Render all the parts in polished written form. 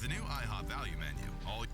the new IHOP value menu. All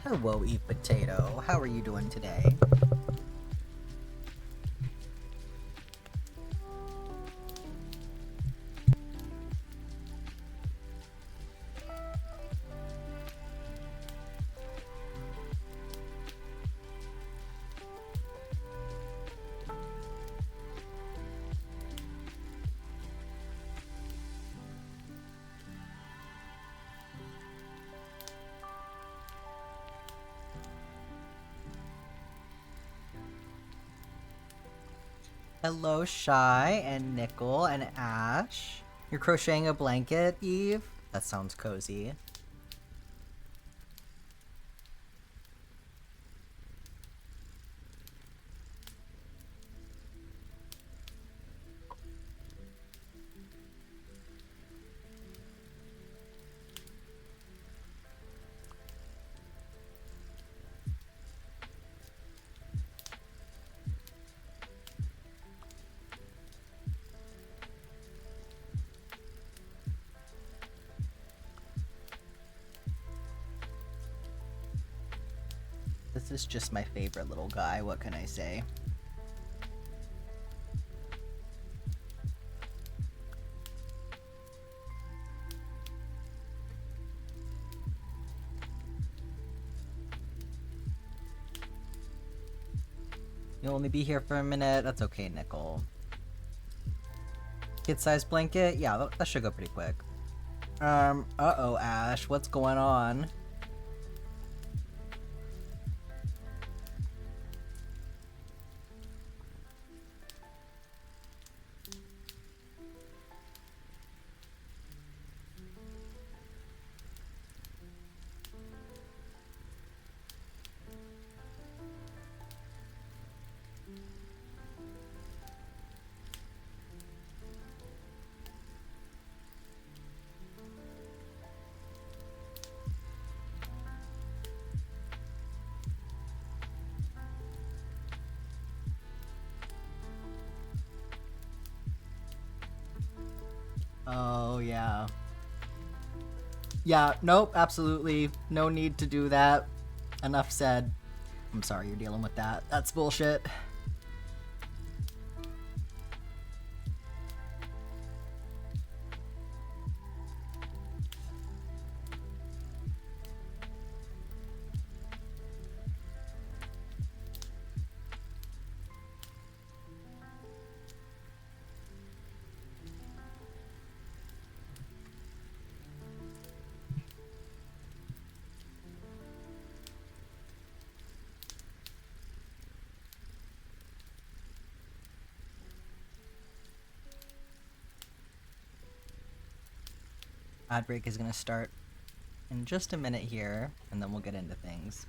Hello, Eve Potato. How are you doing today? Hello, Shy and Nickel and Ash. You're crocheting a blanket, Eve? That sounds cozy. This is just my favorite little guy, what can I say? You'll only be here for a minute. That's okay, Nickel. Kid-sized blanket? Yeah, that should go pretty quick. Uh-oh, Ash. What's going on? Oh, yeah. Yeah, nope, absolutely. No need to do that. Enough said. I'm sorry you're dealing with that. That's bullshit. Ad break is gonna start in just a minute here, and then we'll get into things.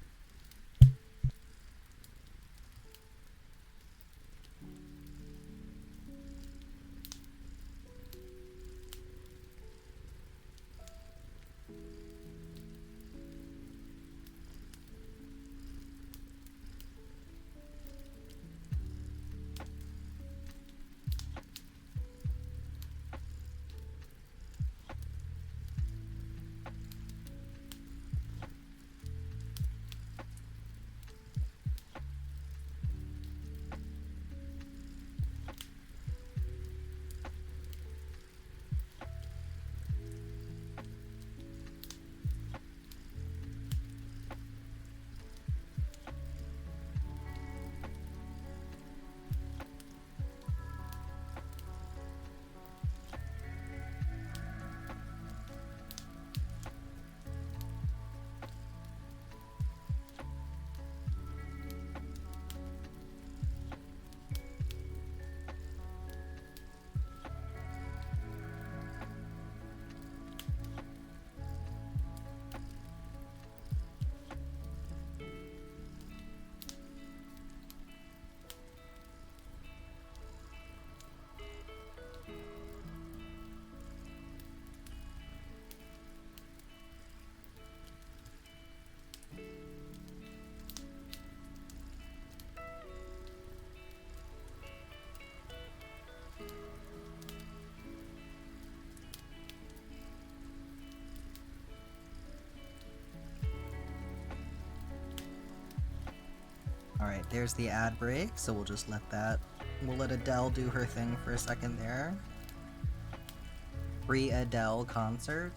there's the ad break, so we'll just we'll let Adele do her thing for a second there. Free Adele concert.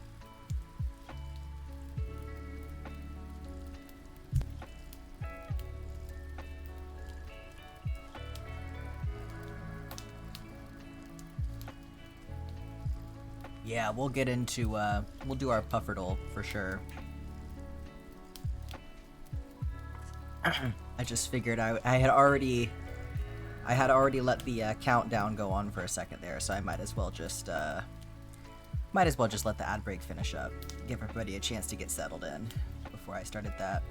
Yeah, we'll get into, we'll do our puffertle for sure. I just figured I had already let the countdown go on for a second there, so I might as well just let the ad break finish up. Give everybody a chance to get settled in before I started that.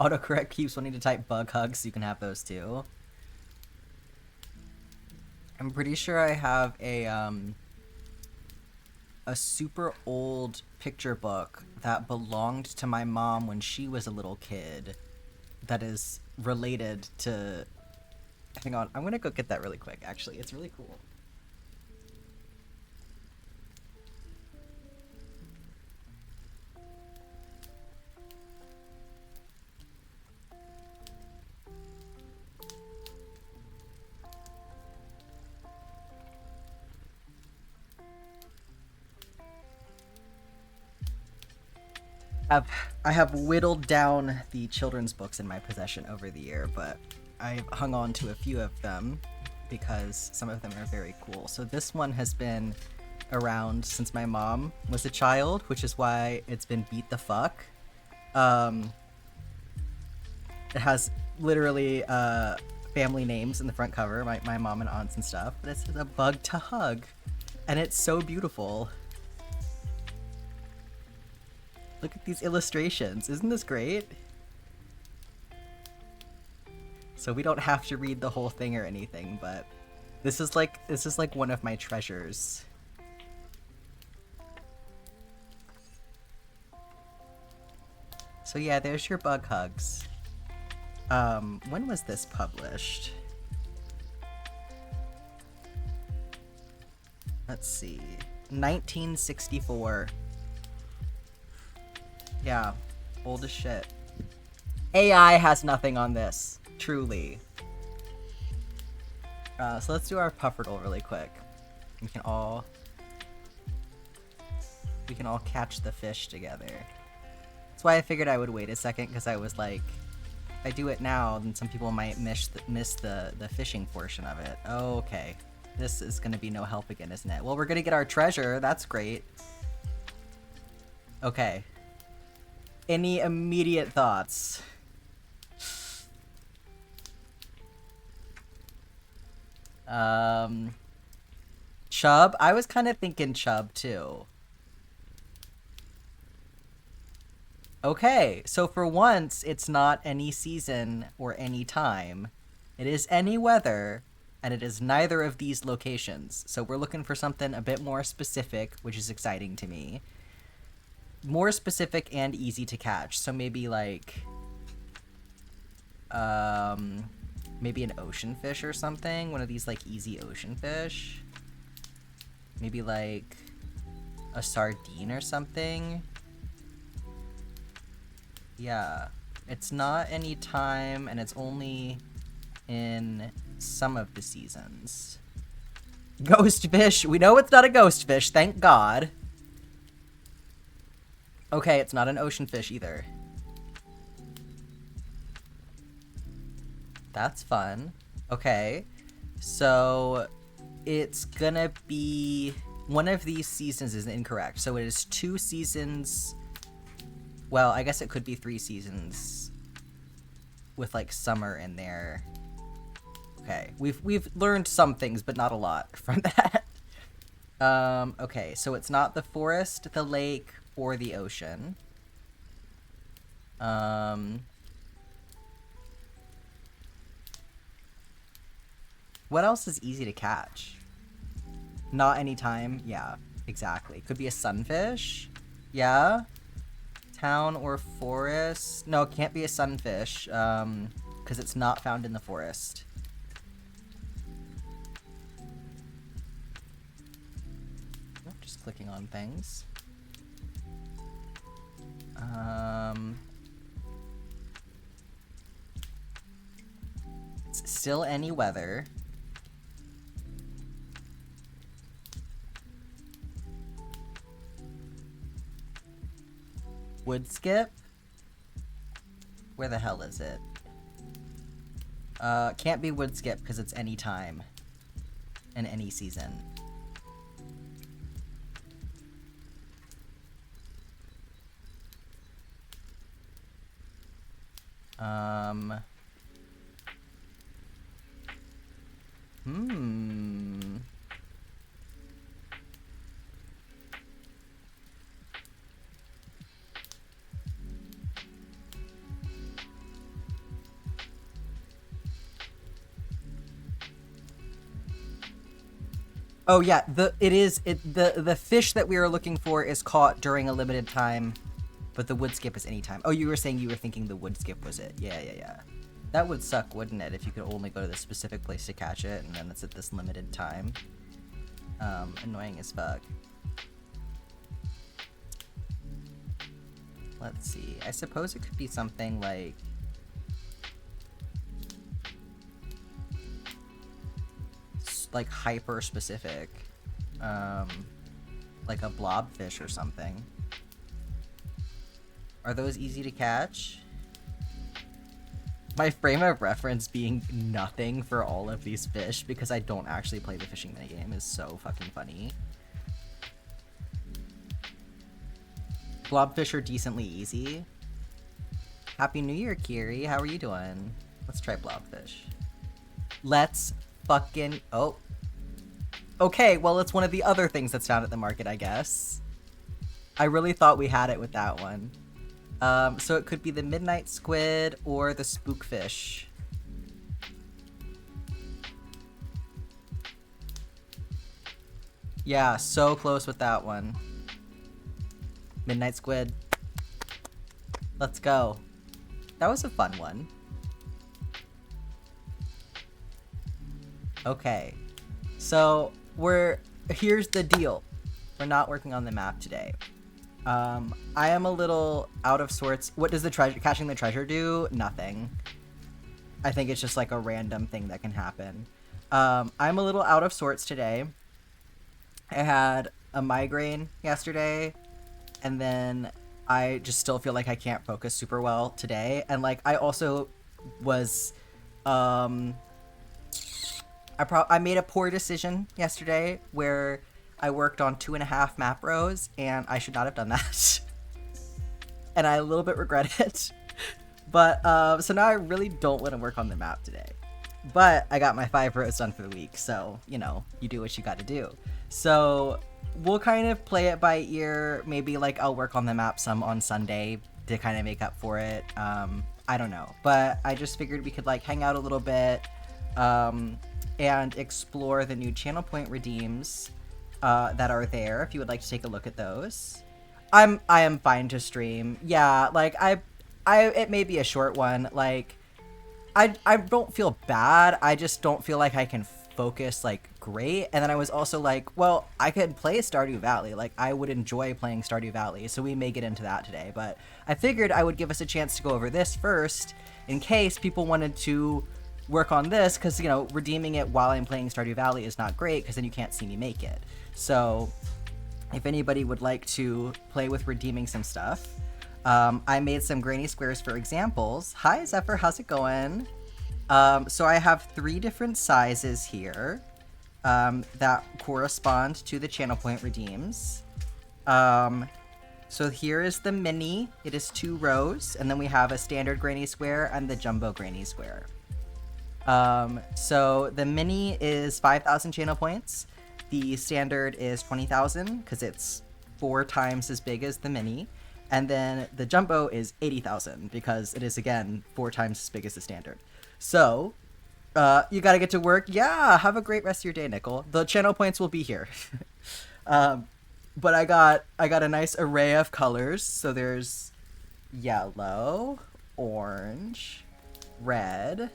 Autocorrect keeps wanting to type bug hugs, so you can have those too. I'm pretty sure I have a super old picture book that belonged to my mom when she was a little kid that is related to... Hang on, I'm gonna go get that really quick, actually. It's really cool. I have whittled down the children's books in my possession over the year, but I've hung on to a few of them because some of them are very cool. So this one has been around since my mom was a child, which is why it's been beat the fuck. It has literally family names in the front cover, my mom and aunts and stuff, but it says a bug to hug, and it's so beautiful. Look at these illustrations. Isn't this great? So we don't have to read the whole thing or anything, but this is like one of my treasures. So yeah, there's your bug hugs. When was this published? Let's see. 1964. Yeah, old as shit. AI has nothing on this, truly. So let's do our puffertle really quick. We can all catch the fish together. That's why I figured I would wait a second, because I was like, if I do it now, then some people might miss the fishing portion of it. Okay, this is gonna be no help again, isn't it? Well, we're gonna get our treasure. That's great. Okay. Any immediate thoughts? Chub? I was kind of thinking Chub too. Okay, so for once, it's not any season or any time. It is any weather, and it is neither of these locations. So we're looking for something a bit more specific, which is exciting to me. More specific and easy to catch. So maybe like maybe an ocean fish or something, one of these like easy ocean fish. Maybe like a sardine or something. Yeah, it's not any time, and it's only in some of the seasons. Ghost fish. We know it's not a ghost fish, thank God. Okay, it's not an ocean fish either. That's fun. Okay, so it's gonna be... One of these seasons is incorrect. So it is 2 seasons... Well, I guess it could be 3 seasons with like summer in there. Okay, we've learned some things, but not a lot from that. Okay, so it's not the forest, the lake, or the ocean. What else is easy to catch? Not anytime. Yeah, exactly. Could be a sunfish. Yeah. Town or forest. No, it can't be a sunfish, because it's not found in the forest. just clicking on things. It's still any weather. Wood skip? Where the hell is it? Can't be wood skip because it's any time in any season. Oh yeah, the fish that we are looking for is caught during a limited time, but the wood skip is any time. Oh, you were saying you were thinking the wood skip was it? Yeah. That would suck, wouldn't it, if you could only go to this specific place to catch it, and then it's at this limited time. Annoying as fuck. Let's see. I suppose it could be something like... like hyper specific, like a blobfish or something. Are those easy to catch? My frame of reference being nothing for all of these fish because I don't actually play the fishing minigame is so fucking funny. Blobfish are decently easy. Happy New Year, Kiri. How are you doing? Let's try blobfish. Let's fucking... oh. Okay, well, it's one of the other things that's found at the market, I guess. I really thought we had it with that one. So it could be the midnight squid or the spookfish. Yeah, so close with that one. Midnight squid. Let's go. That was a fun one. Okay. So, here's the deal. We're not working on the map today. I am a little out of sorts. What does catching the treasure do? Nothing. I think it's just like a random thing that can happen. I'm a little out of sorts today. I had a migraine yesterday, and then I just still feel like I can't focus super well today. And like, I also was, I made a poor decision yesterday where I worked on 2.5 map rows, and I should not have done that. And I a little bit regret it. But, so now I really don't want to work on the map today. But I got my 5 rows done for the week, so, you know, you do what you got to do. So we'll kind of play it by ear. Maybe, like, I'll work on the map some on Sunday to kind of make up for it. I don't know. But I just figured we could, like, hang out a little bit, and explore the new channel point redeems that are there, if you would like to take a look at those. I am fine to stream. Yeah, like, it may be a short one. Like, I don't feel bad. I just don't feel like I can focus, like, great. And then I was also like, well, I could play Stardew Valley. Like, I would enjoy playing Stardew Valley, so we may get into that today. But I figured I would give us a chance to go over this first, in case people wanted to work on this, because, you know, redeeming it while I'm playing Stardew Valley is not great, because then you can't see me make it. So if anybody would like to play with redeeming some stuff, I made some granny squares for examples. Hi Zephyr, how's it going? So I have 3 different sizes here that correspond to the channel point redeems. So here is the mini. It is 2 rows, and then we have a standard granny square and the jumbo granny square. So the mini is 5,000 channel points. The standard is 20,000 because it's 4 times as big as the mini. And then the jumbo is 80,000 because it is, again, 4 times as big as the standard. So, you gotta get to work. Yeah, have a great rest of your day, Nickel. The channel points will be here. But I got a nice array of colors. So there's yellow, orange, red.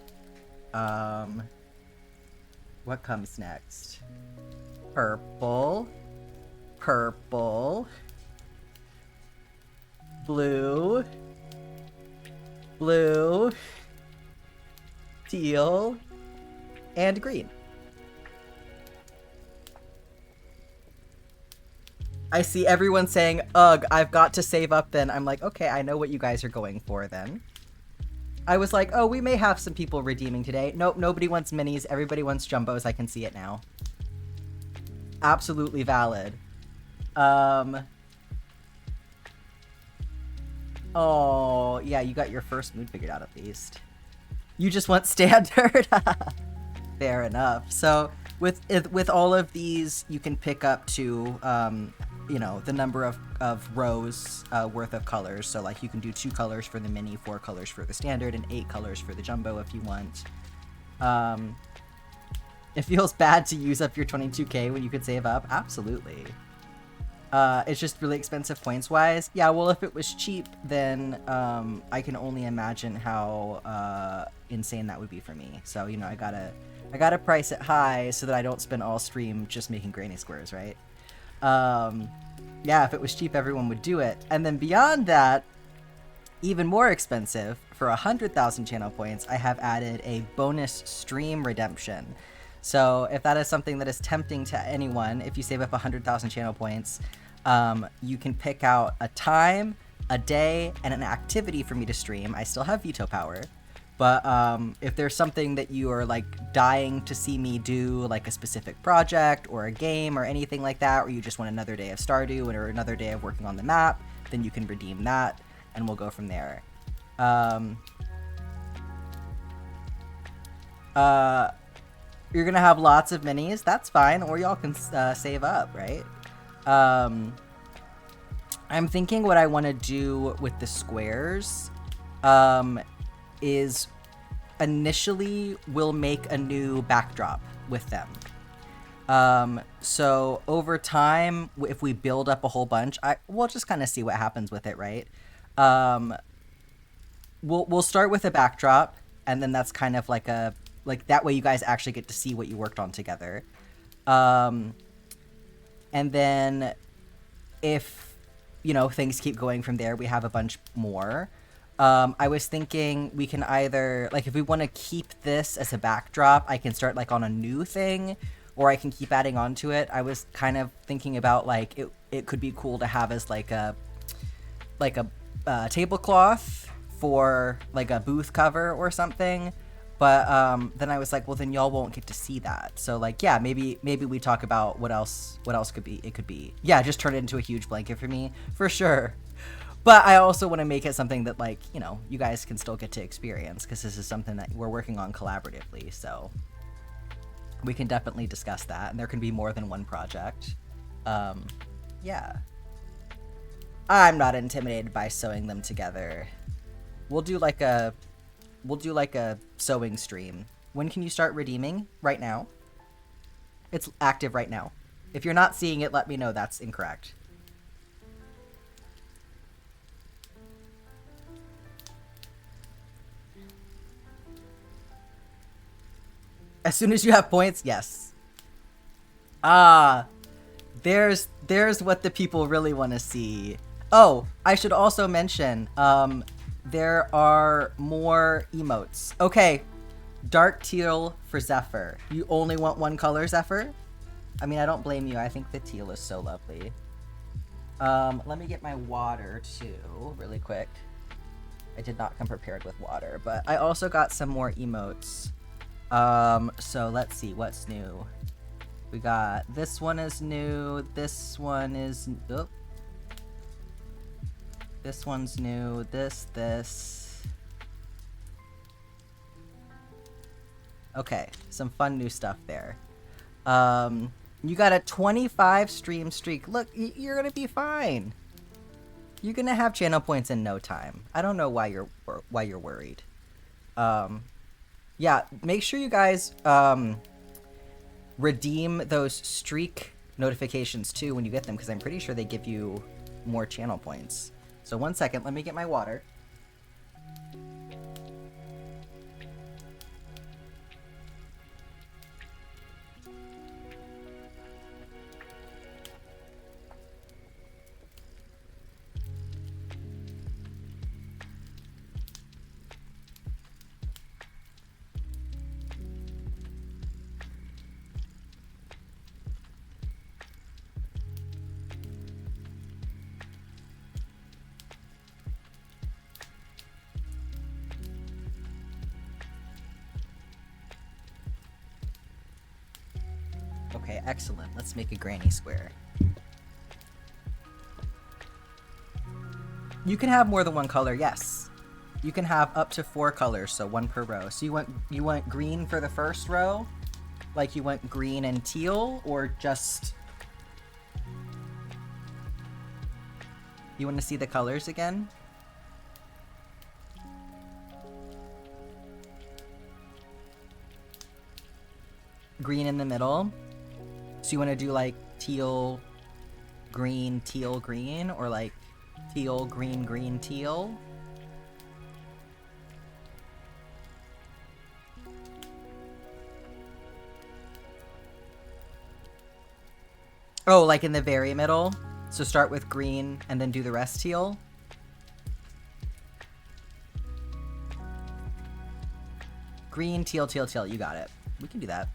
What comes next? Purple. purple, blue, blue, teal, and green. I see everyone saying, ugh, I've got to save up then. I'm like, okay, I know what you guys are going for then. I was like, oh, we may have some people redeeming today. Nope, nobody wants minis. Everybody wants jumbos. I can see it now. Absolutely valid. Oh, yeah, you got your first mood figured out at least. You just want standard? Fair enough. So with all of these, you can pick up to, you know, the number of rows worth of colors. So like you can do 2 colors for the mini, 4 colors for the standard, and 8 colors for the jumbo if you want. It feels bad to use up your 22k when you could save up. Absolutely. It's just really expensive points-wise. Yeah, well, if it was cheap, then I can only imagine how insane that would be for me. So, you know, I gotta price it high so that I don't spend all stream just making granny squares, right? Yeah, if it was cheap, everyone would do it. And then beyond that, even more expensive, for 100,000 channel points, I have added a bonus stream redemption. So if that is something that is tempting to anyone, if you save up 100,000 channel points, you can pick out a time, a day, and an activity for me to stream. I still have veto power. But if there's something that you are like dying to see me do, like a specific project or a game or anything like that, or you just want another day of Stardew or another day of working on the map, then you can redeem that, and we'll go from there. You're gonna have lots of minis, that's fine, or y'all can save up, right? I'm thinking what I want to do with the squares is initially we'll make a new backdrop with them. So over time, if we build up a whole bunch, we'll just kind of see what happens with it, right? We'll start with a backdrop, and then that's kind of like that way you guys actually get to see what you worked on together. And then if, you know, things keep going from there, we have a bunch more. I was thinking we can either, like, if we want to keep this as a backdrop, I can start, like, on a new thing, or I can keep adding on to it. I was kind of thinking about, like, it could be cool to have as, like a tablecloth for, like, a booth cover or something. But then I was like, well, then y'all won't get to see that. So, like, yeah, maybe we talk about what else could be. It could be, yeah, just turn it into a huge blanket for me, for sure. But I also want to make it something that, like, you know, you guys can still get to experience, because this is something that we're working on collaboratively, so we can definitely discuss that, and there can be more than one project. Yeah. I'm not intimidated by sewing them together. We'll do like a sewing stream. When can you start redeeming? Right now. It's active right now. If you're not seeing it, let me know that's incorrect. As soon as you have points, yes. Ah, there's what the people really want to see. Oh, I should also mention, there are more emotes. Okay, dark teal for Zephyr. You only want one color, Zephyr? I mean, I don't blame you. I think the teal is so lovely. Let me get my water too, really quick. I did not come prepared with water, but I also got some more emotes. So let's see what's new. We got, this one is new, this one is, oh. This one's new, this. Okay, some fun new stuff there. You got a 25 stream streak. Look, you're gonna be fine. You're gonna have channel points in no time. I don't know why you're worried. Yeah, make sure you guys redeem those streak notifications too when you get them, because I'm pretty sure they give you more channel points. So 1 second, let me get my water. Okay, excellent. Let's make a granny square. You can have more than one color, yes. You can have up to 4 colors, so 1 per row. So you want green for the first row? Like you want green and teal, or just... You want to see the colors again? Green in the middle. So you want to do like teal, green, or like teal, green, teal? Oh, like in the very middle? So start with green and then do the rest teal? Green, teal, you got it. We can do that.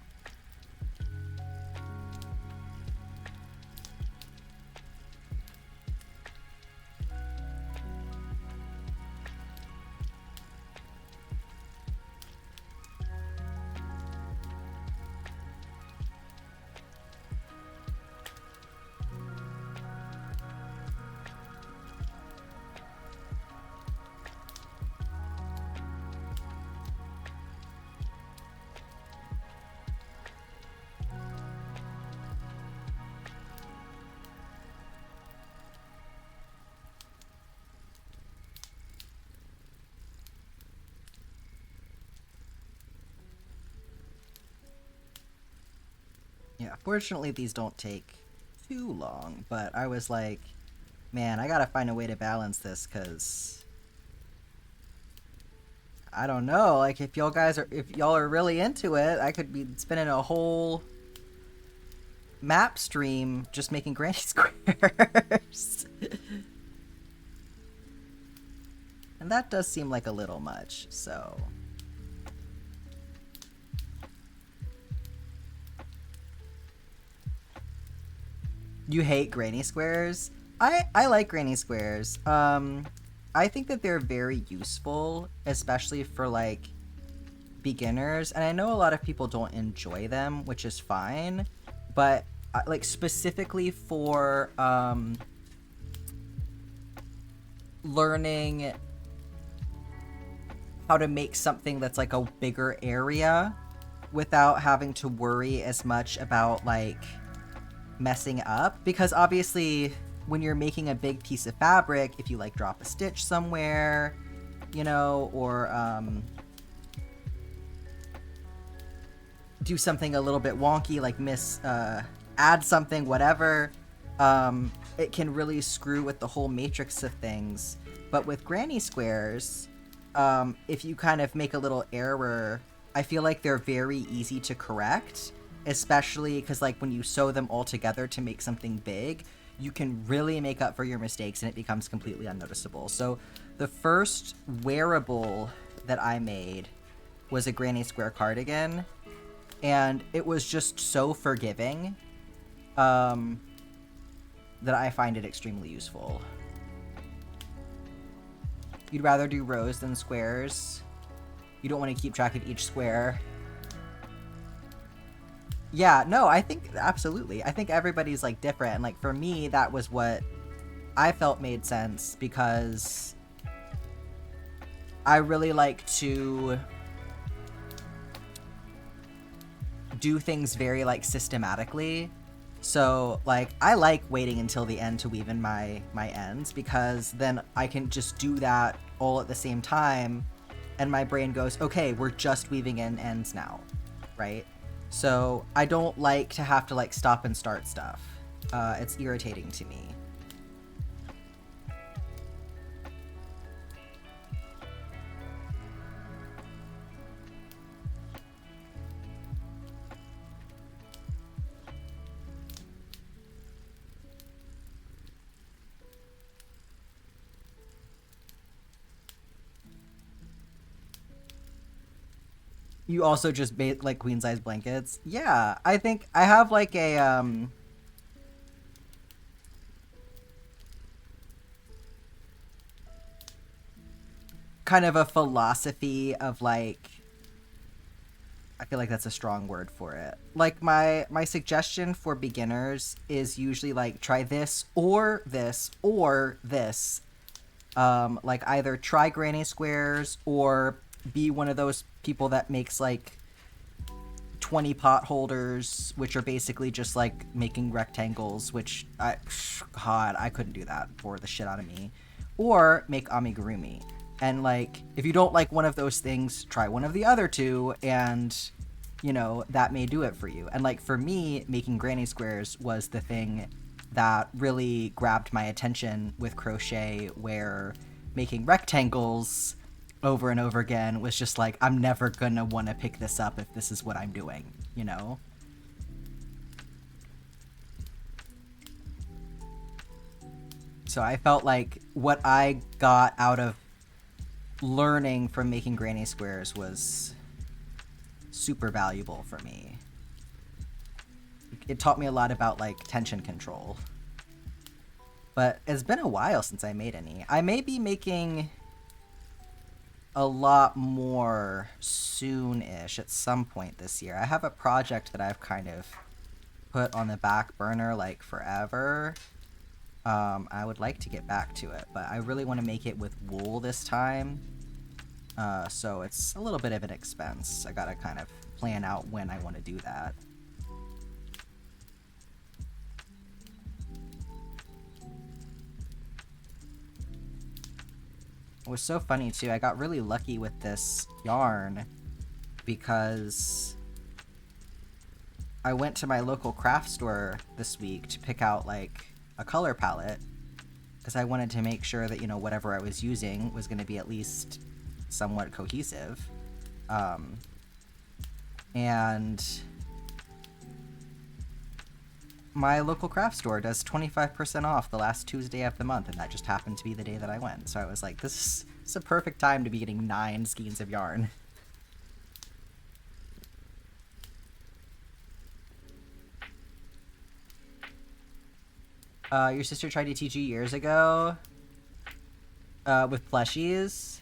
Yeah, fortunately these don't take too long, but I was like, man, I gotta find a way to balance this, because I don't know, like if y'all are really into it, I could be spending a whole map stream just making granny squares. And that does seem like a little much, so... You hate granny squares? I like granny squares. I think that they're very useful, especially for like beginners, and I know a lot of people don't enjoy them, which is fine, but like specifically for learning how to make something that's like a bigger area without having to worry as much about like messing up, because obviously when you're making a big piece of fabric, if you like drop a stitch somewhere, you know, or do something a little bit wonky, like add something, whatever, it can really screw with the whole matrix of things. But with granny squares, if you kind of make a little error, I feel like they're very easy to correct, especially because like when you sew them all together to make something big, you can really make up for your mistakes and it becomes completely unnoticeable. So the first wearable that I made was a granny square cardigan, and it was just so forgiving that I find it extremely useful. You'd rather do rows than squares? You don't want to keep track of each square? Yeah, no, I think absolutely. I think everybody's like different, and like for me, that was what I felt made sense, because I really like to do things very like systematically. So like I like waiting until the end to weave in my ends, because then I can just do that all at the same time and my brain goes, okay, we're just weaving in ends now, right? So I don't like to have to like stop and start stuff. It's irritating to me. You also just made like queen size blankets? Yeah, I think I have like a kind of a philosophy of like I feel like that's a strong word for it. Like, my suggestion for beginners is usually, like, try this or this or this. Like, either try granny squares or be one of those people that makes, like, 20 pot holders, which are basically just, like, making rectangles, which, God, I couldn't do that for the shit out of me. Or make amigurumi. And, like, if you don't like one of those things, try one of the other two, and, you know, that may do it for you. And, like, for me, making granny squares was the thing that really grabbed my attention with crochet, where making rectangles over and over again was just like, I'm never gonna want to pick this up if this is what I'm doing, you know? So I felt like what I got out of learning from making granny squares was super valuable for me. It taught me a lot about, like, tension control. But it's been a while since I made any. I may be making a lot more soon-ish at some point this year. I have a project that I've kind of put on the back burner, like, forever. I would like to get back to it, but I really want to make it with wool this time. So it's a little bit of an expense. I gotta kind of plan out when I want to do that. It was so funny too. I got really lucky with this yarn because I went to my local craft store this week to pick out, like, a color palette, because I wanted to make sure that, you know, whatever I was using was going to be at least somewhat cohesive. And my local craft store does 25% off the last Tuesday of the month, and that just happened to be the day that I went. So I was like, this is a perfect time to be getting 9 skeins of yarn. Your sister tried to teach you years ago? With plushies?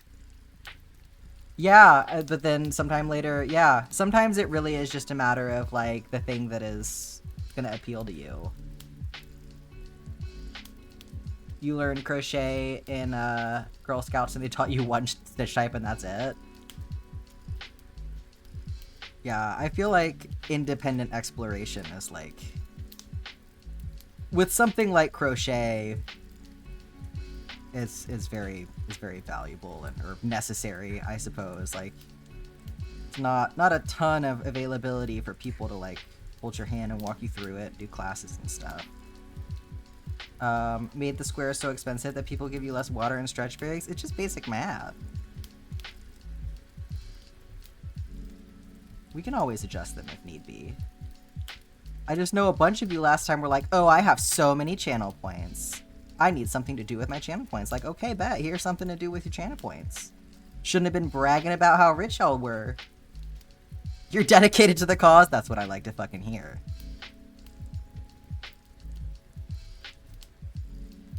Yeah, but then sometime later, yeah. Sometimes it really is just a matter of, like, the thing that is gonna appeal to you. You learned crochet in, Girl Scouts and they taught you one stitch type and that's it? Yeah, I feel like independent exploration is, like... With something like crochet, is very valuable or necessary, I suppose. Like, it's not a ton of availability for people to, like, hold your hand and walk you through it, do classes and stuff. Made the squares so expensive that people give you less water and stretch bags. It's just basic math. We can always adjust them if need be. I just know a bunch of you last time were like, oh, I have so many channel points. I need something to do with my channel points. Like, okay, bet, here's something to do with your channel points. Shouldn't have been bragging about how rich y'all were. You're dedicated to the cause? That's what I like to fucking hear.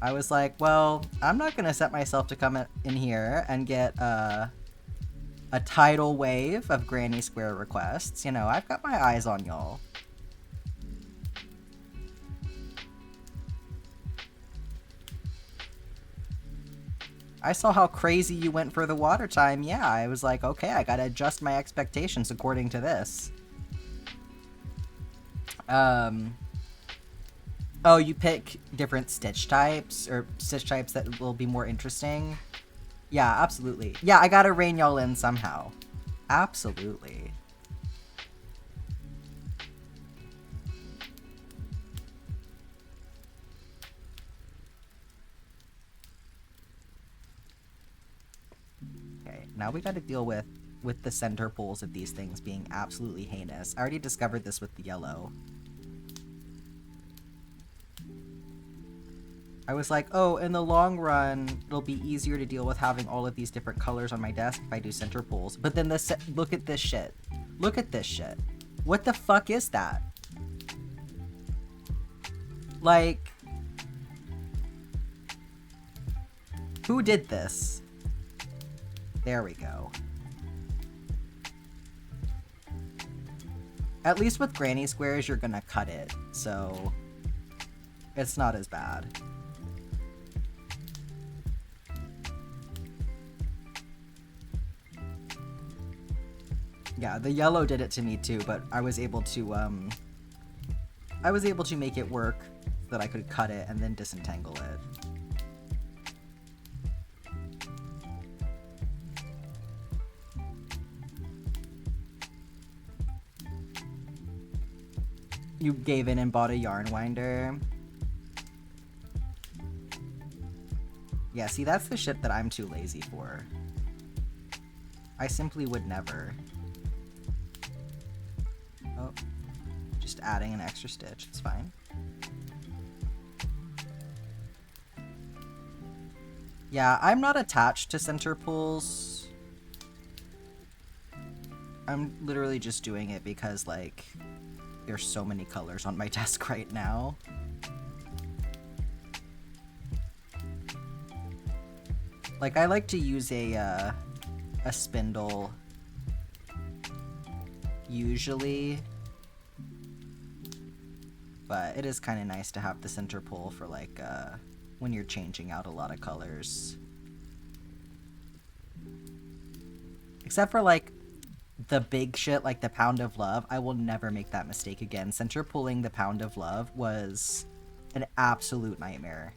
I was like, well, I'm not gonna set myself to come in here and get, a tidal wave of Granny Square requests. You know, I've got my eyes on y'all. I saw how crazy you went for the water time. Yeah, I was like, okay, I gotta adjust my expectations according to this. Oh, you pick different stitch types, or stitch types that will be more interesting? Yeah, absolutely. Yeah, I gotta rein y'all in somehow. Absolutely. Okay, now we gotta deal with the center poles of these things being absolutely heinous. I already discovered this with the yellow. I was like, oh, in the long run, it'll be easier to deal with having all of these different colors on my desk if I do center poles. But then look at this shit. Look at this shit. What the fuck is that? Like, who did this? There we go. At least with granny squares, you're gonna cut it, so it's not as bad. Yeah, the yellow did it to me too, but I was able to make it work so that I could cut it and then disentangle it. You gave in and bought a yarn winder. Yeah, see, that's the shit that I'm too lazy for. I simply would never. Oh, just adding an extra stitch, it's fine. Yeah, I'm not attached to center pulls. I'm literally just doing it because, like, there's so many colors on my desk right now. Like, I like to use a spindle usually, but it is kind of nice to have the center pull for, like, when you're changing out a lot of colors. Except for, like, the big shit, like the Pound of Love. I will never make that mistake again. Center pulling the Pound of Love was an absolute nightmare.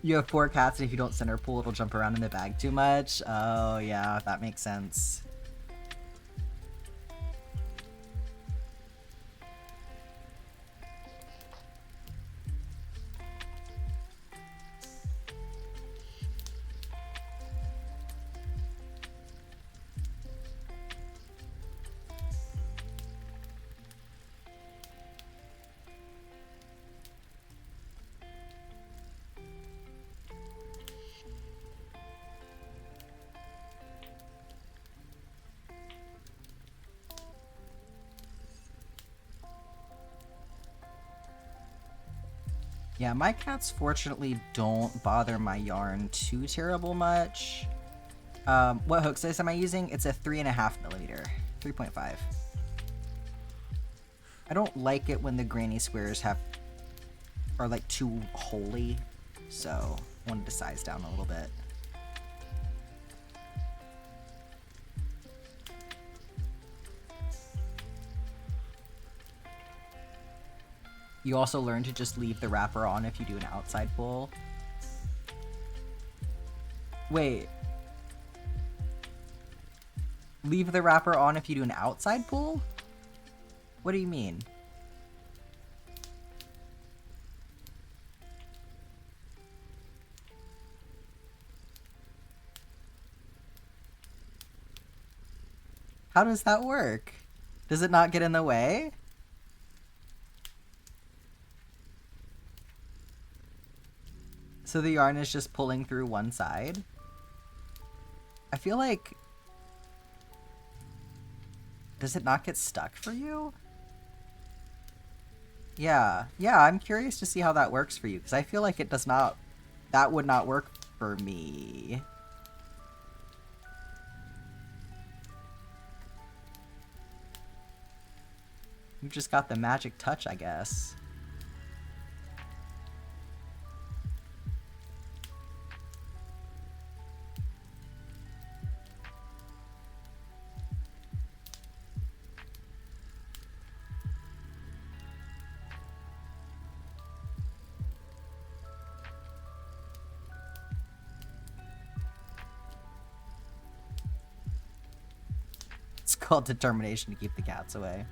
You have 4 cats, and if you don't center pull, it'll jump around in the bag too much. Oh, yeah, that makes sense. Yeah, my cats fortunately don't bother my yarn too terrible much. What hook size am I using? It's a 3.5 millimeter, 3.5. I don't like it when the granny squares are like too holy, so I wanted to size down a little bit. You also learn to just leave the wrapper on if you do an outside pull. Wait. Leave the wrapper on if you do an outside pull? What do you mean? How does that work? Does it not get in the way? So the yarn is just pulling through one side? I feel like... Does it not get stuck for you? Yeah, I'm curious to see how that works for you, because I feel like it does not... That would not work for me. You've just got the magic touch, I guess. It's called determination to keep the cats away.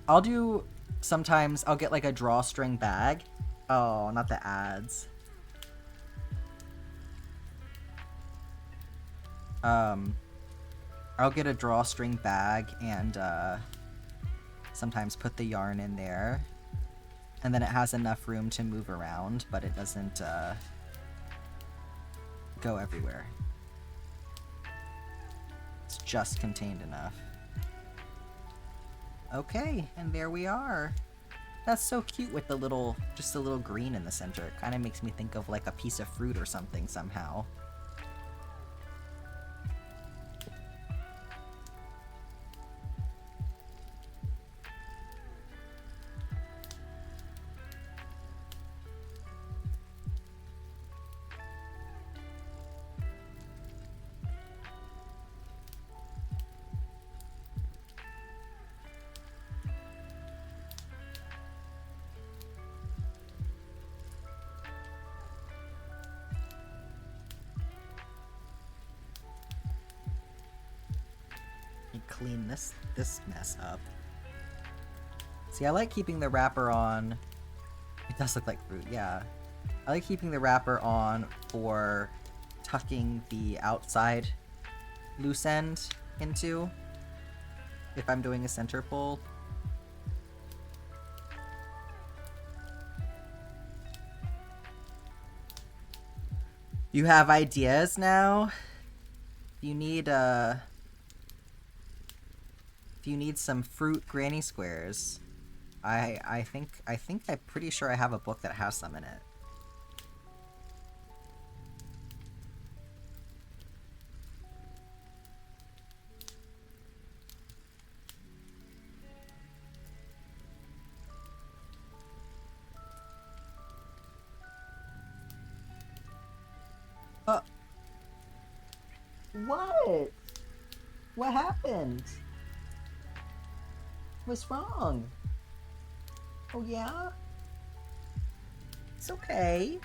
I'll do... Sometimes I'll get like a drawstring bag. Oh, not the ads. I'll get a drawstring bag and sometimes put the yarn in there. And then it has enough room to move around, but it doesn't go everywhere. it's just contained enough. Okay, and there we are. That's so cute with the little, just a little green in the center. It kind of makes me think of like a piece of fruit or something somehow. Clean this mess up. See, I like keeping the wrapper on. It does look like fruit, yeah. I like keeping the wrapper on for tucking the outside loose end into if I'm doing a center pull. You have ideas now? You need you need some fruit granny squares. I'm pretty sure I have a book that has some in it. What? What happened? What's wrong? Oh yeah? It's okay.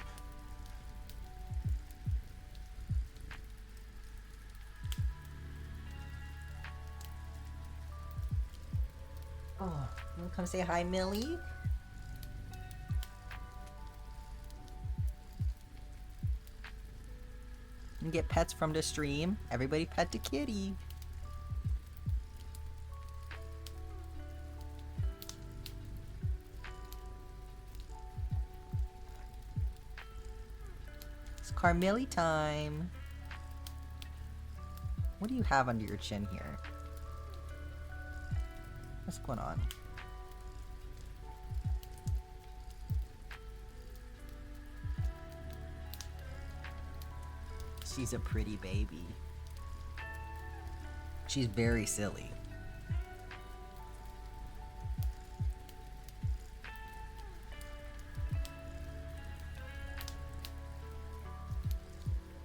Oh, you wanna come say hi, Millie? You can get pets from the stream. Everybody pet the kitty. Carmilli time. What do you have under your chin here? What's going on? She's a pretty baby. She's very silly.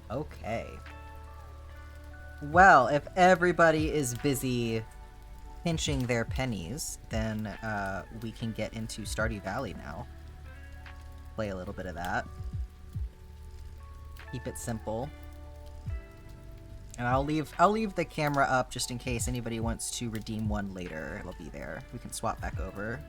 Okay. Well, if everybody is busy pinching their pennies, then we can get into Stardew Valley now. Play a little bit of that. Keep it simple. And I'll leave the camera up just in case anybody wants to redeem one later. It'll be there. We can swap back over.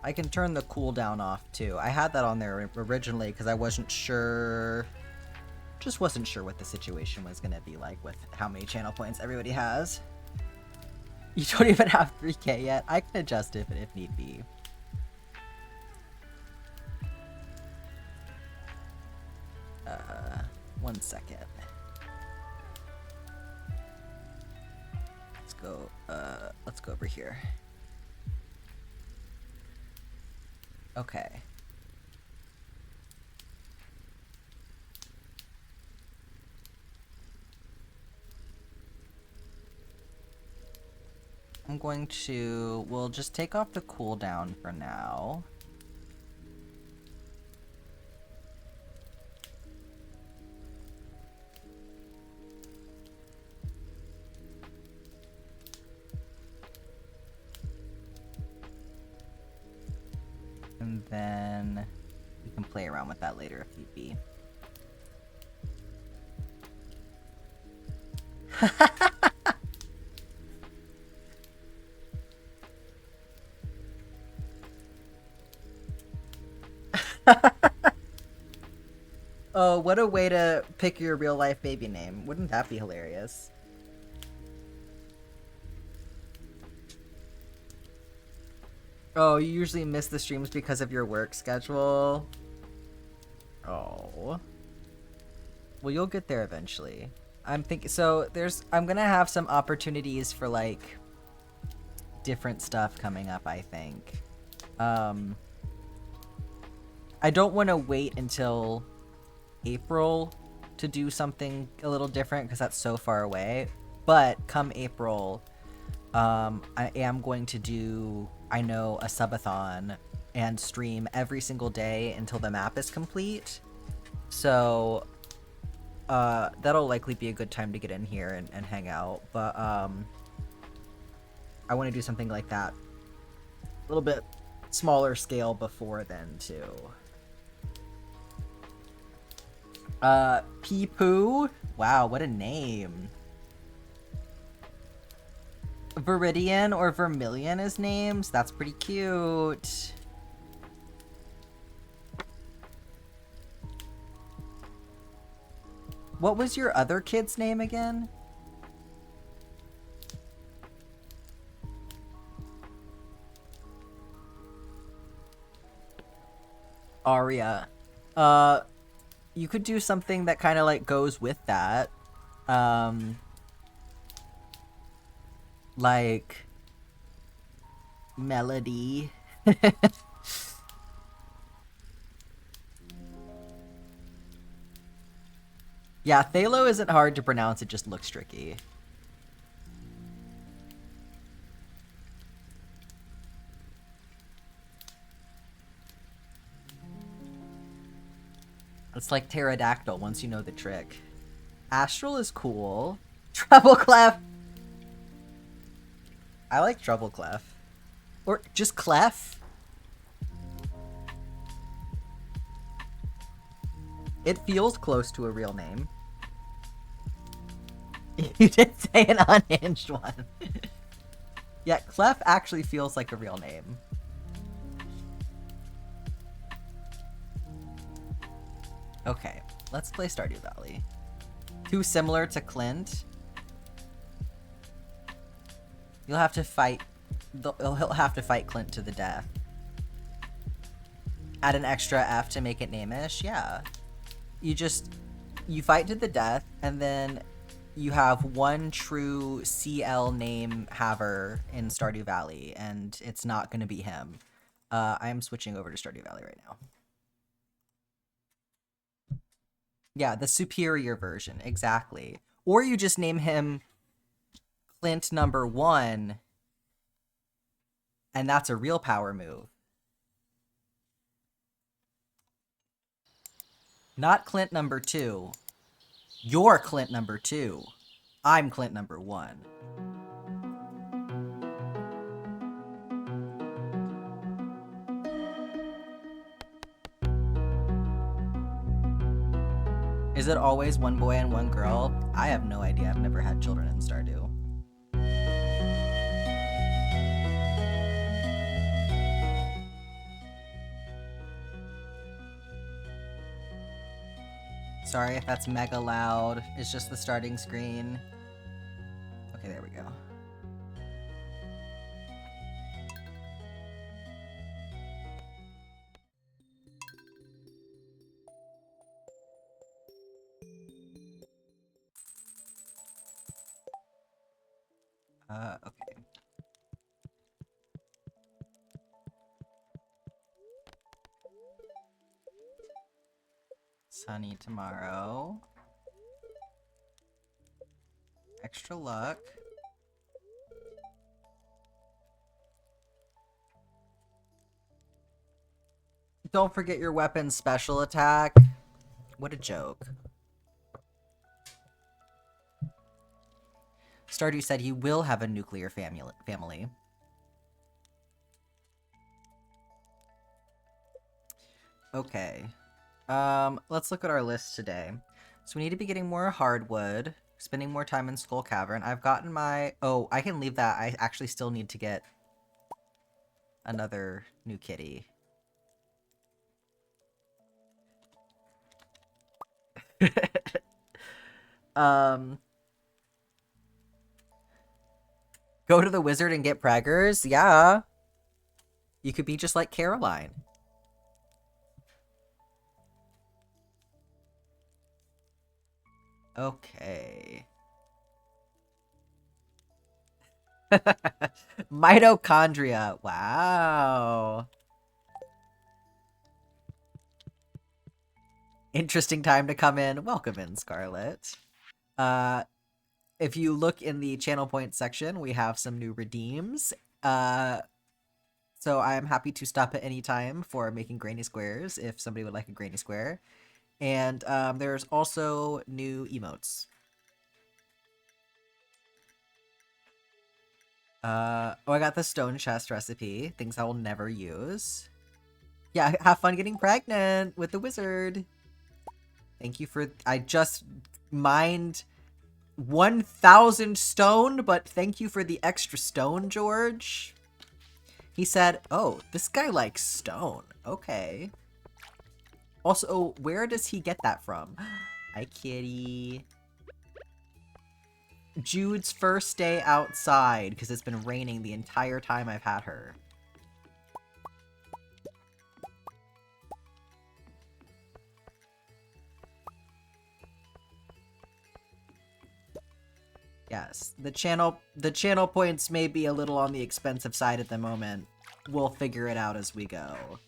I can turn the cooldown off too. I had that on there originally because I wasn't sure, just wasn't sure what the situation was gonna be like with how many channel points everybody has. You don't even have 3K yet. I can adjust it if need be. One second. Let's go over here. Okay. We'll just take off the cooldown for now. And then we can play around with that later if need be. Oh, what a way to pick your real life baby name. Wouldn't that be hilarious? Oh, you usually miss the streams because of your work schedule? Oh. Well, you'll get there eventually. I'm gonna have some opportunities for, like, different stuff coming up, I think. I don't want to wait until April to do something a little different because that's so far away. But come April, I am going to do, I know, a subathon and stream every single day until the map is complete. So that'll likely be a good time to get in here and hang out. But I want to do something like that a little bit smaller scale before then too. Peepoo? Wow, what a name. Viridian or Vermilion as names? That's pretty cute. What was your other kid's name again? Aria. You could do something that kind of like goes with that. Like Melody. Yeah, Thalo isn't hard to pronounce, it just looks tricky. It's like pterodactyl once you know the trick. Astral is cool. Treble clef. I like treble clef. Or just clef. It feels close to a real name. You did say an unhinged one. Yeah, clef actually feels like a real name. Okay, let's play Stardew Valley. Too similar to Clint. You'll have to fight. He'll have to fight Clint to the death. Add an extra F to make it name-ish. Yeah. You fight to the death, and then you have one true CL name haver in Stardew Valley, and it's not going to be him. I am switching over to Stardew Valley right now. Yeah, the superior version, exactly. Or you just name him Clint number 1, and that's a real power move. Not Clint number 2. You're Clint number 2. I'm Clint number 1. Is it always one boy and one girl? I have no idea. I've never had children in Stardew. Sorry if that's mega loud. It's just the starting screen. Okay, there we go. Okay. Sunny tomorrow. Extra luck. Don't forget your weapon's special attack. What a joke. Stardew said he will have a nuclear family. Okay. Let's look at our list today. So we need to be getting more hardwood, spending more time in Skull Cavern. I've gotten my... Oh, I can leave that. I actually still need to get another new kitty. Go to the wizard and get preggers? Yeah. You could be just like Caroline. Okay. Mitochondria. Wow. Interesting time to come in. Welcome in, Scarlet. If you look in the channel points section, we have some new redeems. So I'm happy to stop at any time for making granny squares if somebody would like a granny square. And there's also new emotes. Oh, I got the stone chest recipe. Things I will never use. Yeah, have fun getting pregnant with the wizard. Thank you for... I just mined 1,000 stone, but thank you for the extra stone, George. He said, oh, this guy likes stone. Okay. Also, where does he get that from? Hi, kitty. Jude's first day outside, because it's been raining the entire time I've had her. Yes, the channel points may be a little on the expensive side at the moment. We'll figure it out as we go.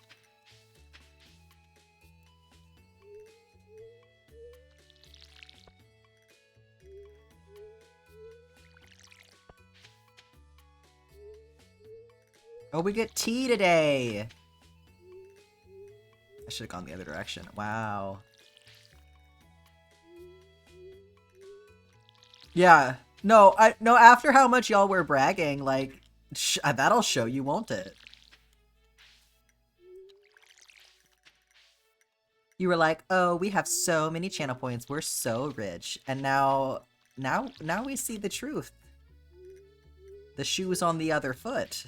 Oh, we get tea today! I should have gone the other direction. Wow. Yeah. No, after how much y'all were bragging, like, that'll show you, won't it? You were like, oh, we have so many channel points, we're so rich. And now we see the truth. The shoe's on the other foot.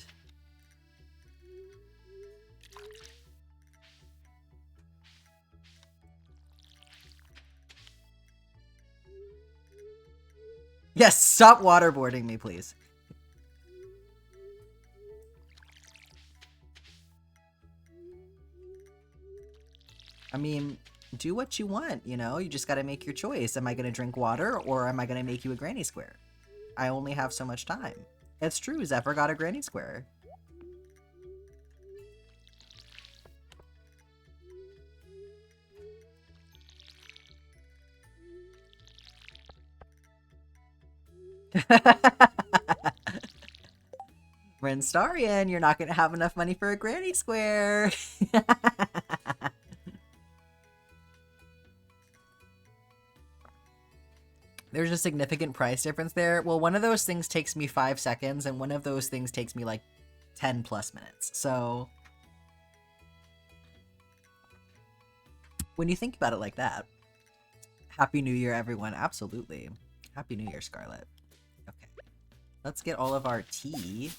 Yes, stop waterboarding me, please. I mean, do what you want, you know? You just gotta make your choice. Am I gonna drink water, or am I gonna make you a granny square? I only have so much time. It's true, Zephyr got a granny square. Renstarian, you're not gonna have enough money for a granny square. There's a significant price difference there. Well, one of those things takes me 5 seconds, and one of those things takes me like 10 plus minutes. So when you think about it like that, Happy New Year, everyone. Absolutely. Happy New Year, Scarlet. Okay. Let's get all of our tea.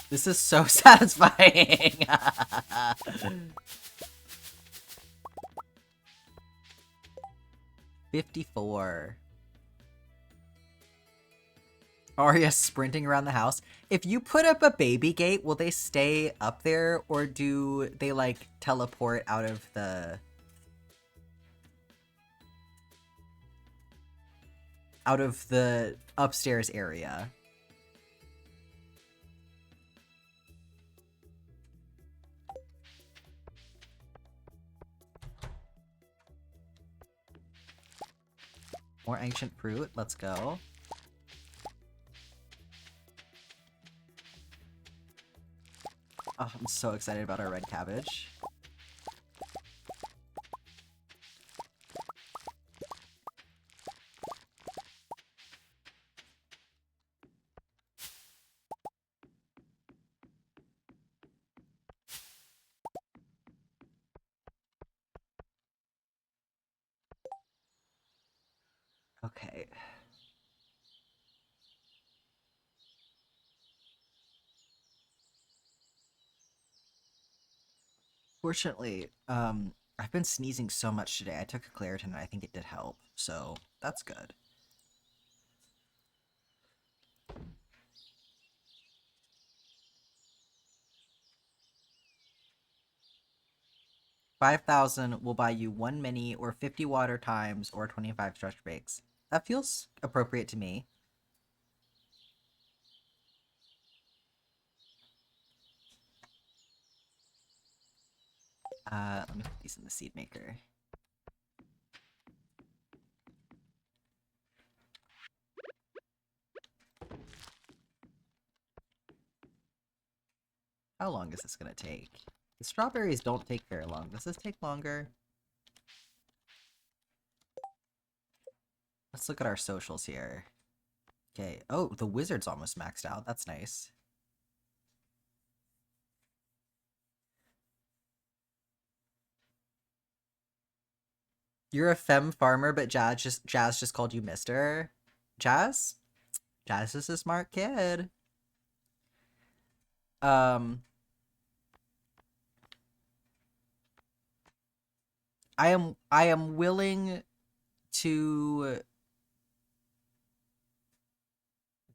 This is so satisfying. 54. Arya sprinting around the house. If you put up a baby gate, will they stay up there, or do they like teleport out of the upstairs area? More ancient fruit. Let's go. Oh, I'm so excited about our red cabbage. Okay. Fortunately, I've been sneezing so much today. I took a Claritin and I think it did help, so that's good. $5,000 will buy you 1 mini or 50 water times or 25 stretch breaks. That feels appropriate to me. Let me put these in the seed maker. How long is this gonna take? The strawberries don't take very long. Does this take longer? Let's look at our socials here. Okay. Oh, the wizard's almost maxed out. That's nice. You're a femme farmer, but Jazz just called you Mister. Jazz? Jazz is a smart kid. I am willing to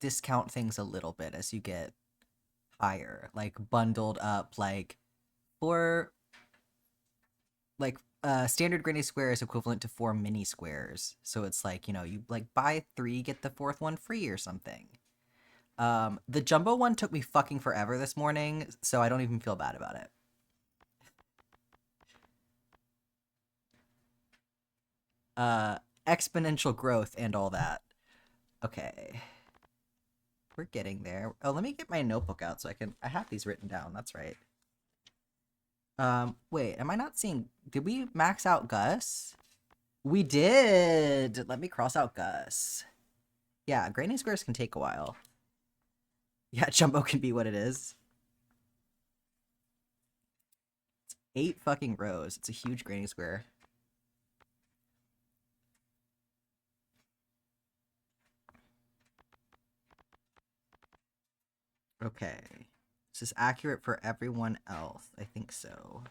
discount things a little bit as you get higher, like bundled up, like for like standard granny square is equivalent to 4 mini squares, so it's like, you know, you like buy 3 get the 4th one free or something. The jumbo one took me fucking forever this morning, so I don't even feel bad about it. Exponential growth and all that. Okay. We're getting there. Oh, let me get my notebook out so I have these written down. That's right. Wait, am I not seeing... Did we max out Gus? We did! Let me cross out Gus. Yeah, granny squares can take a while. Yeah, jumbo can be what it is. It's 8 fucking rows. It's a huge granny square. Okay. Is this accurate for everyone else? I think so.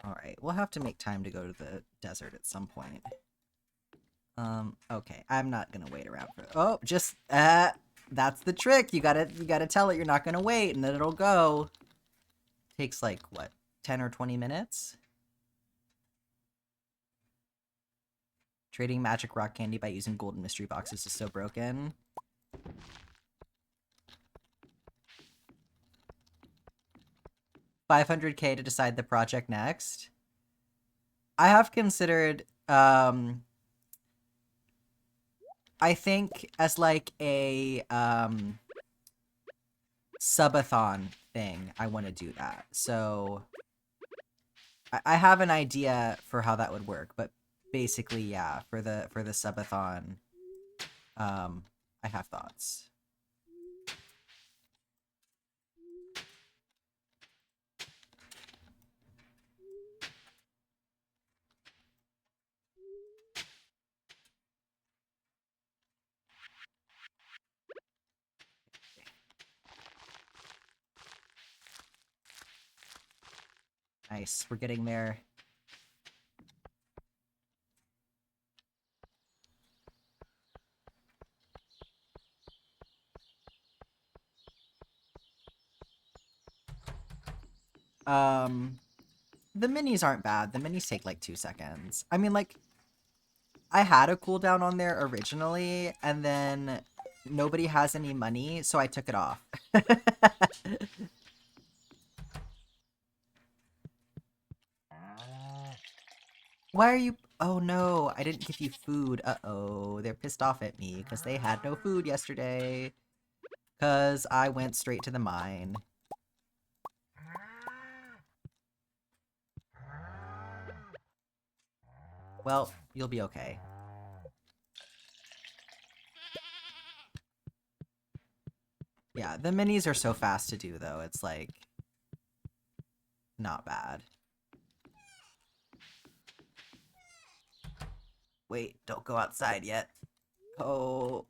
Alright, we'll have to make time to go to the desert at some point. Okay, I'm not gonna wait around for... Oh, just, that's the trick! You gotta tell it you're not gonna wait, and then it'll go. Takes, like, what, 10 or 20 minutes? Trading magic rock candy by using golden mystery boxes is so broken. $500K to decide the project next. I have considered, I think as like a, subathon thing, I want to do that. So, I have an idea for how that would work, but basically, yeah, for the subathon, I have thoughts. Nice, we're getting there. The minis aren't bad. The minis take like 2 seconds. I mean, like, I had a cooldown on there originally, and then nobody has any money, so I took it off. Why are you... Oh no, I didn't give you food. Uh-oh, they're pissed off at me because they had no food yesterday. Because I went straight to the mine. Well, you'll be okay. Yeah, the minis are so fast to do, though. It's, like, not bad. Wait, don't go outside yet. Oh,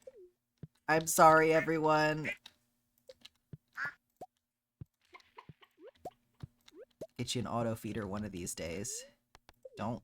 I'm sorry, everyone. Get you an auto feeder one of these days. Don't.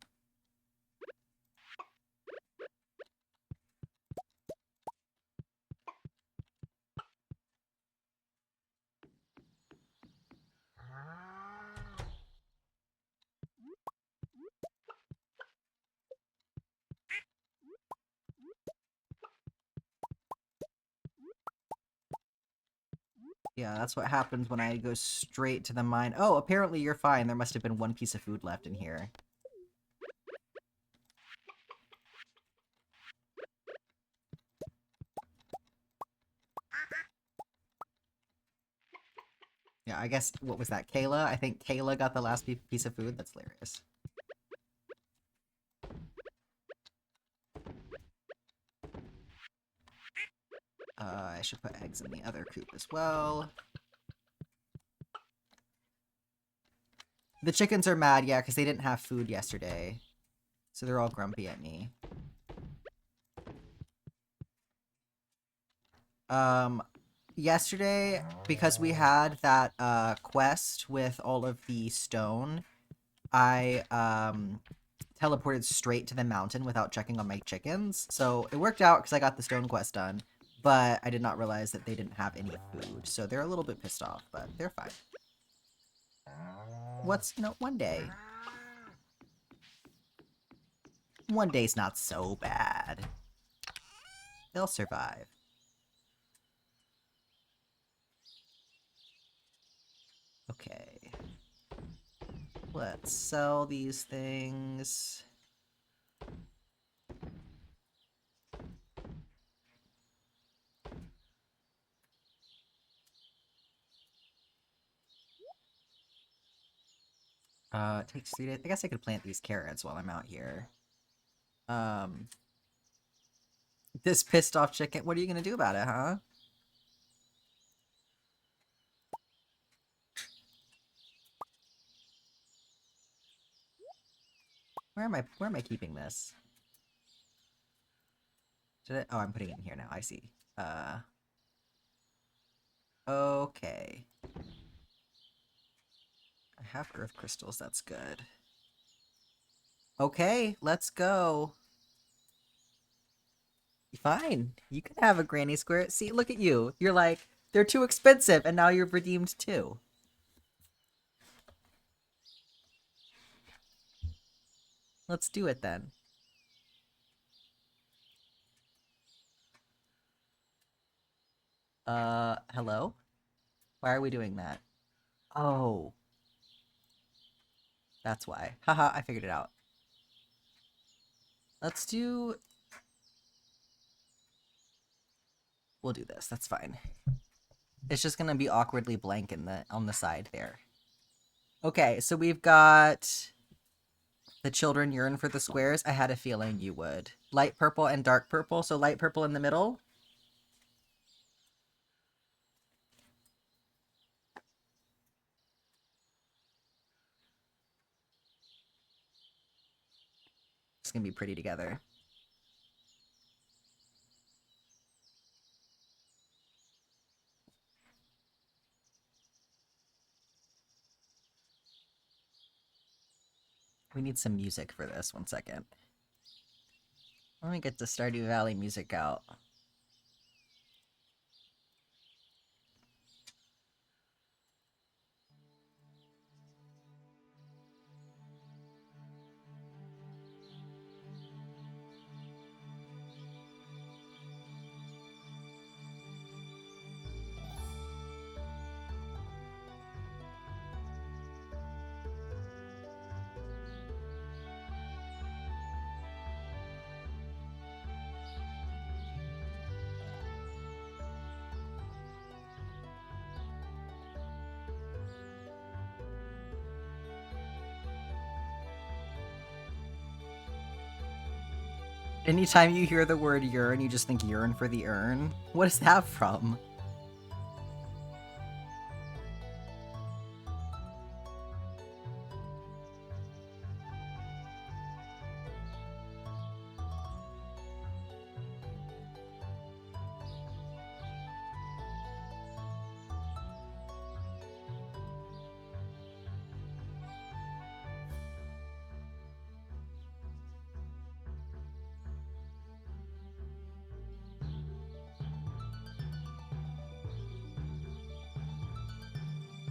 Yeah, that's what happens when I go straight to the mine. Oh, apparently you're fine. There must have been one piece of food left in here. Yeah, I guess, what was that, Kayla? I think Kayla got the last piece of food. That's hilarious. I should put eggs in the other coop as well. The chickens are mad, yeah, because they didn't have food yesterday. So they're all grumpy at me. Yesterday, because we had that, quest with all of the stone, I, teleported straight to the mountain without checking on my chickens. So it worked out because I got the stone quest done, but I did not realize that they didn't have any food. So they're a little bit pissed off, but they're fine. What's, one day. One day's not so bad. They'll survive. Okay. Let's sell these things. It takes 3 days. I guess I could plant these carrots while I'm out here. This pissed off chicken. What are you gonna do about it, huh? Where am I keeping this? Oh, I'm putting it in here now. I see. Okay. I have earth crystals. That's good. Okay, let's go. Fine. You can have a granny square. See, look at you. You're like, they're too expensive, and now you're redeemed too. Let's do it then. Hello? Why are we doing that? Oh. That's why. Haha, I figured it out. Let's do... We'll do this. That's fine. It's just gonna be awkwardly blank on the side there. Okay, so we've got... The children yearn for the squares. I had a feeling you would. Light purple and dark purple, so light purple in the middle. It's gonna be pretty together. We need some music for this. 1 second. Let me get the Stardew Valley music out. Anytime you hear the word yearn, you just think yearn for the urn? What is that from?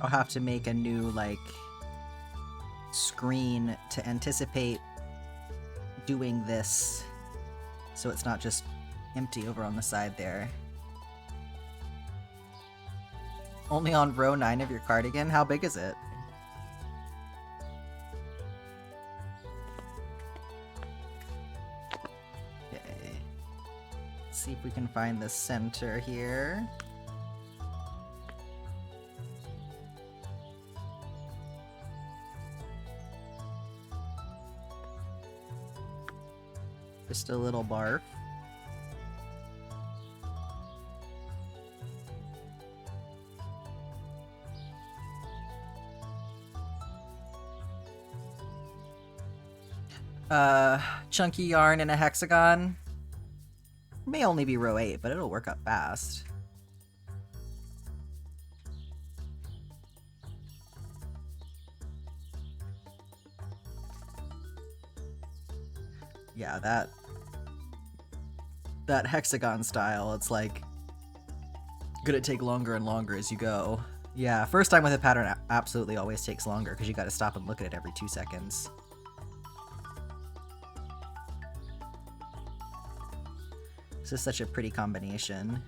I'll have to make a new, like, screen to anticipate doing this so it's not just empty over on the side there. Only on row 9 of your cardigan? How big is it? Okay. Let's see if we can find the center here. Just a little barf. Chunky yarn in a hexagon. May only be row 8, but it'll work up fast. Yeah, that hexagon style, it's like gonna take longer and longer as you go. Yeah, first time with a pattern absolutely always takes longer because you gotta stop and look at it every 2 seconds. This is such a pretty combination.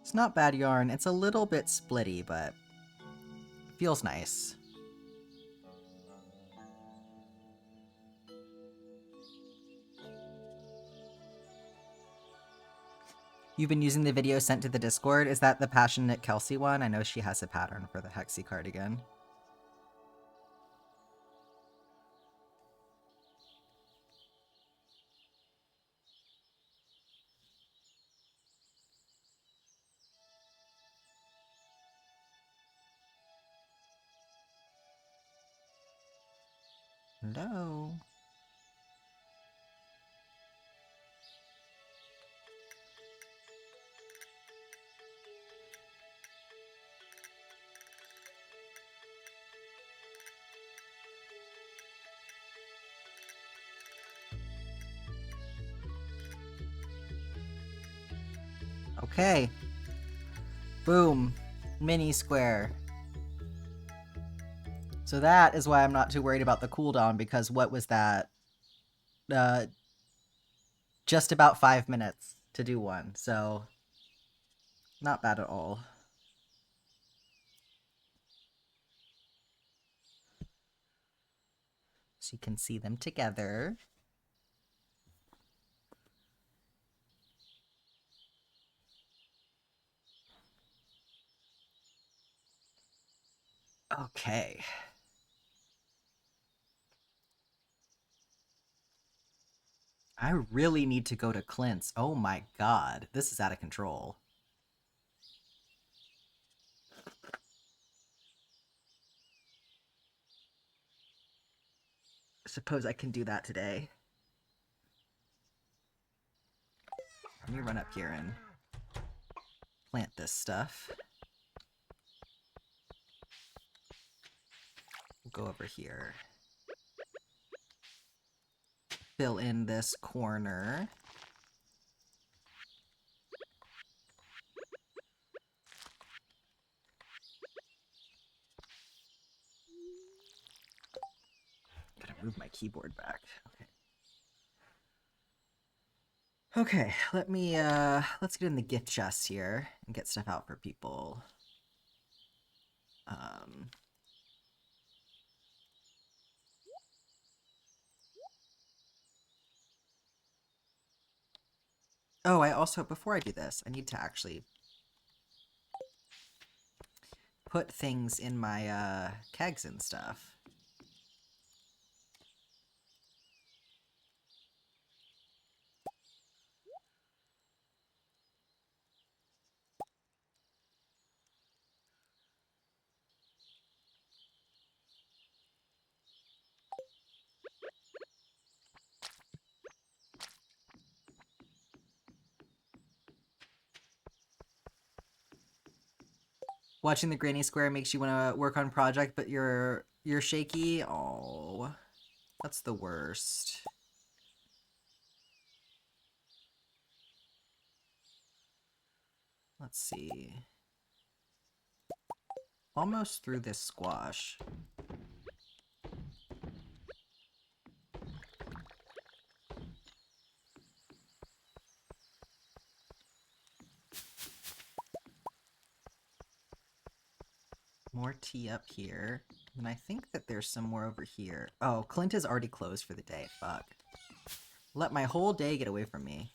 It's not bad yarn. It's a little bit splitty, but it feels nice. You've been using the video sent to the Discord? Is that the Passionate Kelsey one? I know she has a pattern for the Hexy cardigan. Hello? Okay. Boom. Mini square. So that is why I'm not too worried about the cooldown, because what was that? Just about 5 minutes to do one, so not bad at all. So you can see them together. Okay. I really need to go to Clint's. Oh my god, this is out of control. I suppose I can do that today. Let me run up here and plant this stuff. We'll go over here. Fill in this corner. Gotta move my keyboard back. Okay. Okay, let's get in the gift chest here and get stuff out for people. Oh, I also, before I do this, I need to actually put things in my kegs and stuff. Watching the granny square makes you want to work on project, but you're shaky. Oh, that's the worst. Let's see. Almost through this squash. More tea up here. And I think that there's some more over here. Oh, Clint is already closed for the day. Fuck. Let my whole day get away from me.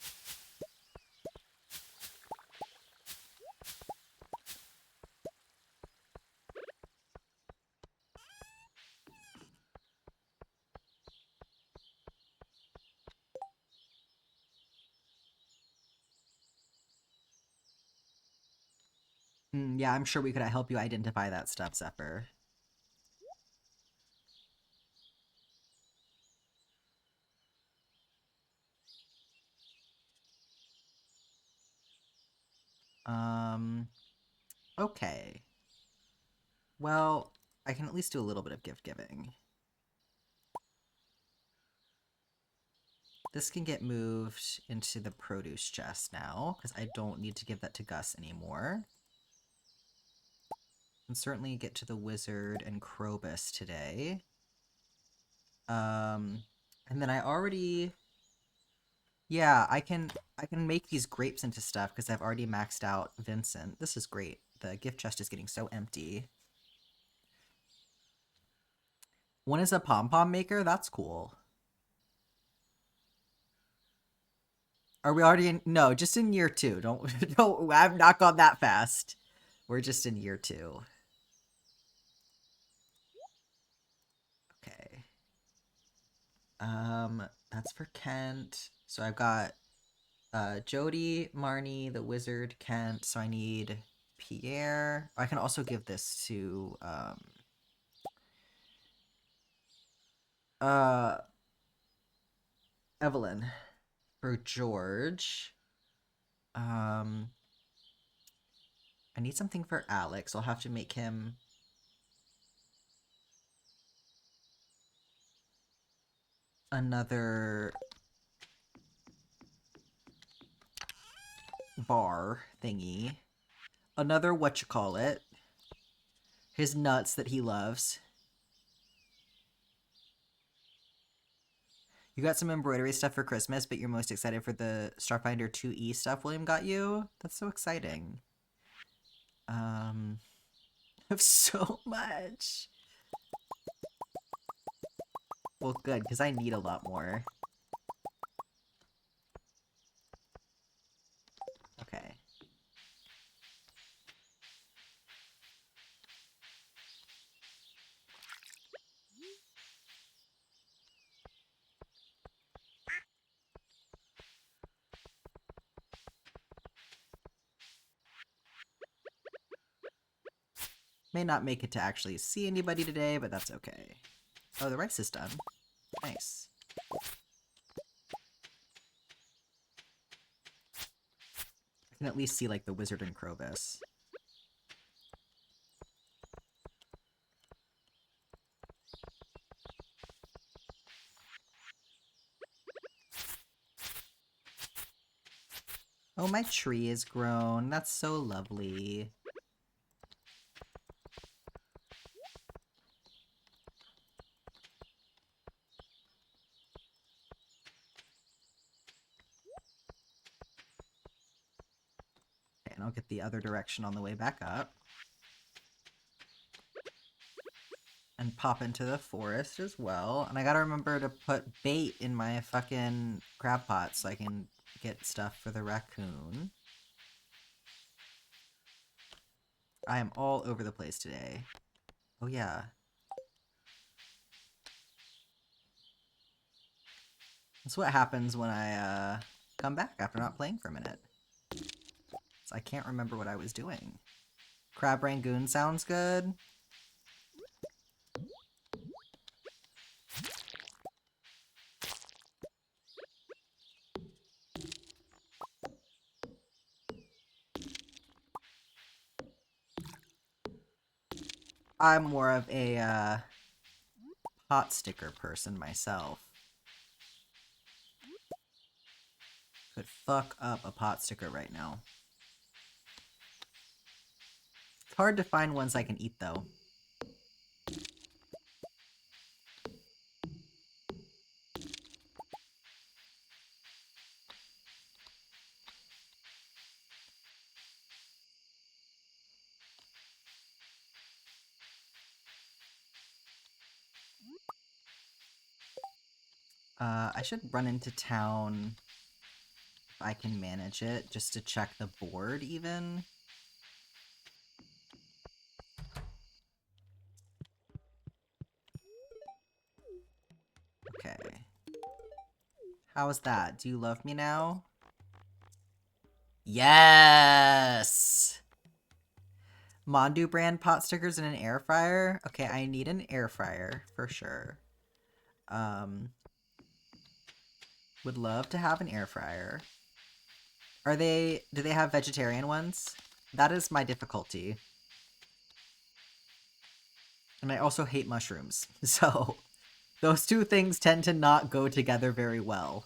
Yeah, I'm sure we could help you identify that stuff, Zephyr. Okay. Well, I can at least do a little bit of gift giving. This can get moved into the produce chest now, because I don't need to give that to Gus anymore. And certainly get to the wizard and Crobus today. And then I already... Yeah, I can make these grapes into stuff because I've already maxed out Vincent. This is great. The gift chest is getting so empty. One is a pom-pom maker? That's cool. Are we already in... No, just in year 2. Don't... I've not gone that fast. We're just in year 2. Okay. That's for Kent. So I've got Jody, Marnie, the wizard, Kent. So I need Pierre. I can also give this to Evelyn for George. I need something for Alex. I'll have to make him another bar thingy. Another whatchamacallit. His nuts that he loves. You got some embroidery stuff for Christmas, but you're most excited for the Starfinder 2E stuff William got you? That's so exciting. I have so much. Well, good, because I need a lot more. Okay. May not make it to actually see anybody today, but that's okay. Oh, the rice is done. Nice. I can at least see, like, the wizard and Crobus. Oh, my tree is grown. That's so lovely. Okay, and I'll get the other direction on the way back up. And pop into the forest as well. And I gotta remember to put bait in my fucking crab pot so I can get stuff for the raccoon. I am all over the place today. Oh yeah. That's what happens when I come back after not playing for a minute. So I can't remember what I was doing. Crab Rangoon sounds good. I'm more of a pot sticker person myself. Could fuck up a pot sticker right now. It's hard to find ones I can eat though. I should run into town if I can manage it, just to check the board even. Okay. How's that? Do you love me now? Yes! Mondu brand pot stickers in an air fryer? Okay, I need an air fryer for sure. Would love to have an air fryer. Do they have vegetarian ones? That is my difficulty. And I also hate mushrooms. So those two things tend to not go together very well.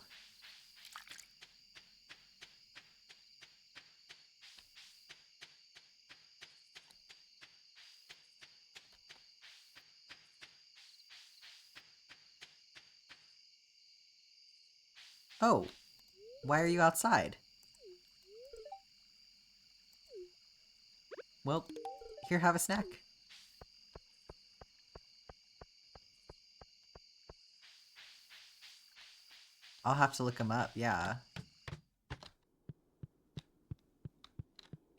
Oh, why are you outside? Well, here, have a snack. I'll have to look him up, yeah.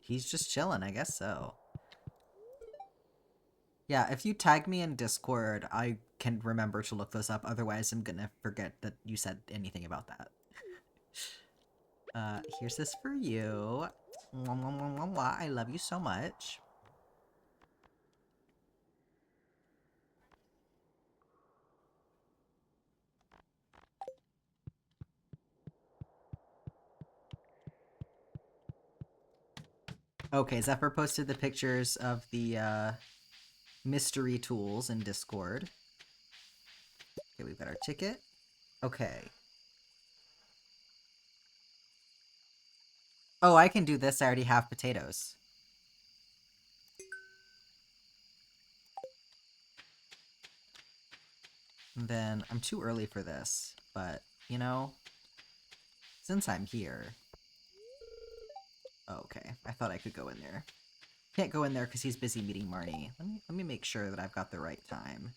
He's just chilling, I guess so. Yeah, if you tag me in Discord, I can remember to look those up. Otherwise, I'm gonna forget that you said anything about that. Here's this for you. I love you so much. Okay, Zephyr posted the pictures of the mystery tools in Discord. Okay, we've got our ticket. Okay. Oh, I can do this. I already have potatoes. And then I'm too early for this, but, you know, since I'm here... Oh, okay, I thought I could go in there. Can't go in there because he's busy meeting Marnie. Let me make sure that I've got the right time.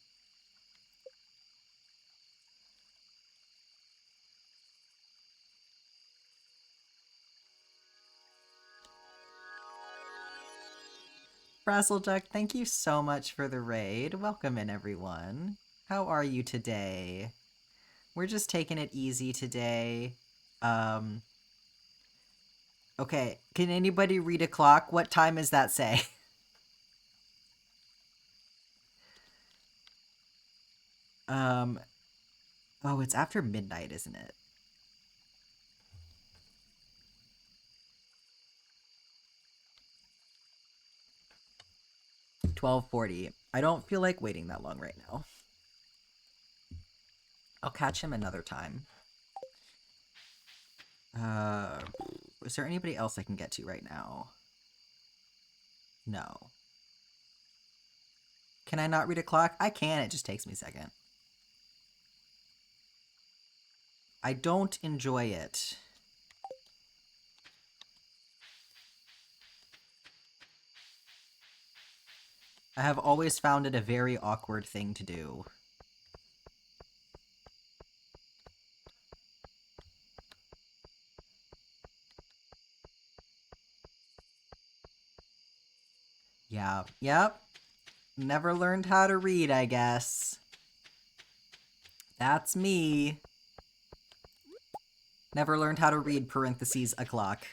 Frazzleduck, thank you so much for the raid. Welcome in, everyone. How are you today? We're just taking it easy today. Okay, can anybody read a clock? What time does that say? Oh, it's after midnight, isn't it? $12:40. I don't feel like waiting that long right now. I'll catch him another time. Is there anybody else I can get to right now? No. Can I not read a clock? I can, it just takes me a second. I don't enjoy it. I have always found it a very awkward thing to do. Yeah. Yep. Never learned how to read, I guess. That's me. Never learned how to read parentheses o'clock.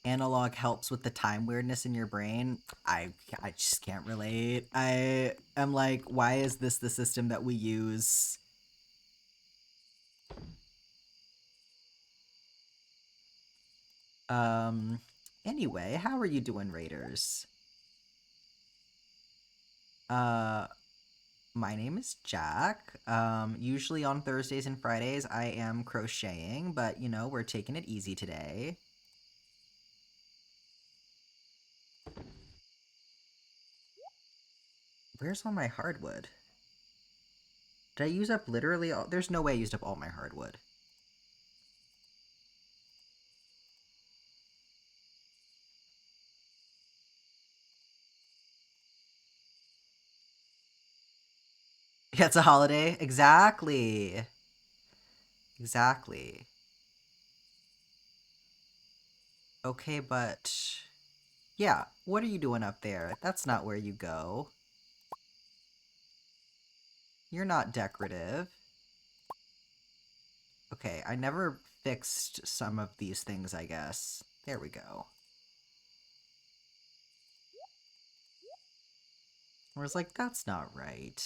Analog helps with the time weirdness in your brain. I just can't relate. I am like, why is this the system that we use? Anyway, how are you doing, Raiders? My name is Jack. Usually on Thursdays and Fridays I am crocheting, but you know, we're taking it easy today. Where's all my hardwood? Did I use up literally all? There's no way I used up all my hardwood. Yeah, it's a holiday. Exactly. Exactly. Okay, but... Yeah, what are you doing up there? That's not where you go. You're not decorative. Okay, I never fixed some of these things, I guess. There we go. I was like, that's not right.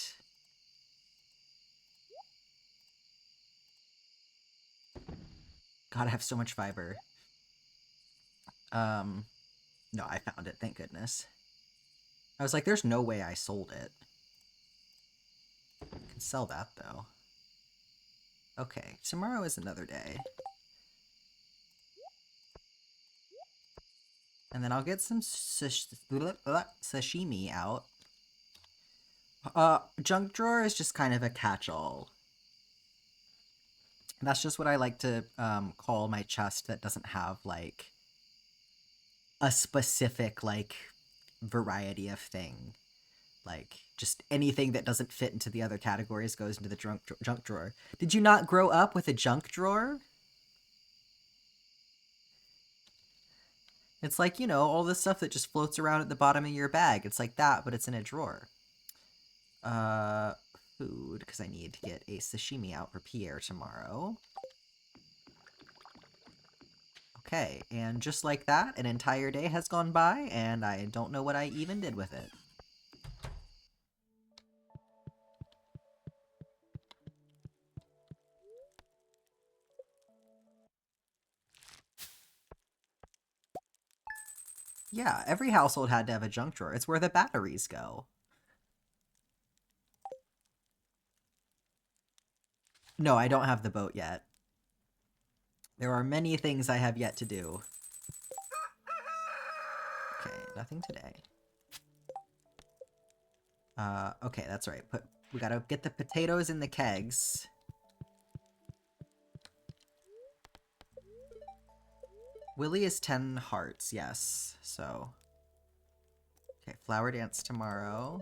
God, I have so much fiber. No, I found it, thank goodness. I was like, there's no way I sold it. I can sell that, though. Okay, tomorrow is another day. And then I'll get some sashimi out. Junk drawer is just kind of a catch-all. That's just what I like to call my chest that doesn't have, like, a specific, like, variety of thing. Like, just anything that doesn't fit into the other categories goes into the junk drawer. Did you not grow up with a junk drawer? It's like, you know, all the stuff that just floats around at the bottom of your bag. It's like that, but it's in a drawer. Food, because I need to get a sashimi out for Pierre tomorrow. Okay, and just like that, an entire day has gone by, and I don't know what I even did with it. Yeah, every household had to have a junk drawer. It's where the batteries go. No, I don't have the boat yet. There are many things I have yet to do. Okay, nothing today. Okay, that's right. We gotta get the potatoes in the kegs. Willie is 10 hearts, yes. So, okay, flower dance tomorrow.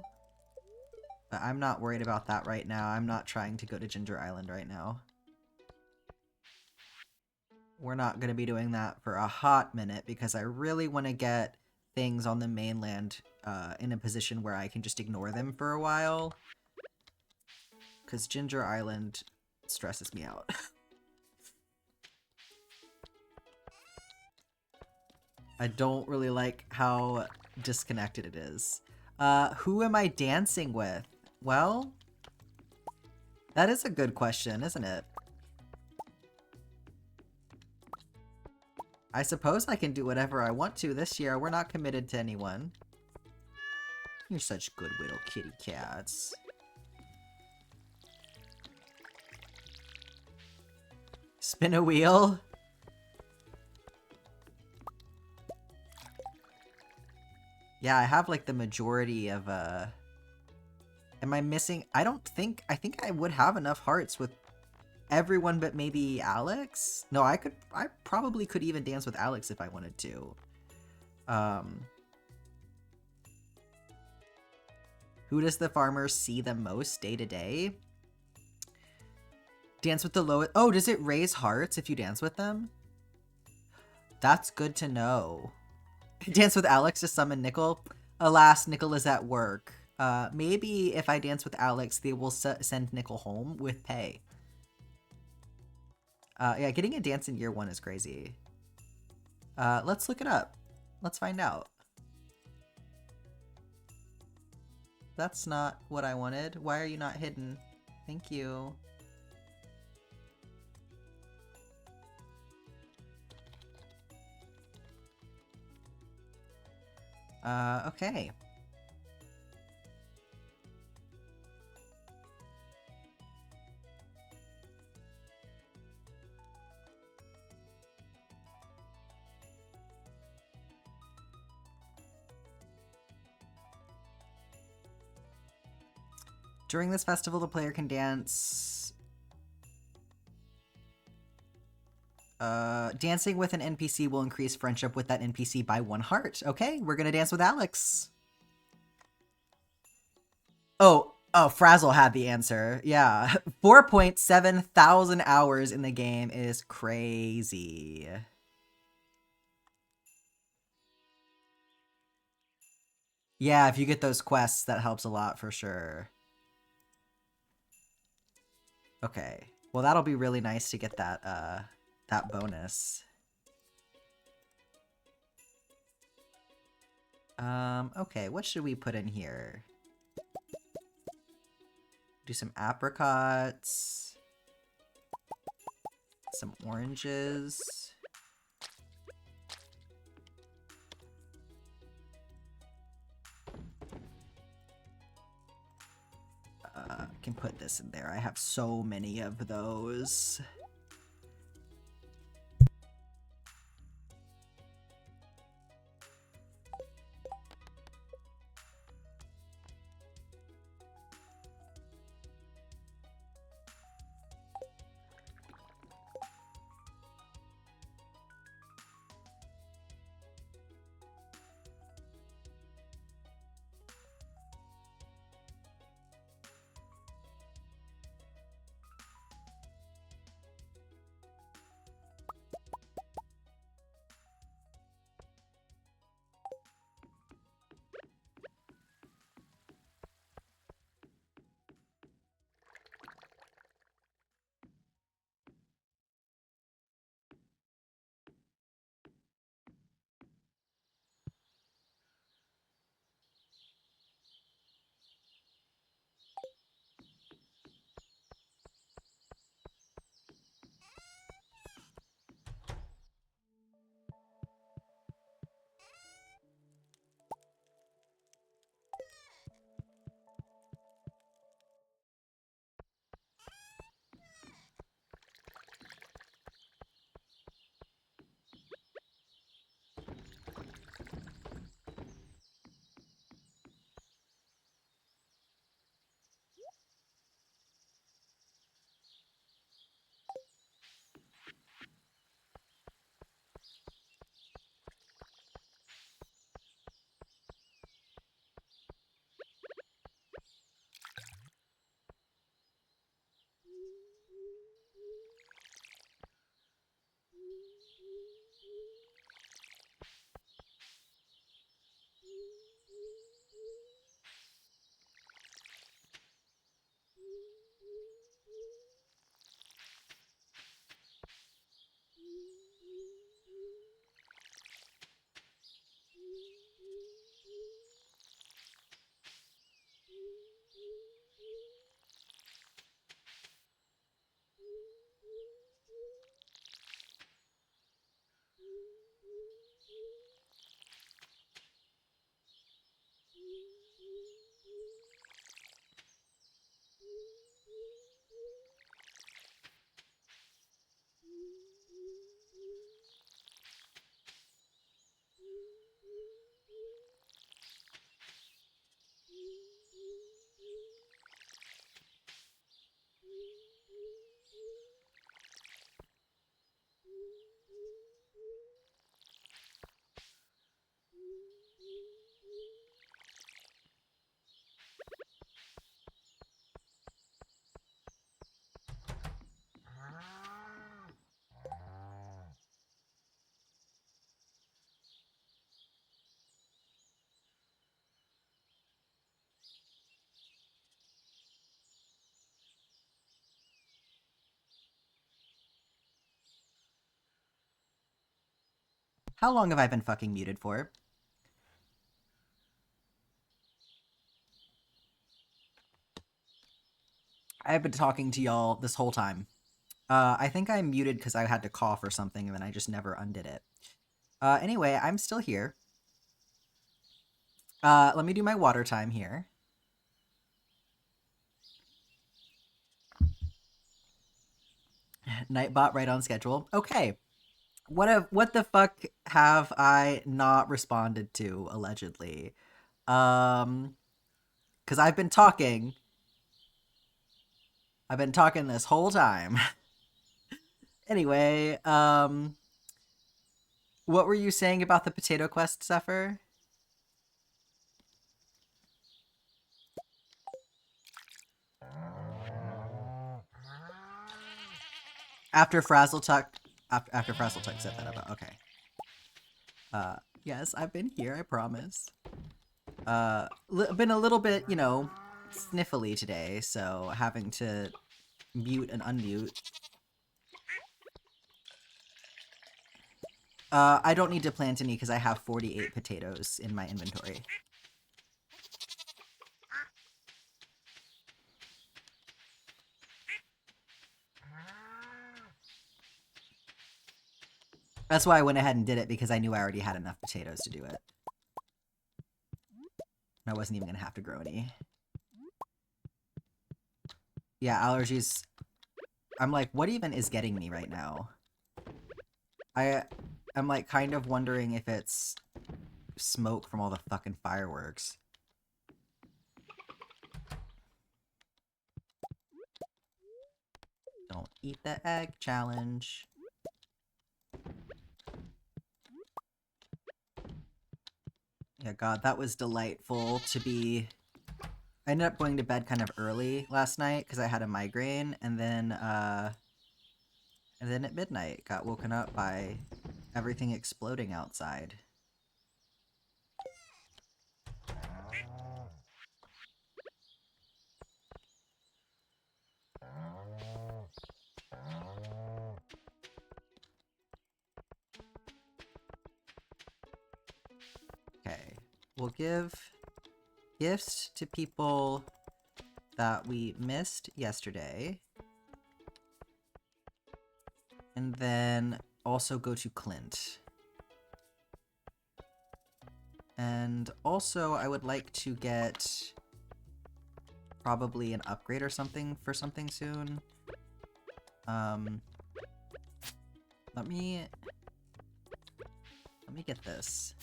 But I'm not worried about that right now. I'm not trying to go to Ginger Island right now. We're not going to be doing that for a hot minute because I really want to get things on the mainland in a position where I can just ignore them for a while. Because Ginger Island stresses me out. I don't really like how disconnected it is. Who am I dancing with? Well, that is a good question, isn't it? I suppose I can do whatever I want to this year. We're not committed to anyone. You're such good little kitty cats. Spin a wheel? Yeah, I have like the majority of Am I missing? I think I would have enough hearts with everyone but maybe Alex? No, I probably could even dance with Alex if I wanted to. Who does the farmer see the most day to day? Dance with the lowest. Oh, does it raise hearts if you dance with them? That's good to know. Dance with Alex to summon Nickel. Alas, Nickel is at work. Maybe if I dance with Alex, they will send Nickel home with pay. Yeah, getting a dance in year 1 is crazy. Let's look it up. Let's find out. That's not what I wanted. Why are you not hidden? Thank you. Okay. During this festival, the player can dance. Dancing with an NPC will increase friendship with that NPC by 1 heart. Okay, we're gonna dance with Alex. Oh, Frazzle had the answer. Yeah. 4.7 thousand hours in the game is crazy. Yeah, if you get those quests, that helps a lot for sure. Okay. Well, that'll be really nice to get that, that bonus. Okay, what should we put in here? Do some apricots. Some oranges. Can put this in there. I have so many of those. How long have I been fucking muted for? I've been talking to y'all this whole time. I think I muted because I had to cough or something, and then I just never undid it. Anyway, I'm still here. Let me do my water time here. Nightbot right on schedule. Okay. What the fuck have I not responded to, allegedly? Because I've been talking. I've been talking this whole time. Anyway, what were you saying about the potato quest, Zephyr? After Frazzletuck set that up. Okay. Yes, I've been here, I promise. Been a little bit, you know, sniffly today, so having to mute and unmute. I don't need to plant any because I have 48 potatoes in my inventory. That's why I went ahead and did it, because I knew I already had enough potatoes to do it. I wasn't even gonna have to grow any. Yeah, allergies. I'm like, what even is getting me right now? I'm like kind of wondering if it's smoke from all the fucking fireworks. Don't eat the egg challenge. Yeah, God, that was delightful to be... I ended up going to bed kind of early last night because I had a migraine, and then at midnight got woken up by everything exploding outside. Okay, we'll give gifts to people that we missed yesterday. And then also go to Clint. And also I would like to get probably an upgrade or something for something soon. Let me get this.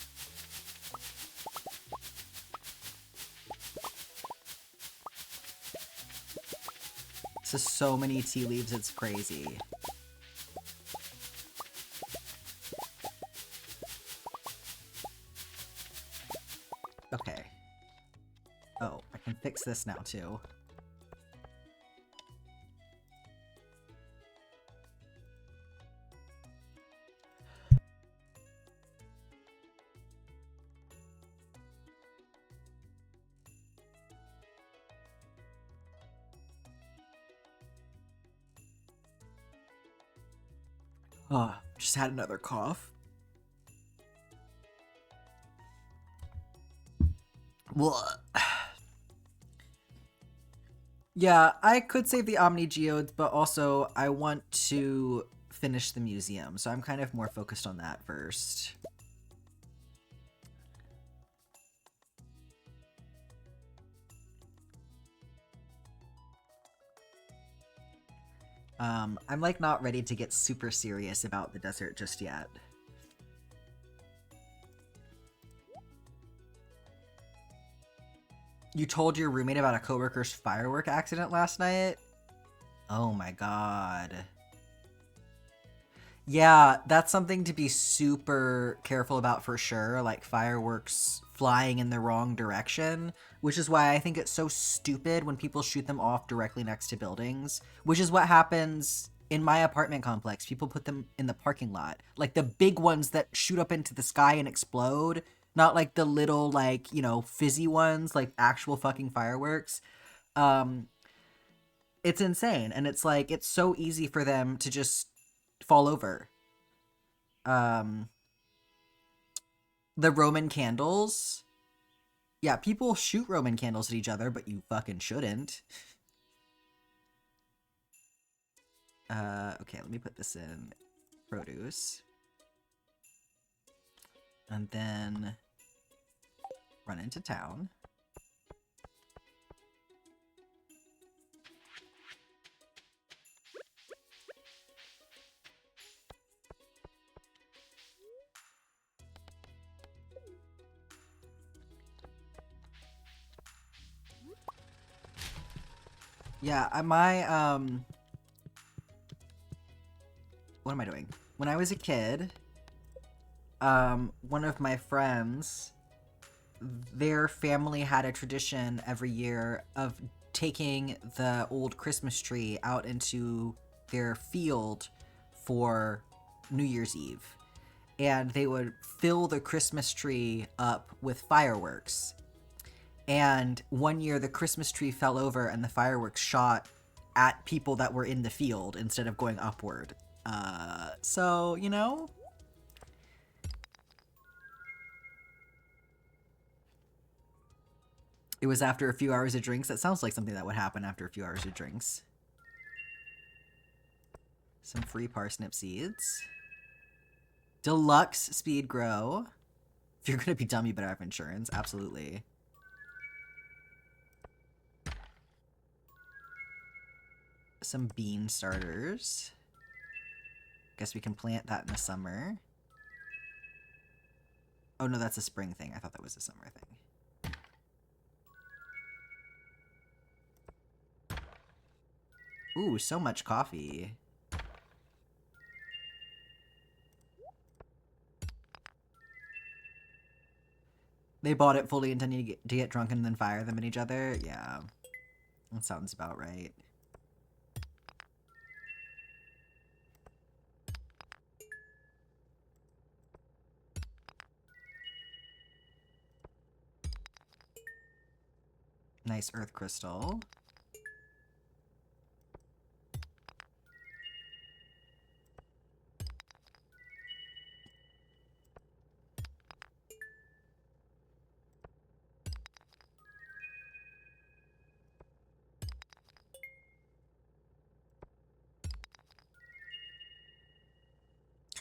This is so many tea leaves, it's crazy. Okay. Oh, I can fix this now too. Oh, just had another cough. What? Yeah, I could save the Omni Geodes, but also I want to finish the museum, so I'm kind of more focused on that first. I'm like not ready to get super serious about the desert just yet. You told your roommate about a coworker's firework accident last night? Oh my god. Yeah, that's something to be super careful about for sure, like fireworks flying in the wrong direction, which is why I think it's so stupid when people shoot them off directly next to buildings, which is what happens in my apartment complex. People put them in the parking lot, like the big ones that shoot up into the sky and explode, not like the little, like, you know, fizzy ones, like actual fucking fireworks. It's insane, and it's like, it's so easy for them to just fall over. The Roman candles? Yeah, people shoot Roman candles at each other, but you fucking shouldn't. Okay, let me put this in produce. And then run into town. Yeah, what am I doing? When I was a kid, one of my friends, their family had a tradition every year of taking the old Christmas tree out into their field for New Year's Eve. And they would fill the Christmas tree up with fireworks. And one year the Christmas tree fell over and the fireworks shot at people that were in the field instead of going upward. So, you know? It was after a few hours of drinks. That sounds like something that would happen after a few hours of drinks. Some free parsnip seeds. Deluxe speed grow. If you're gonna be dumb, you better have insurance. Absolutely. Some bean starters. Guess we can plant that in the summer. Oh no, that's a spring thing. I thought that was a summer thing. Ooh, so much coffee. They bought it fully intending to get drunk and then fire them at each other? Yeah. That sounds about right. Nice earth crystal.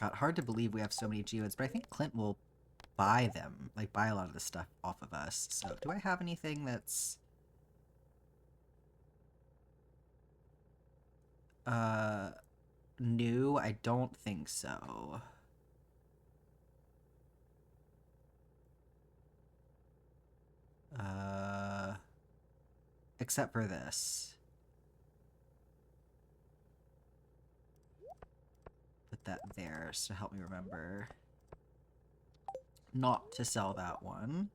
God, hard to believe we have so many geodes, but I think Clint will buy them. Like, buy a lot of the stuff off of us. So, do I have anything that's... new? I don't think so. Except for this. Put that there to help me remember not to sell that one.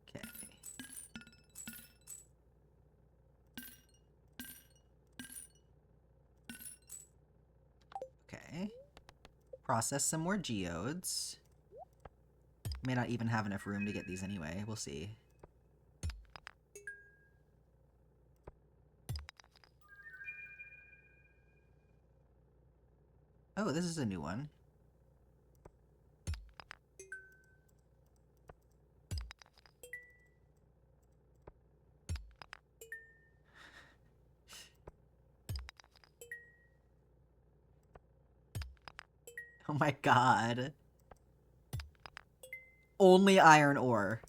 Okay. Okay. Process some more geodes. May not even have enough room to get these anyway. We'll see. Oh, this is a new one. Oh my god. Only iron ore.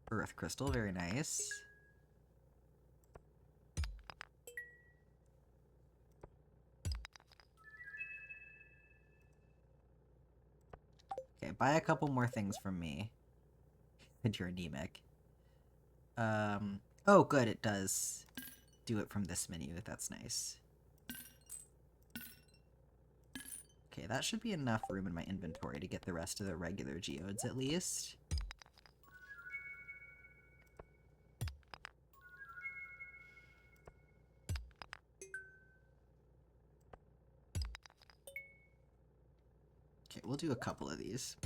Earth crystal, very nice. Okay, buy a couple more things from me. And you're anemic. Oh good, it does do it from this menu. That's nice. Okay, that should be enough room in my inventory to get the rest of the regular geodes at least. Okay, we'll do a couple of these.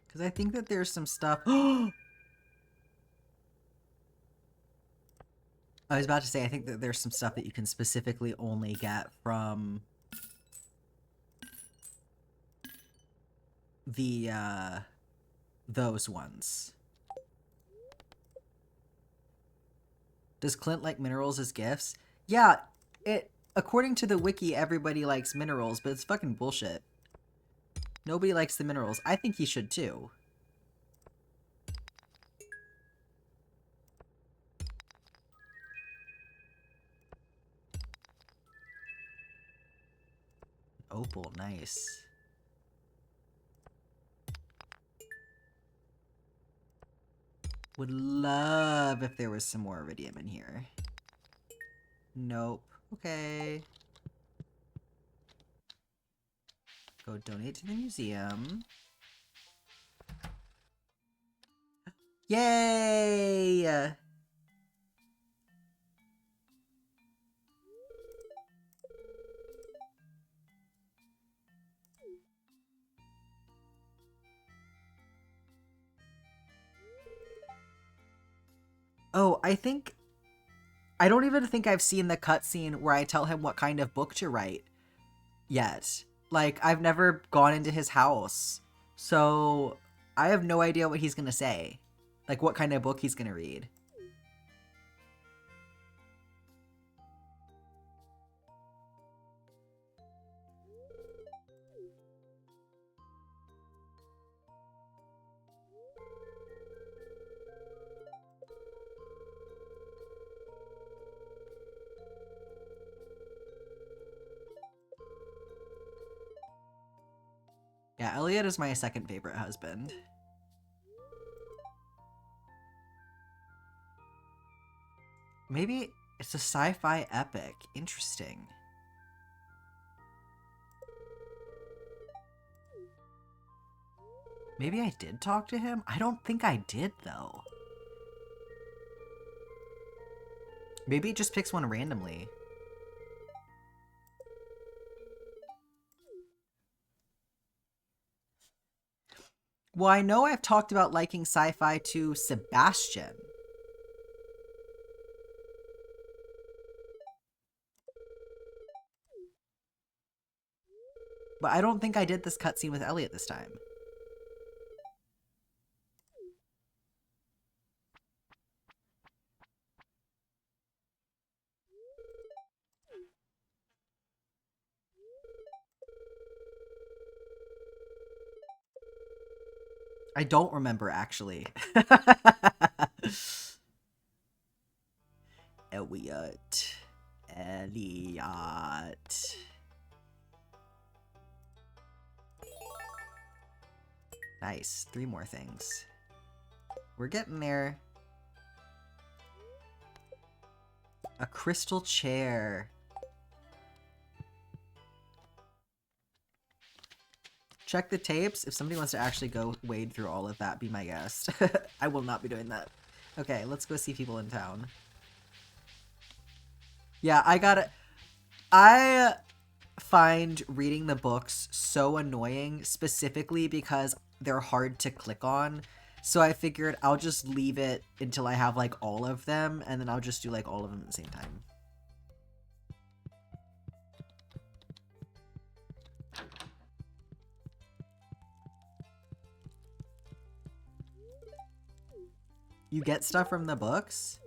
Because I think that there's some stuff... I was about to say, I think that there's some stuff that you can specifically only get from the, those ones. Does Clint like minerals as gifts? Yeah, according to the wiki, everybody likes minerals, but it's fucking bullshit. Nobody likes the minerals. I think he should too. Opal, nice. Would love if there was some more iridium in here. Nope. Okay. Go donate to the museum. Yay! Oh, I don't even think I've seen the cutscene where I tell him what kind of book to write yet. Like, I've never gone into his house. So, I have no idea what he's gonna say. Like, what kind of book he's gonna read. Yeah, Elliot is my second favorite husband. Maybe it's a sci-fi epic. Interesting. Maybe I did talk to him? I don't think I did, though. Maybe it just picks one randomly. Well, I know I've talked about liking sci-fi to Sebastian. But I don't think I did this cutscene with Elliot this time. I don't remember, actually. Elliot. Nice. 3 more things. We're getting there. A crystal chair. Check the tapes. If somebody wants to actually go wade through all of that, be my guest. I will not be doing that. Okay, let's go see people in town. Yeah, I find reading the books so annoying, specifically because they're hard to click on. So I figured I'll just leave it until I have, like, all of them, and then I'll just do, like, all of them at the same time. You get stuff from the books?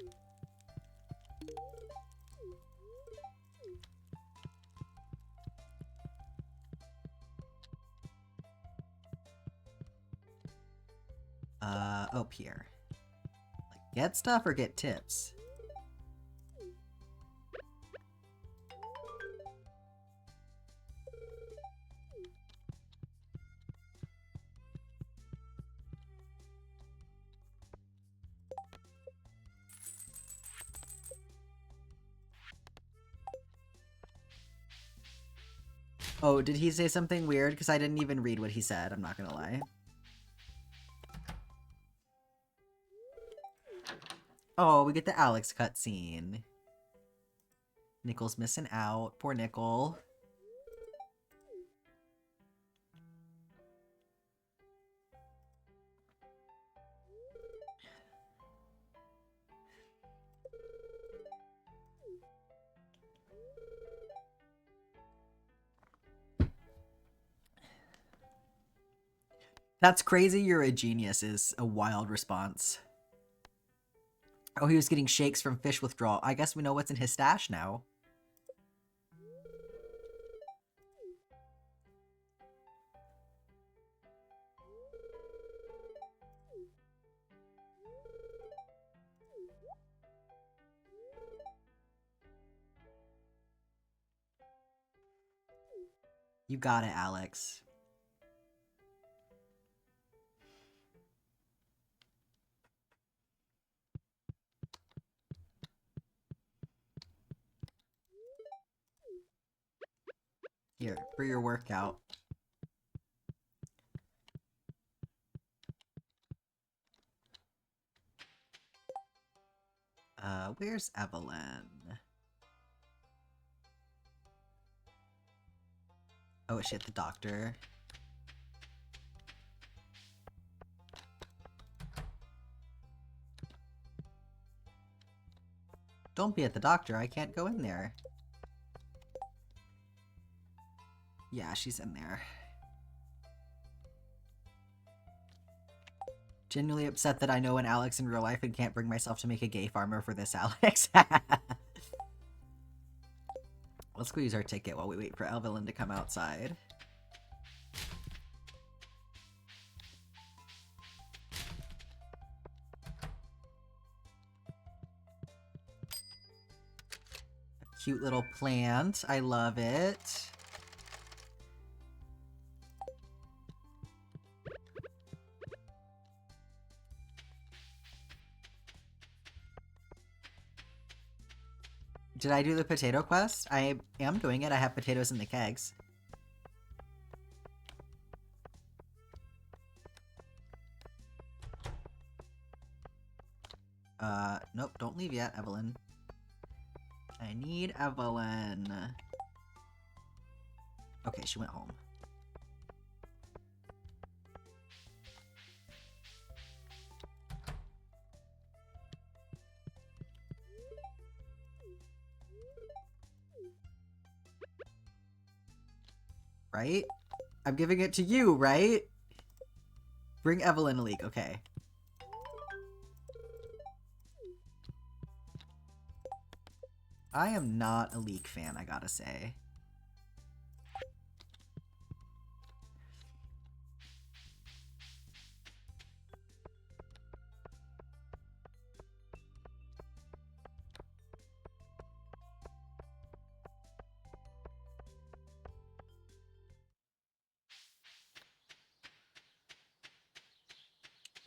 Up here. Like, get stuff or get tips? Oh, did he say something weird? Because I didn't even read what he said, I'm not gonna lie. Oh, we get the Alex cutscene. Nickel's missing out. Poor Nickel. That's crazy, you're a genius is a wild response. Oh, he was getting shakes from fish withdrawal. I guess we know what's in his stash now. You got it, Alex. Here, for your workout. Where's Evelyn? Oh, is she at the doctor? Don't be at the doctor, I can't go in there. Yeah, she's in there. Genuinely upset that I know an Alex in real life and can't bring myself to make a gay farmer for this Alex. Let's go use our ticket while we wait for Evelyn to come outside. A cute little plant. I love it. Did I do the potato quest? I am doing it. I have potatoes in the kegs. Nope, don't leave yet, Evelyn. I need Evelyn. Okay, she went home. Right? I'm giving it to you, right? Bring Evelyn a leek, okay. I am not a leek fan, I gotta say.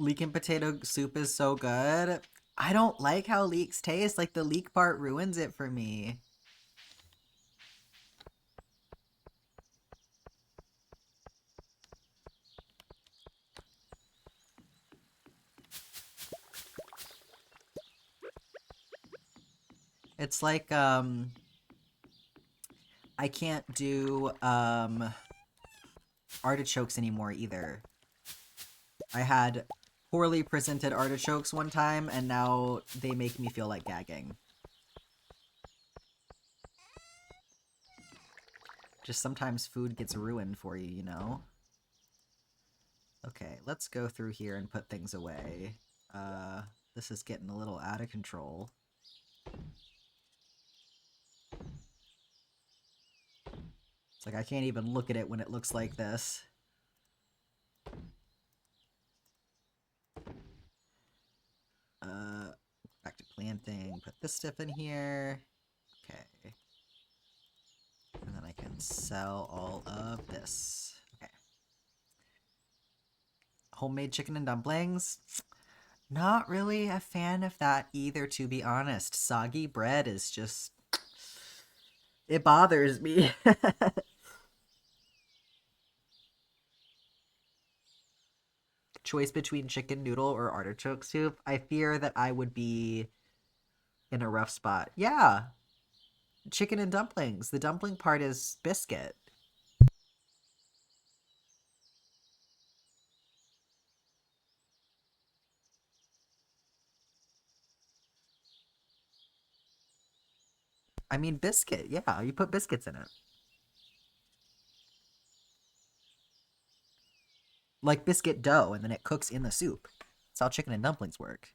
Leek and potato soup is so good. I don't like how leeks taste. Like, the leek part ruins it for me. It's like, I can't do, artichokes anymore either. I had poorly presented artichokes one time, and now they make me feel like gagging. Just sometimes food gets ruined for you, you know? Okay, let's go through here and put things away. This is getting a little out of control. It's like I can't even look at it when it looks like this. Back to planting. Put this stuff in here. Okay. And then I can sell all of this. Okay. Homemade chicken and dumplings? Not really a fan of that either, to be honest. Soggy bread is just... It bothers me. Choice between chicken noodle or artichoke soup? I fear that I would be in a rough spot. Yeah. Chicken and dumplings. The dumpling part is biscuit. I mean, biscuit. Yeah, you put biscuits in it. like biscuit dough, and then it cooks in the soup. That's how chicken and dumplings work.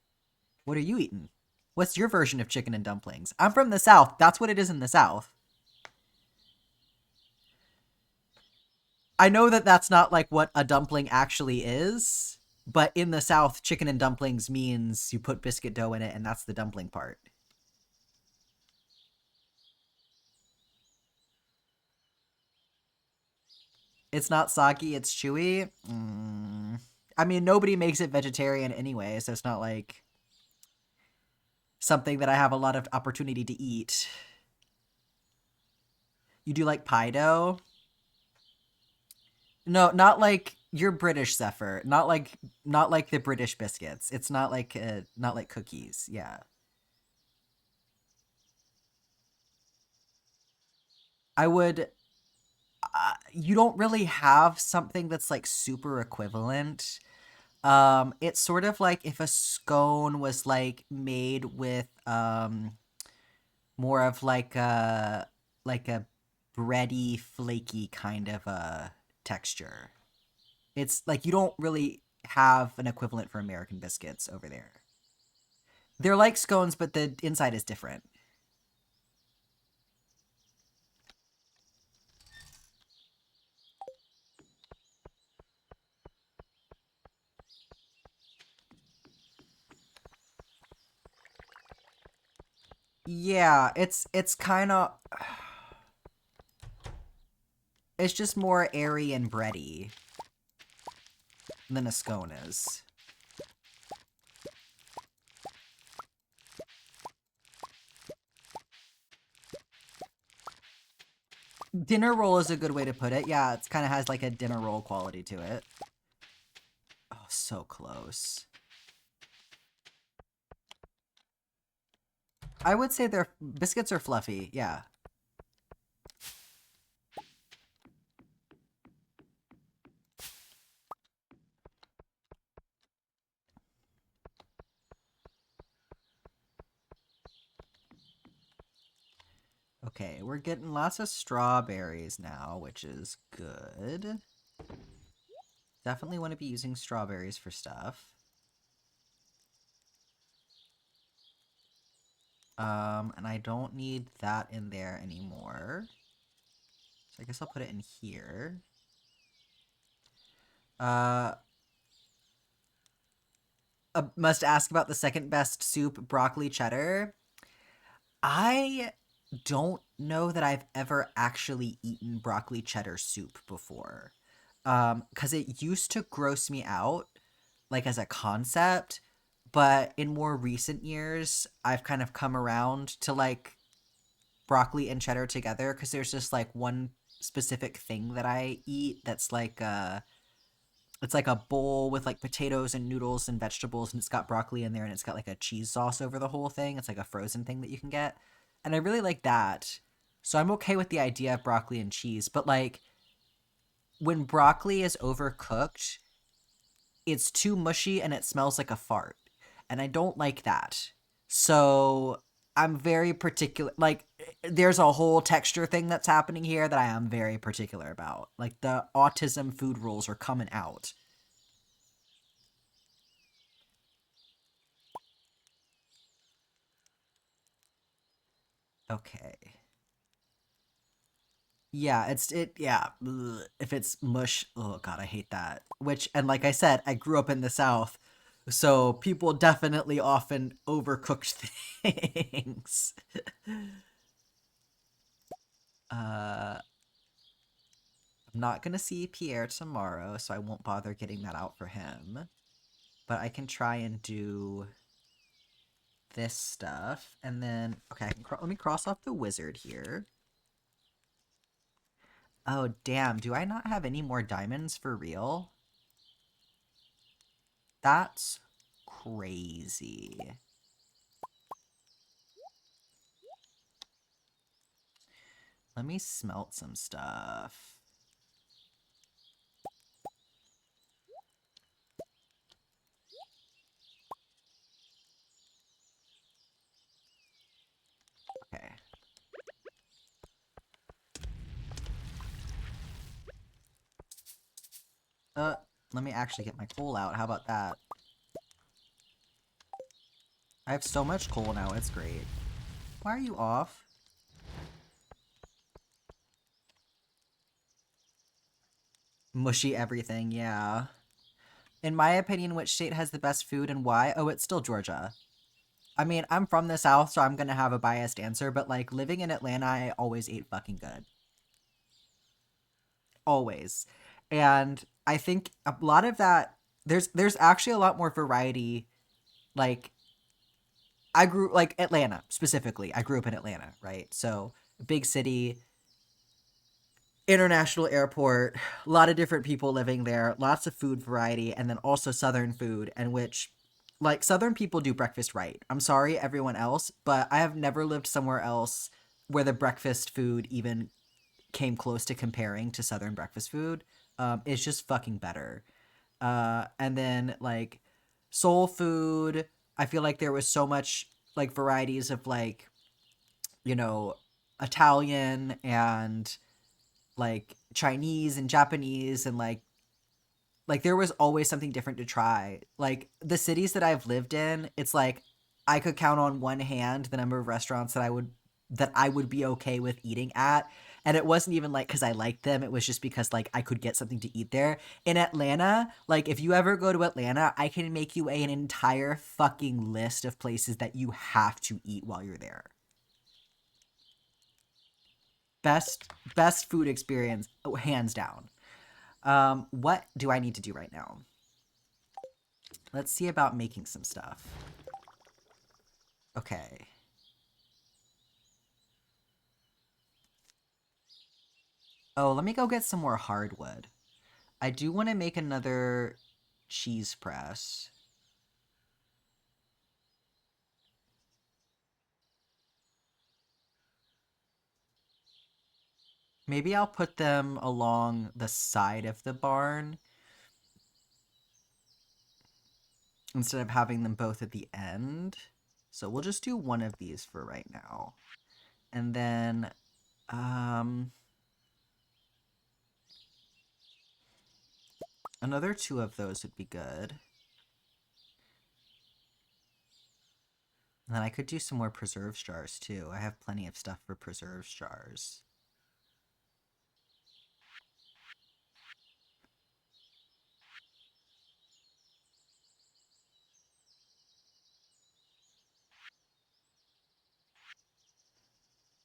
What are you eating? What's your version of chicken and dumplings? I'm from the South. That's what it is in the South. I know that that's not like what a dumpling actually is, but in the South, chicken and dumplings means you put biscuit dough in it, and that's the dumpling part. It's not soggy, it's chewy. I mean, nobody makes it vegetarian anyway, so it's not like something that I have a lot of opportunity to eat. You do like pie dough? No, not like you're British, Zephyr. Not like the British biscuits. It's not like cookies. Yeah. I would you don't really have something that's like super equivalent. It's sort of like if a scone was like made with more of like a bready, flaky kind of a texture. It's like you don't really have an equivalent for American biscuits over there. They're like scones, but the inside is different. Yeah, it's kind of it's just more airy and bready than a scone is. Dinner roll is a good way to put it. Yeah, it kind of has like a dinner roll quality to it. Oh, so close. I would say their biscuits are fluffy. Yeah. Okay, we're getting lots of strawberries now, which is good. Definitely want to be using strawberries for stuff. And I don't need that in there anymore. So I guess I'll put it in here. Must ask about the second best soup, broccoli cheddar. I don't know that I've ever actually eaten broccoli cheddar soup before. Because it used to gross me out, like as a concept, but in more recent years, I've kind of come around to like broccoli and cheddar together because there's just like one specific thing that I eat that's like it's like a bowl with like potatoes and noodles and vegetables, and it's got broccoli in there, and it's got like a cheese sauce over the whole thing. It's like a frozen thing that you can get, and I really like that. So I'm okay with the idea of broccoli and cheese, but like when broccoli is overcooked, it's too mushy and it smells like a fart, and I don't like that. So I'm very particular. Like, there's a whole texture thing that's happening here that I am very particular about. Like, the autism food rules are coming out. Okay. Yeah, yeah. Ugh. If it's mush, oh god, I hate that. Which, and like I said, I grew up in the South, so people definitely often overcooked things. I'm not gonna see Pierre tomorrow, so I won't bother getting that out for him. But I can try and do this stuff, and then okay, let me cross off the wizard here. Oh damn, do I not have any more diamonds for real? That's crazy. Let me smelt some stuff. Okay. Let me actually get my coal out. How about that? I have so much coal now. It's great. Why are you off? Mushy everything, yeah. In my opinion, which state has the best food and why? Oh, it's still Georgia. I mean, I'm from the South, so I'm gonna have a biased answer, but like living in Atlanta, I always ate fucking good. Always. And I think a lot of that there's actually a lot more variety. Like I grew like Atlanta specifically. I grew up in Atlanta, right? So big city, international airport, a lot of different people living there, lots of food variety, and then also Southern food, and which, like, Southern people do breakfast right. I'm sorry, everyone else, but I have never lived somewhere else where the breakfast food even came close to comparing to Southern breakfast food. It's just fucking better. And then, like, soul food, I feel like there was so much, like, varieties of, like, you know, Italian and like Chinese and Japanese and like there was always something different to try. Like the cities that I've lived in, it's like I could count on one hand the number of restaurants that I would be okay with eating at. And it wasn't even like because I liked them. It was just because like I could get something to eat there. In Atlanta, like if you ever go to Atlanta, I can make you an entire fucking list of places that you have to eat while you're there. Best food experience, hands down. What do I need to do right now? Let's see about making some stuff. Okay. Oh, let me go get some more hardwood. I do want to make another cheese press. Maybe I'll put them along the side of the barn instead of having them both at the end. So we'll just do one of these for right now. And then, another two of those would be good. And then I could do some more preserves jars too. I have plenty of stuff for preserves jars.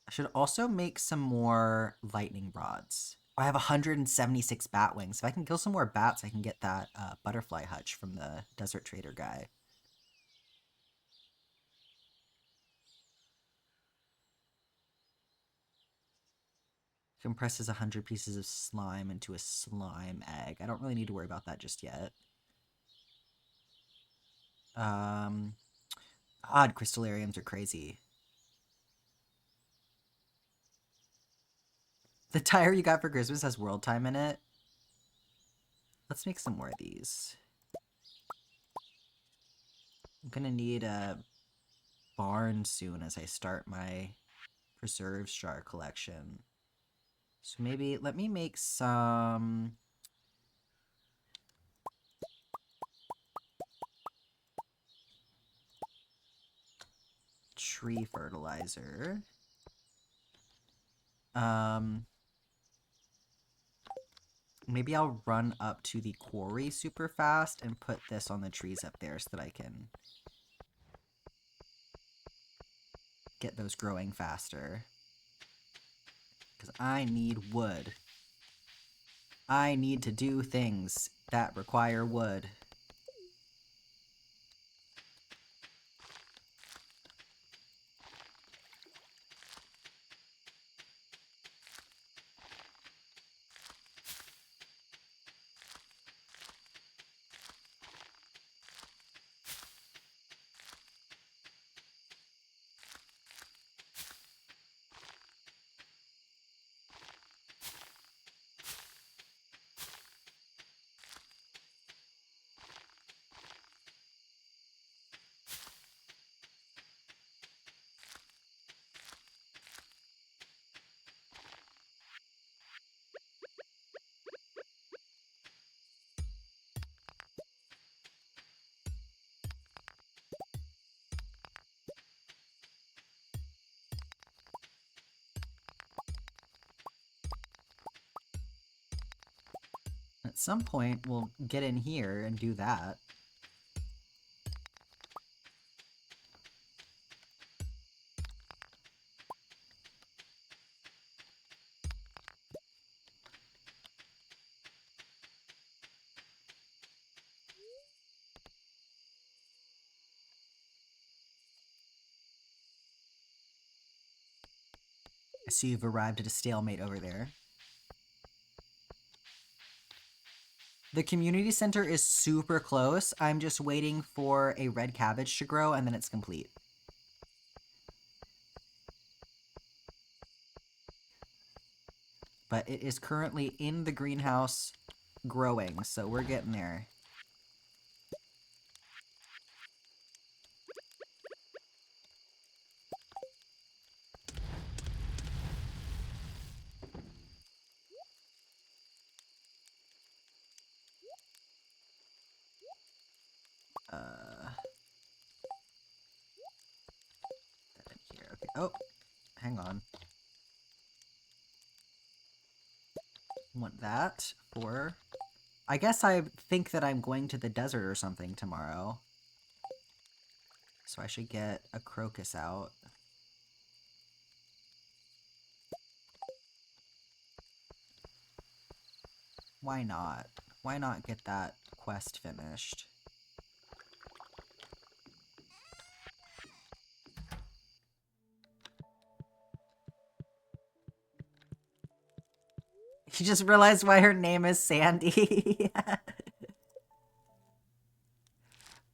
I should also make some more lightning rods. I have 176 bat wings. If I can kill some more bats, I can get that butterfly hutch from the desert trader guy. Compresses 100 pieces of slime into a slime egg. I don't really need to worry about that just yet. Odd crystallariums are crazy. The tire you got for Christmas has world time in it. Let's make some more of these. I'm gonna need a barn soon as I start my preserves jar collection. So maybe let me make some tree fertilizer. Maybe I'll run up to the quarry super fast and put this on the trees up there so that I can get those growing faster. Because I need wood. I need to do things that require wood. At some point, we'll get in here and do that. I see you've arrived at a stalemate over there. The community center is super close. I'm just waiting for a red cabbage to grow, and then it's complete. But it is currently in the greenhouse growing, so we're getting there. That in here. Okay. Oh, hang on. Want that for... I guess I think that I'm going to the desert or something tomorrow. So I should get a crocus out. Why not? Why not get that quest finished? You just realized why her name is Sandy.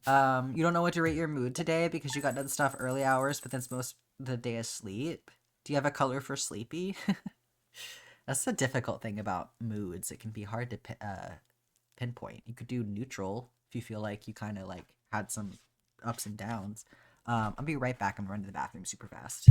You don't know what to rate your mood today because you got done stuff early hours, but then most of the day asleep. Do you have a color for sleepy? That's the difficult thing about moods. It can be hard to pinpoint. You could do neutral if you feel like you kind of like had some ups and downs. I'll be right back. I'm running to the bathroom super fast.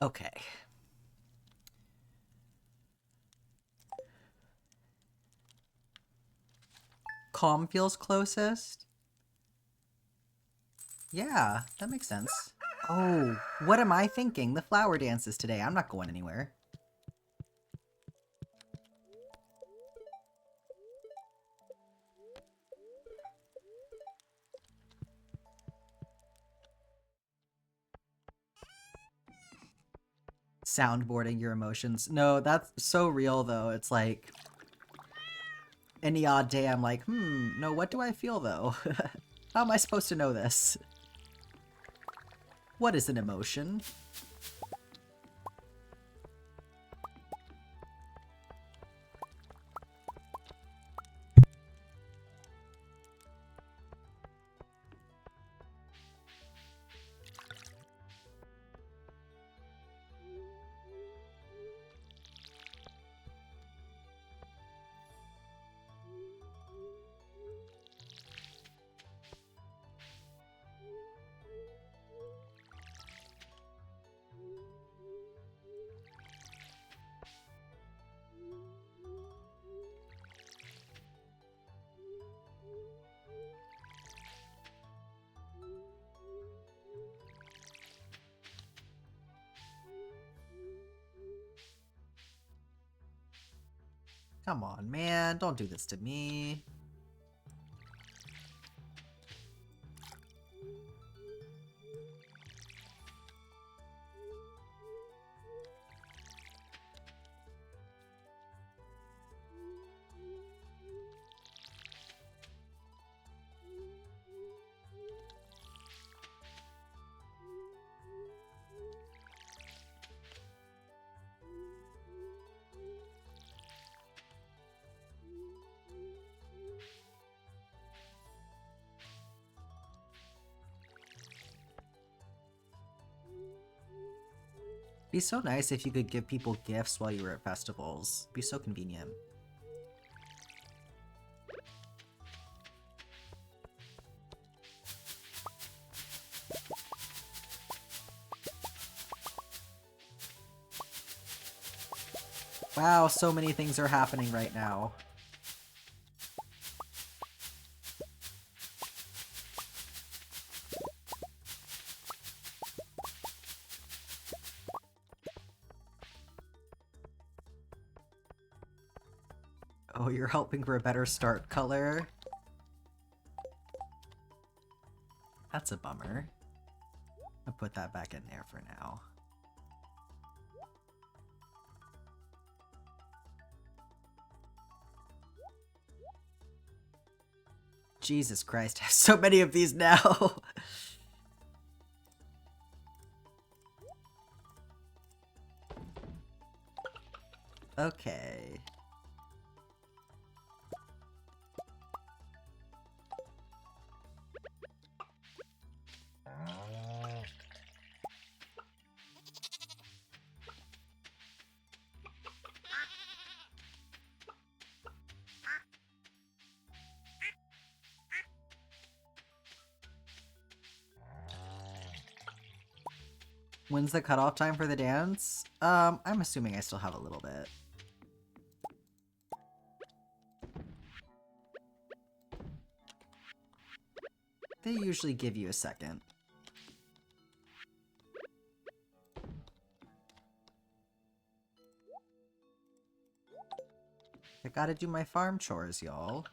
Okay. Calm feels closest? Yeah, that makes sense. Oh, what am I thinking? The flower dances today. I'm not going anywhere. Soundboarding your emotions. No, that's so real though. It's like Any odd day I'm like, no, what do I feel though? How am I supposed to know this? What is an emotion? Come on, man, don't do this to me. Be so nice if you could give people gifts while you were at festivals. Be so convenient. Wow, so many things are happening right now. Oh, you're helping for a better start color? That's a bummer. I'll put that back in there for now. Jesus Christ, I have so many of these now! Okay. When's the cutoff time for the dance? I'm assuming I still have a little bit. They usually give you a second. I gotta do my farm chores, y'all.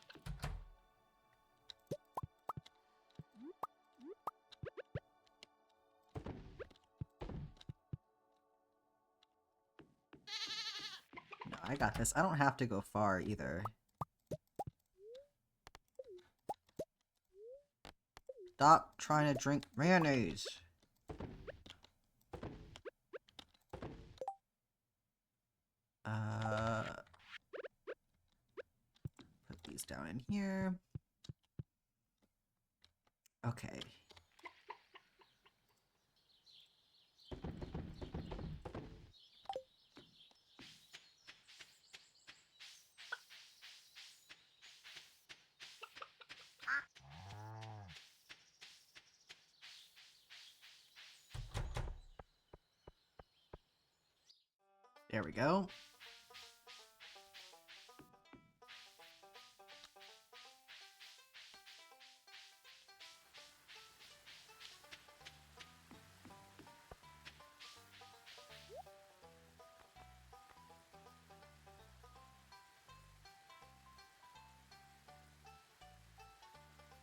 No, I got this. I don't have to go far either. Stop trying to drink mayonnaise. Put these down in here. Okay. There we go.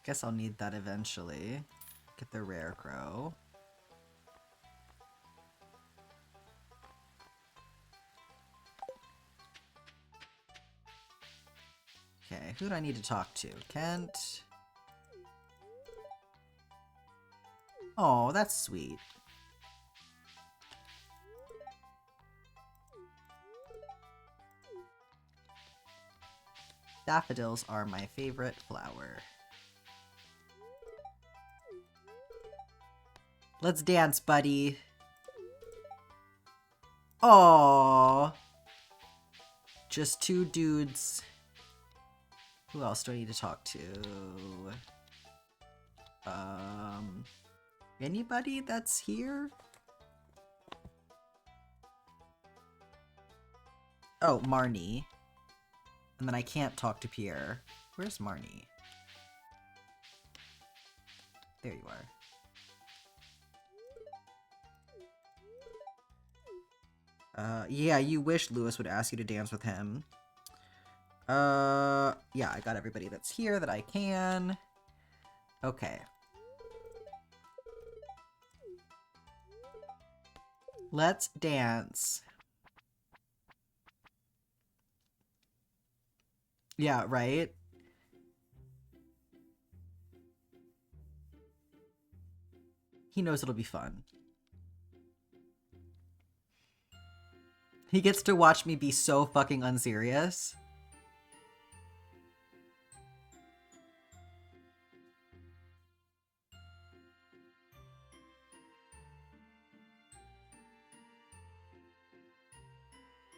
Guess I'll need that eventually. Get the rare crow. Okay, who do I need to talk to? Kent? Oh, that's sweet. Daffodils are my favorite flower. Let's dance, buddy. Aww. Just two dudes. Who else do I need to talk to? Anybody that's here? Oh, Marnie. And then I can't talk to Pierre. Where's Marnie? There you are. Yeah, you wish Lewis would ask you to dance with him. Yeah, I got everybody that's here that I can. Okay. Let's dance. Yeah, right? He knows it'll be fun. He gets to watch me be so fucking unserious.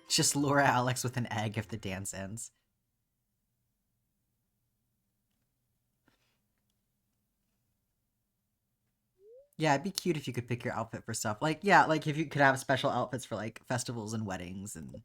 Just lure Alex with an egg if the dance ends. Yeah, it'd be cute if you could pick your outfit for stuff. Like, yeah, like if you could have special outfits for like festivals and weddings and...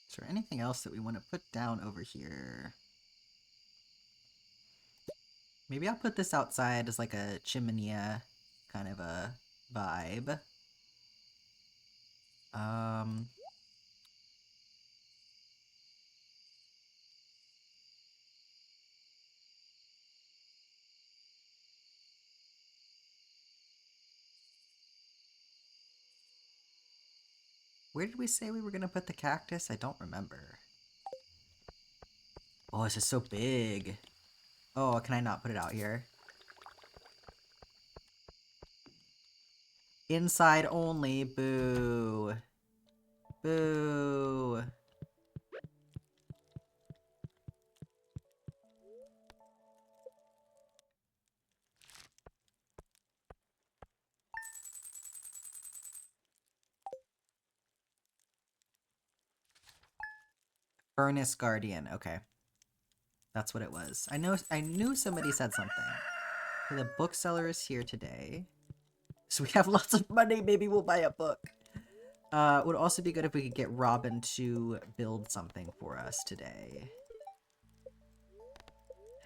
Is there anything else that we want to put down over here? Maybe I'll put this outside as like a chimney kind of a vibe. Where did we say we were gonna put the cactus? I don't remember. Oh, this is so big. Oh, can I not put it out here? Inside only. Boo. Boo. Furnace Guardian. Okay. That's what it was. I knew somebody said something. Okay, the bookseller is here today. So we have lots of money. Maybe we'll buy a book. It would also be good if we could get Robin to build something for us today.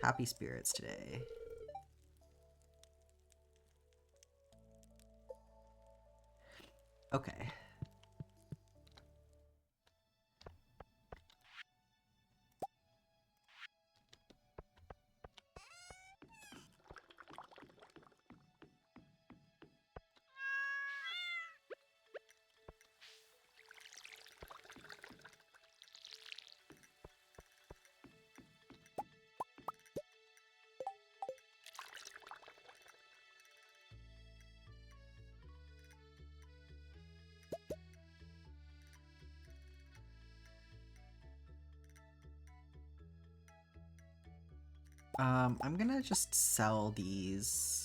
Happy spirits today. Okay. I'm gonna just sell these.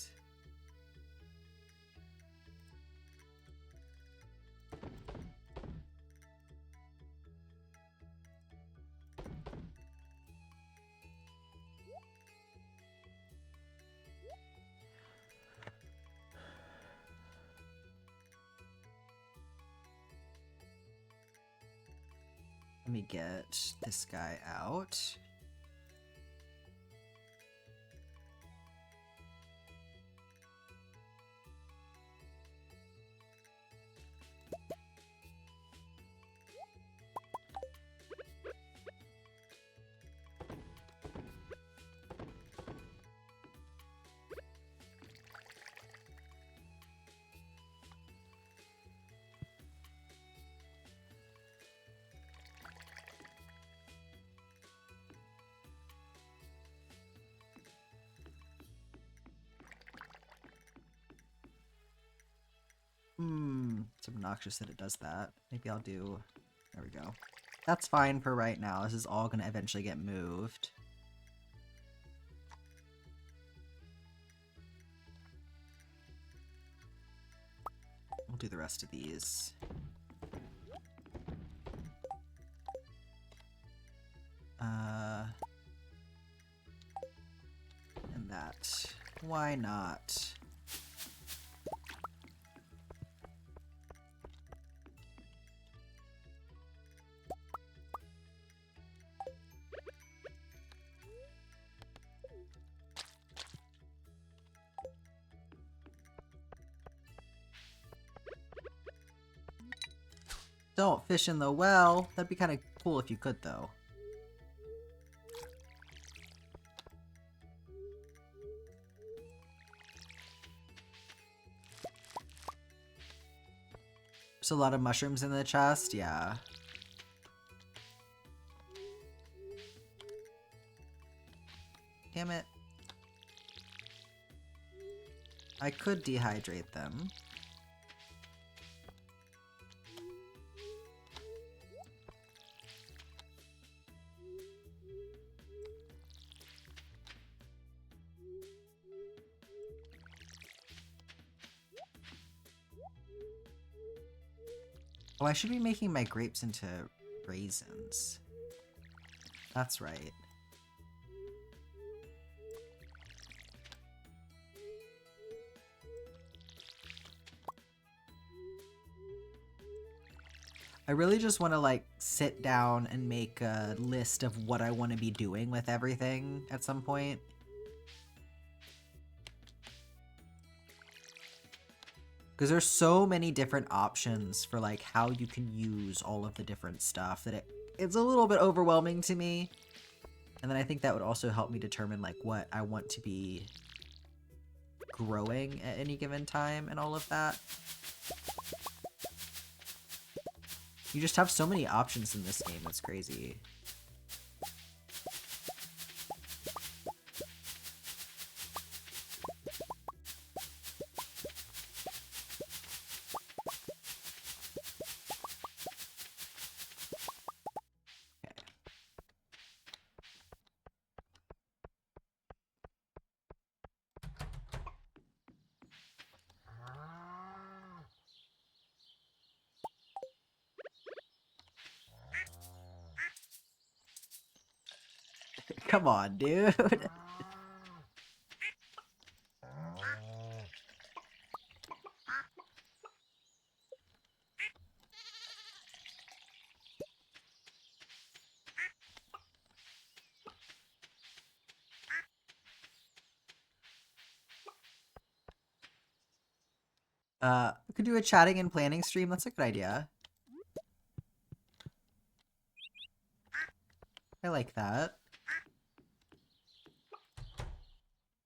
Let me get this guy out. It's obnoxious that it does that. Maybe I'll do... There we go. That's fine for right now. This is all gonna eventually get moved. We'll do the rest of these. And that. Why not? Don't fish in the well. That'd be kind of cool if you could, though. There's a lot of mushrooms in the chest, yeah. Damn it. I could dehydrate them. Oh, I should be making my grapes into raisins. That's right. I really just want to, like, sit down and make a list of what I want to be doing with everything at some point. Because there's so many different options for, like, how you can use all of the different stuff that it's a little bit overwhelming to me. And then I think that would also help me determine, like, what I want to be growing at any given time and all of that. You just have so many options in this game, it's crazy. Come on, dude. We could do a chatting and planning stream. That's a good idea. I like that.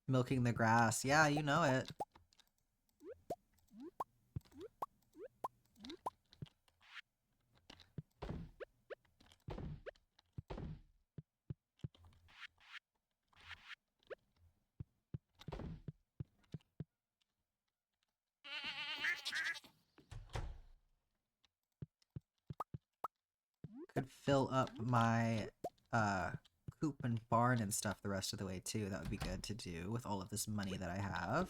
Milking the grass. Yeah, you know it. Could fill up my coop and barn and stuff the rest of the way too. That would be good to do with all of this money that I have.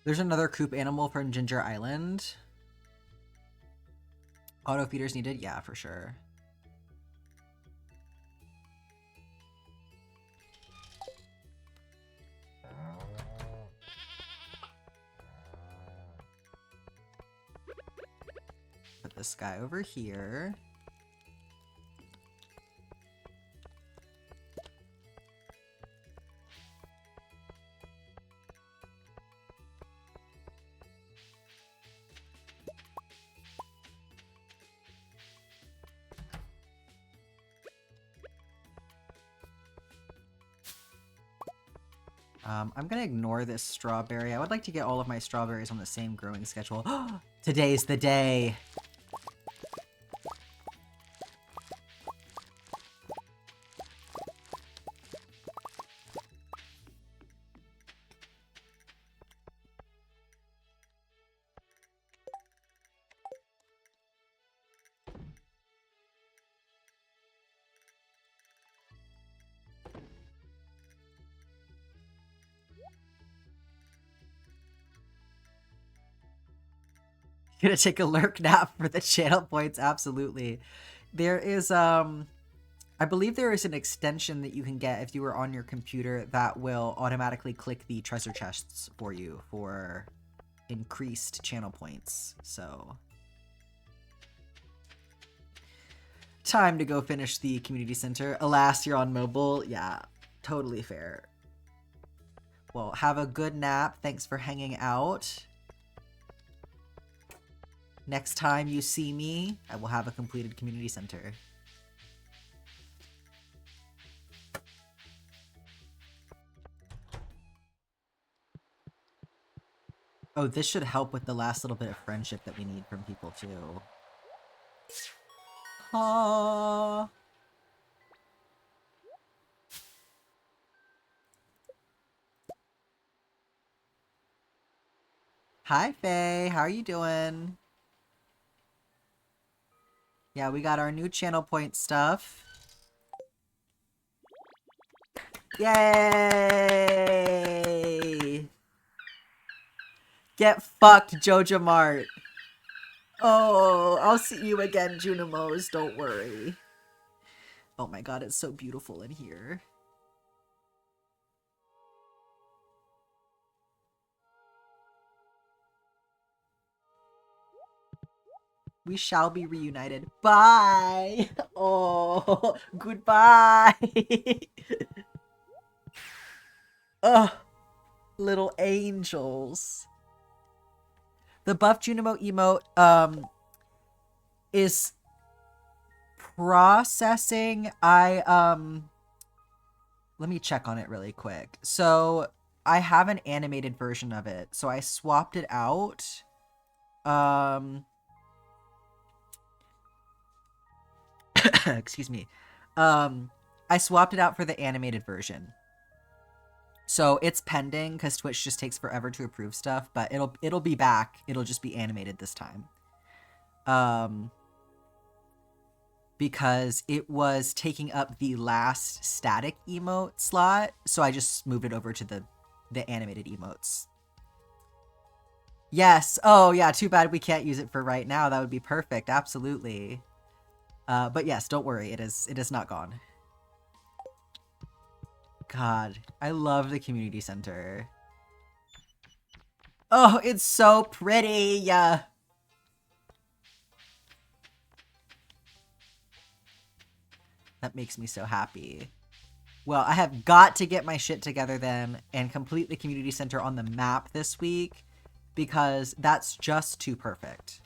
There's another coop animal from Ginger Island. Auto feeders needed? Yeah, for sure. Put this guy over here. I'm gonna ignore this strawberry. I would like to get all of my strawberries on the same growing schedule. Today's the day! Gonna take a lurk nap for the channel points, absolutely. There is, I believe there is an extension that you can get if you are on your computer that will automatically click the treasure chests for you for increased channel points, so. Time to go finish the community center. Alas, you're on mobile. Yeah, totally fair. Well, have a good nap. Thanks for hanging out. Next time you see me, I will have a completed community center. Oh, this should help with the last little bit of friendship that we need from people, too. Aww. Hi, Faye. How are you doing? Yeah, we got our new channel point stuff. Yay! Get fucked, Joja Mart. Oh, I'll see you again, Junimos. Don't worry. Oh my god, it's so beautiful in here. We shall be reunited. Bye! Oh, goodbye! Ugh, little angels. The buff Junimo emote, is processing. Let me check on it really quick. So, I have an animated version of it. So, I swapped it out. Excuse me. I swapped it out for the animated version. So it's pending because Twitch just takes forever to approve stuff, but it'll be back. It'll just be animated this time. Because it was taking up the last static emote slot, so I just moved it over to the animated emotes. Yes. Oh yeah, too bad we can't use it for right now. That would be perfect. Absolutely. But yes, don't worry. It is not gone. God, I love the community center. Oh, it's so pretty! Yeah. That makes me so happy. Well, I have got to get my shit together then and complete the community center on the map this week because that's just too perfect.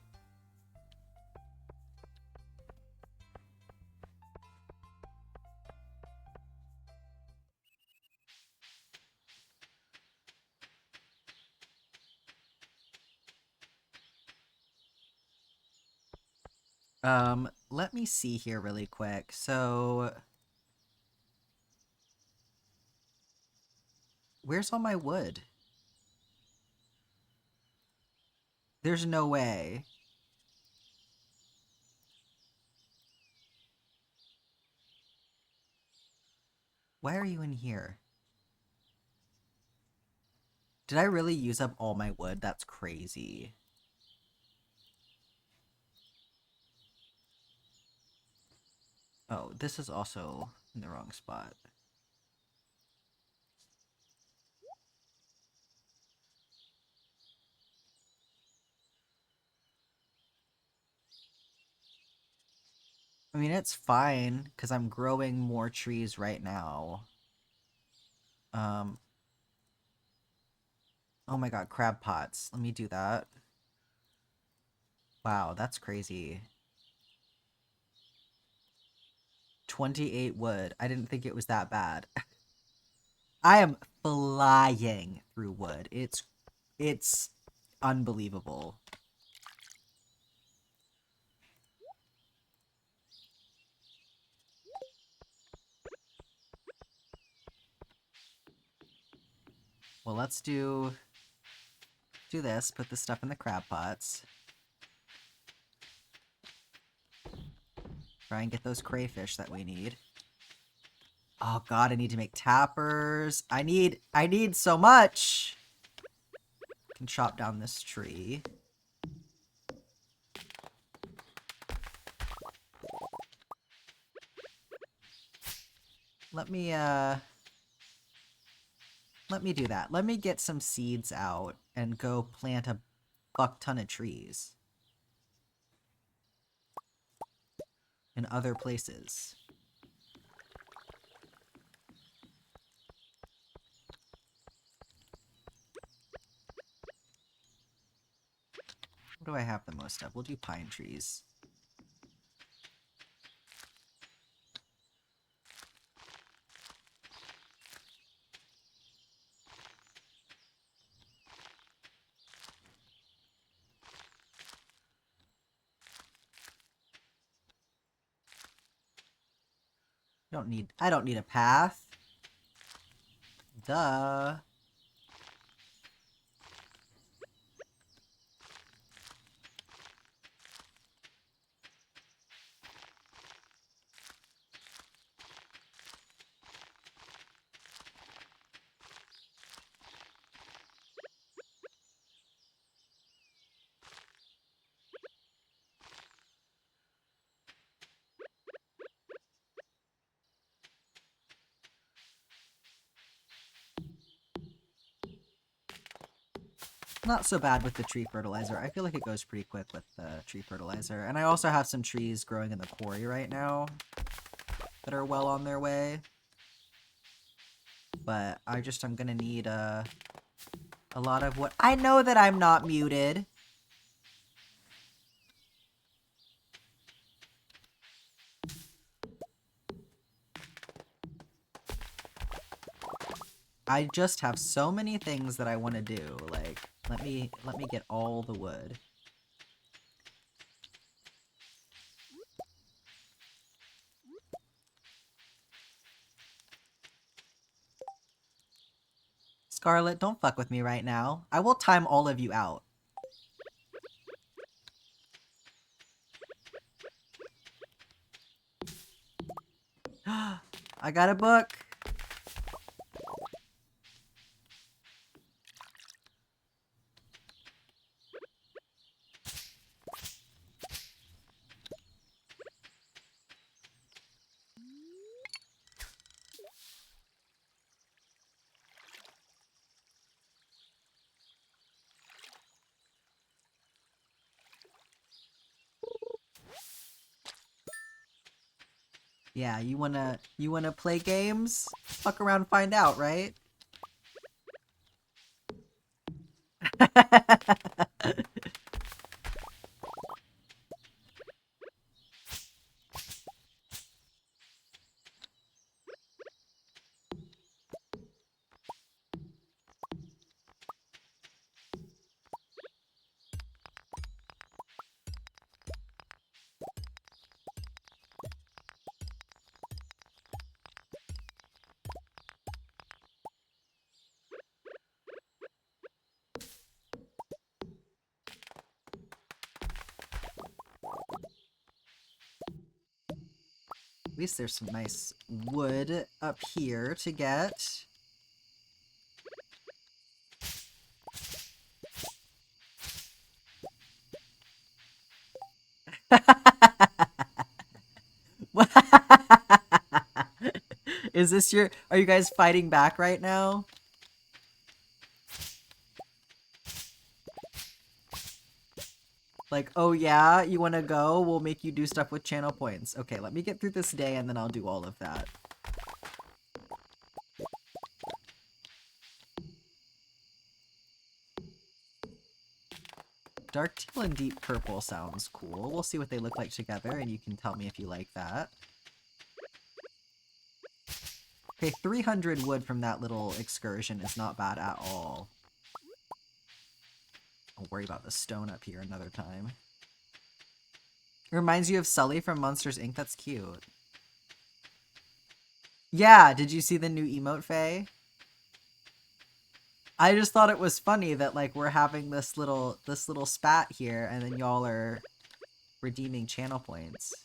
Let me see here really quick. So, where's all my wood? There's no way. Why are you in here? Did I really use up all my wood? That's crazy. Oh, this is also in the wrong spot. I mean, it's fine, because I'm growing more trees right now. Oh my god, crab pots. Let me do that. Wow, that's crazy. 28 wood. I didn't think it was that bad. I am flying through wood. It's unbelievable. Well, let's do this. Put the stuff in the crab pots. Try and get those crayfish that we need. Oh god, I need to make tappers. I need so much. I can chop down this tree. Let me do that. Let me get some seeds out and go plant a fuck ton of trees in other places. What do I have the most of? We'll do pine trees. I don't need a path. Duh. Not so bad with the tree fertilizer. I feel like it goes pretty quick with the tree fertilizer. And I also have some trees growing in the quarry right now that are well on their way. But I'm gonna need a lot of what... I know that I'm not muted. I just have so many things that I want to do. Like, let me get all the wood. Scarlet, don't fuck with me right now. I will time all of you out. I got a book. Yeah, you wanna play games? Fuck around, find out, right? At least there's some nice wood up here to get. Is this your... Are you guys fighting back right now? Like, oh yeah, you want to go? We'll make you do stuff with channel points. Okay, let me get through this day and then I'll do all of that. Dark teal and deep purple sounds cool. We'll see what they look like together and you can tell me if you like that. Okay, 300 wood from that little excursion is not bad at all. I'll worry about the stone up here another time. It reminds you of Sully from Monsters, Inc. That's cute. Yeah, did you see the new emote, Faye? I just thought it was funny that, like, we're having this little spat here, and then y'all are redeeming channel points.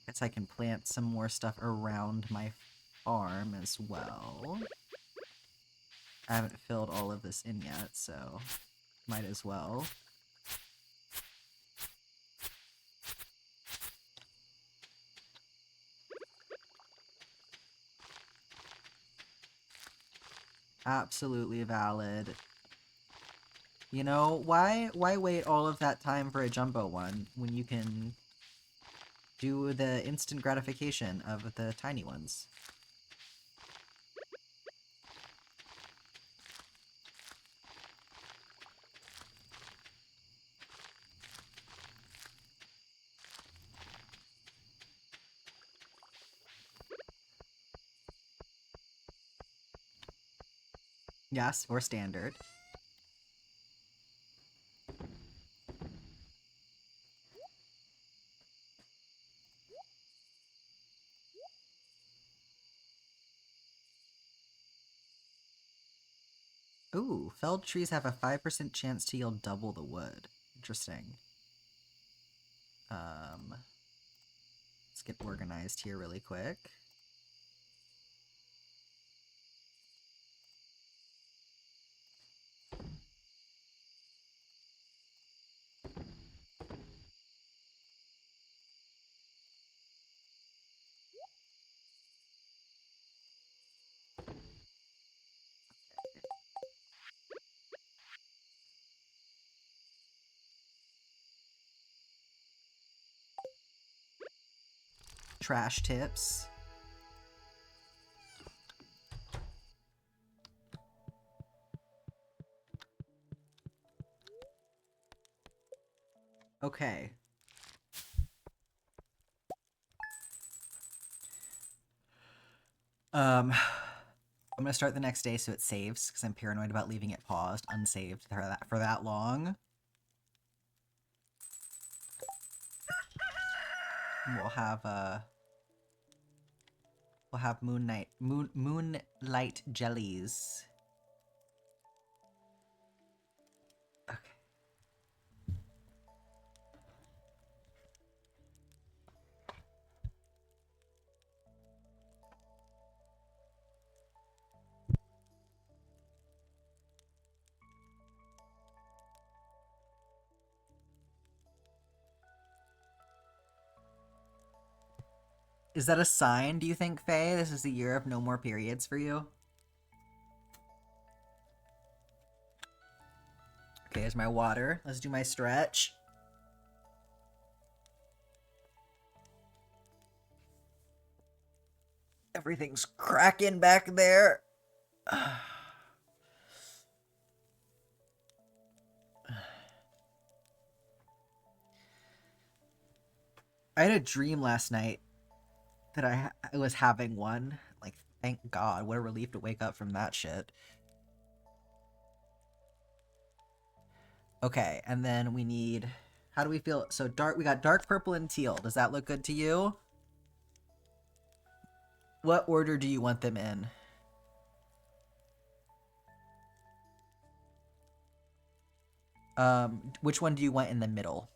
Guess I can plant some more stuff around my farm as well. I haven't filled all of this in yet, so might as well. Absolutely valid. You know, why wait all of that time for a jumbo one when you can do the instant gratification of the tiny ones? Yes, or standard. Ooh, felled trees have a 5% chance to yield double the wood. Interesting. Let's get organized here really quick. Trash tips. Okay. I'm gonna start the next day so it saves, because I'm paranoid about leaving it paused, unsaved for that long. And we'll have moonlight jellies. Okay. Is that a sign, do you think, Faye? This is the year of no more periods for you? Okay, here's my water. Let's do my stretch. Everything's cracking back there. I had a dream last night that I was having one. Like, thank God. What a relief to wake up from that shit. Okay, and then we need... How do we feel? So we got dark purple and teal. Does that look good to you? What order do you want them in? Which one do you want in the middle?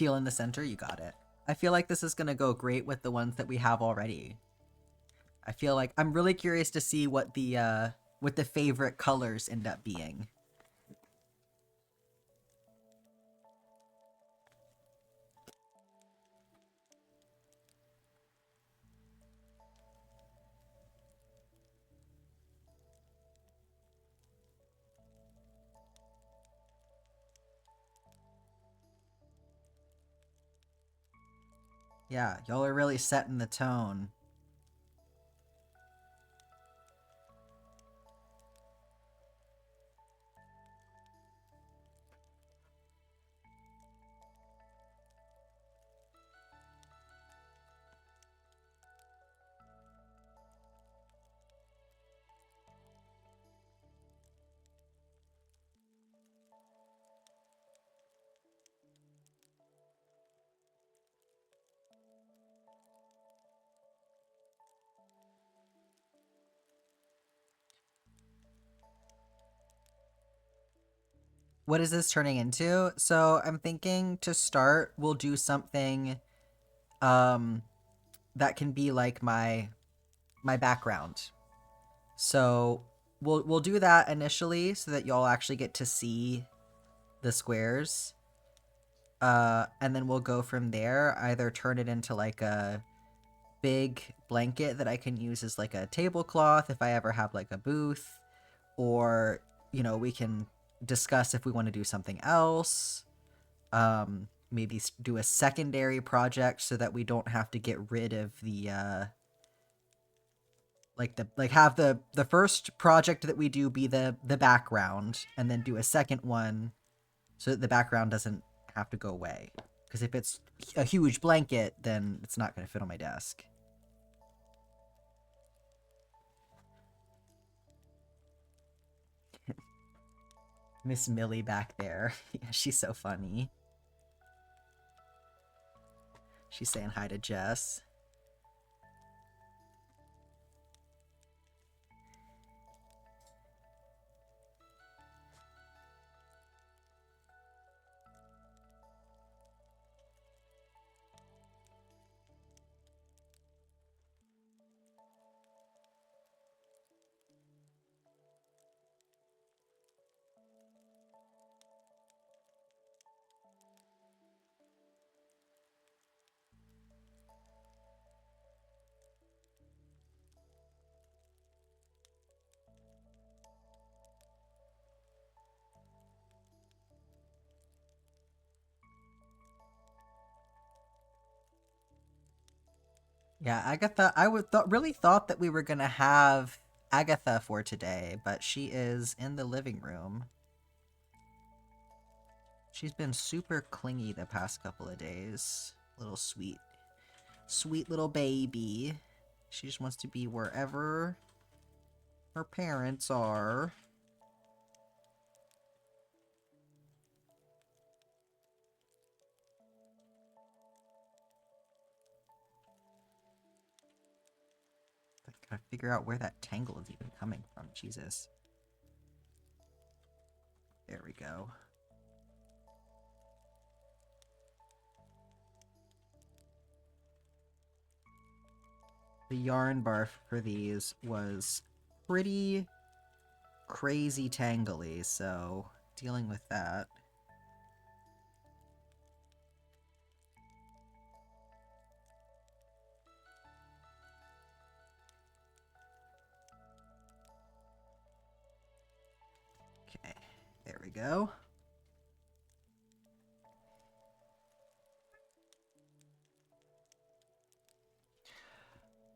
Teal in the center, you got it. I feel like this is gonna go great with the ones that we have already. I feel like I'm really curious to see what the favorite colors end up being. Yeah, y'all are really setting the tone. What is this turning into? So I'm thinking to start, we'll do something that can be like my background. So we'll do that initially so that y'all actually get to see the squares. And then we'll go from there, either turn it into like a big blanket that I can use as like a tablecloth if I ever have like a booth, or, you know, we can discuss if we want to do something else. Maybe do a secondary project so that we don't have to get rid of the have the first project that we do be the background, and then do a second one so that the background doesn't have to go away. Because if it's a huge blanket, then it's not going to fit on my desk. Miss Millie back there. Yeah, she's so funny. She's saying hi to Jess. Yeah, Agatha, I really thought that we were gonna have Agatha for today, but she is in the living room. She's been super clingy the past couple of days. Little sweet little baby. She just wants to be wherever her parents are. I gotta figure out where that tangle is even coming from. Jesus. There we go. The yarn bar for these was pretty crazy tangly, so dealing with that. Okay, there we go.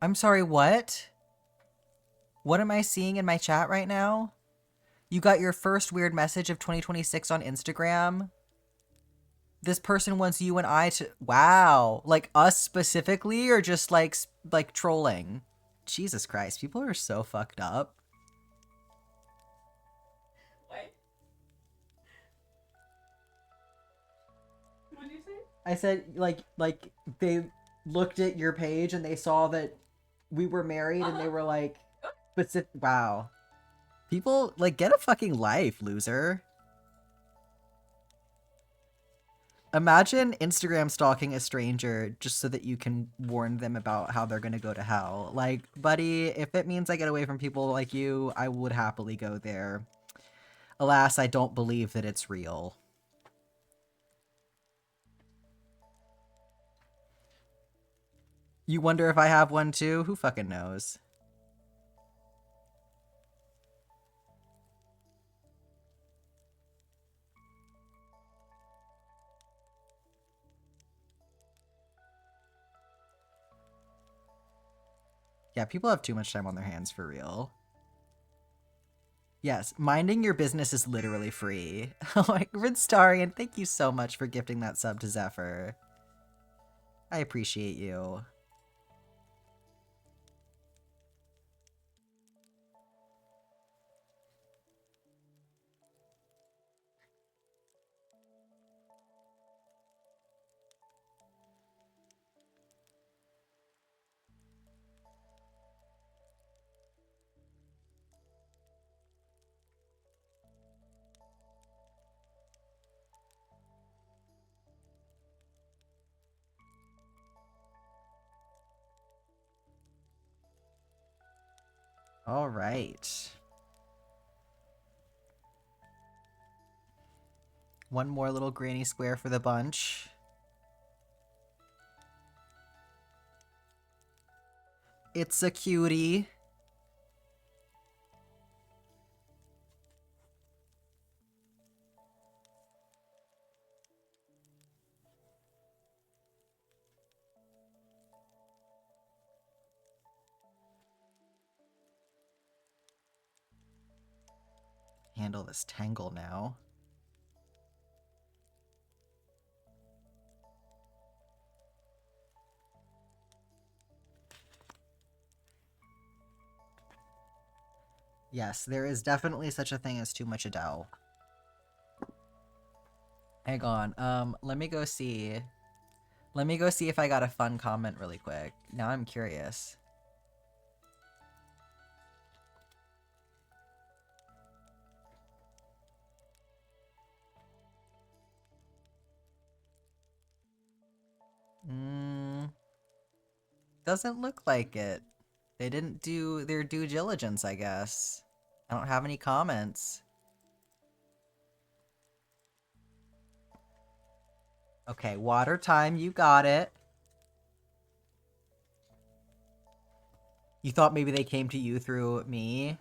I'm sorry, what? What am I seeing in my chat right now? You got your first weird message of 2026 on Instagram? This person wants you and I to... Wow. Like, us specifically, or just, like trolling? Jesus Christ, people are so fucked up. What? What did you say? I said, like, they looked at your page and they saw that we were married and they were like... Wow. People, like, get a fucking life, loser. Imagine Instagram stalking a stranger just so that you can warn them about how they're gonna go to hell. Like, buddy, if it means I get away from people like you, I would happily go there. Alas, I don't believe that it's real. You wonder if I have one too? Who fucking knows? Yeah, people have too much time on their hands for real. Yes, minding your business is literally free. Oh my, Ridstarian, thank you so much for gifting that sub to Zephyr. I appreciate you. All right. One more little granny square for the bunch. It's a cutie. Handle this tangle now. Yes, there is definitely such a thing as too much Adele. Hang on, let me go see. Let me go see if I got a fun comment really quick. Now I'm curious. Doesn't look like it. They didn't do their due diligence, I guess. I don't have any comments. Okay, water time, you got it. You thought maybe they came to you through me?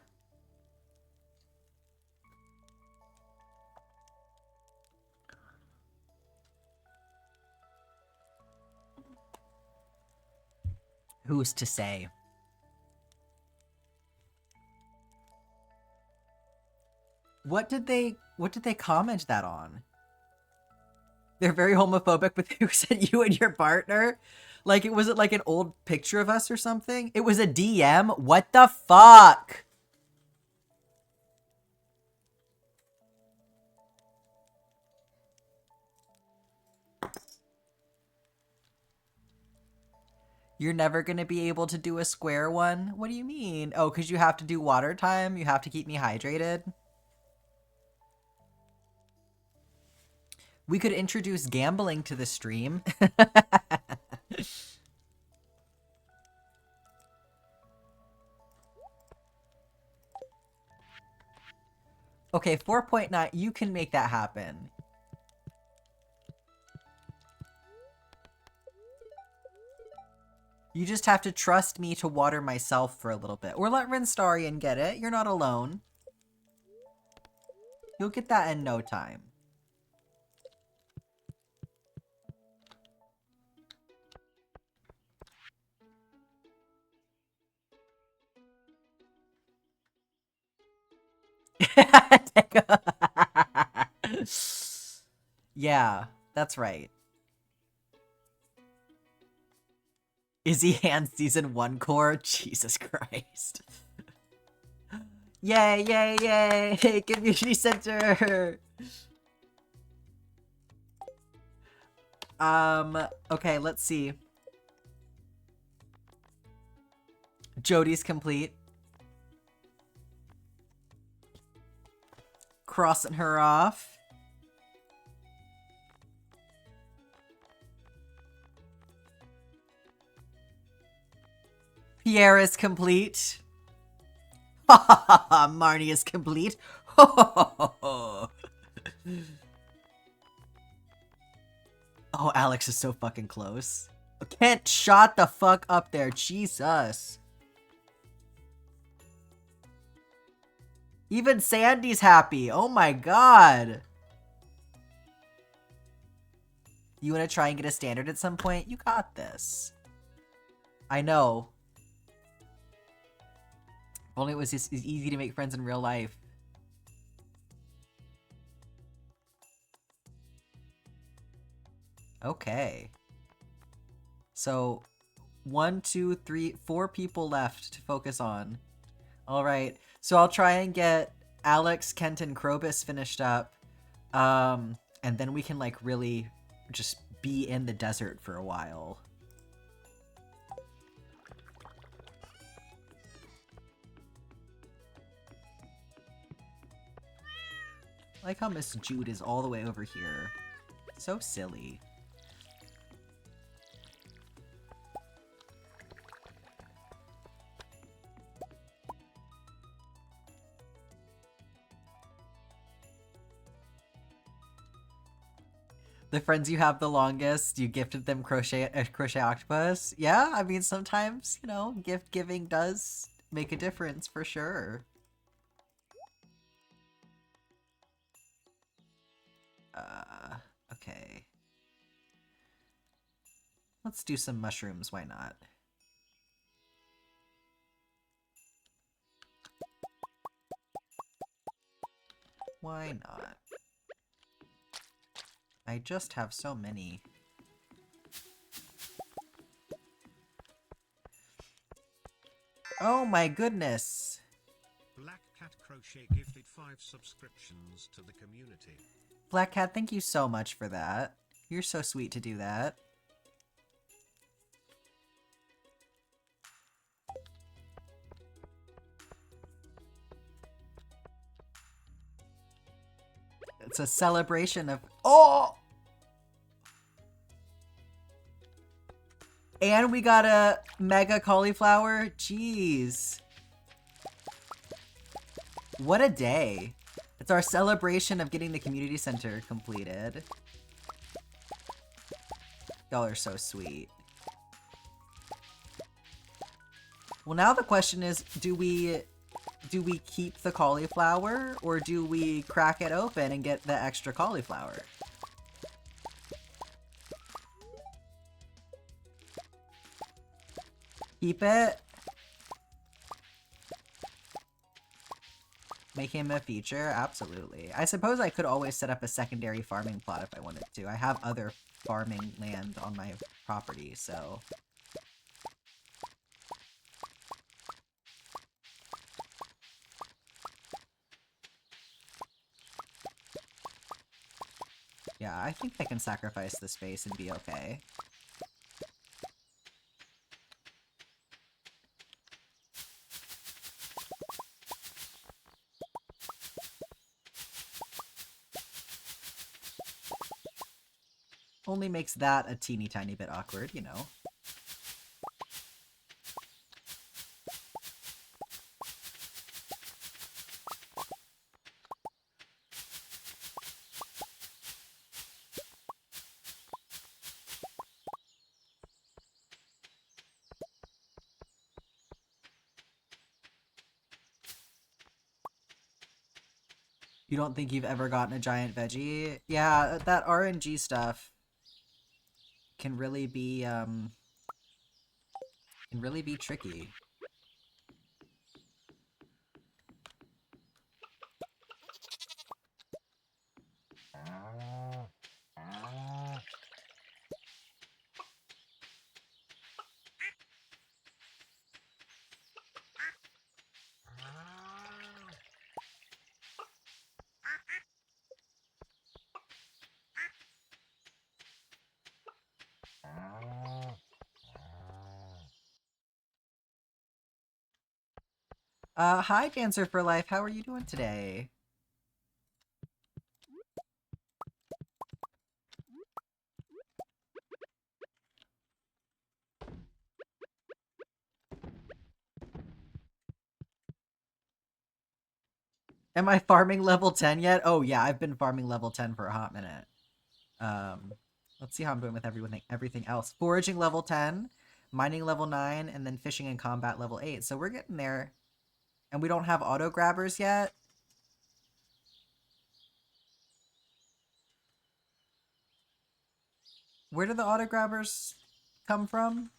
Who's to say? What did they comment that on? They're very homophobic, but they said you and your partner? Like, was it like an old picture of us or something? It was a DM? What the fuck? You're never gonna be able to do a square one? What do you mean? Oh, because you have to do water time? You have to keep me hydrated? We could introduce gambling to the stream. Okay, 4.9, you can make that happen. You just have to trust me to water myself for a little bit. Or let Rinstarian get it. You're not alone. You'll get that in no time. Yeah, that's right. Izzy Hand Season 1 core? Jesus Christ. Yay, yay, yay! Community Center! Okay, let's see. Jody's complete. Crossing her off. Pierre is complete. Ha ha ha ha! Marnie is complete. Ho ho ho ho ho! Oh, Alex is so fucking close. Kent, shot the fuck up there. Jesus. Even Sandy's happy. Oh my god. You want to try and get a standard at some point? You got this. I know. If only it was just as easy to make friends in real life. Okay. So, 1, 2, 3, 4 people left to focus on. Alright, so I'll try and get Alex, Kent, and Crobus finished up. And then we can, like, really just be in the desert for a while. I like how Miss Jude is all the way over here. So silly. The friends you have the longest, you gifted them crochet octopus. Yeah, I mean, sometimes, you know, gift giving does make a difference for sure. Okay. Let's do some mushrooms, why not? Why not? I just have so many. Oh my goodness! Black Cat Crochet gifted 5 subscriptions to the community. Black Cat, thank you so much for that. You're so sweet to do that. It's a celebration of— oh! And we got a mega cauliflower? Jeez. What a day. It's our celebration of getting the community center completed. Y'all are so sweet. Well, now the question is, do we keep the cauliflower, or do we crack it open and get the extra cauliflower? Keep it. Make him a feature? Absolutely. I suppose I could always set up a secondary farming plot if I wanted to. I have other farming land on my property, so... yeah, I think I can sacrifice the space and be okay. Only makes that a teeny tiny bit awkward, you know. You don't think you've ever gotten a giant veggie? Yeah, that RNG stuff can really be tricky. Hi, Dancer for Life. How are you doing today? Am I farming level 10 yet? Oh yeah, I've been farming level 10 for a hot minute. Let's see how I'm doing with everything else. Foraging level 10, mining level 9, and then fishing and combat level 8. So we're getting there. And we don't have auto grabbers yet. Where do the auto grabbers come from?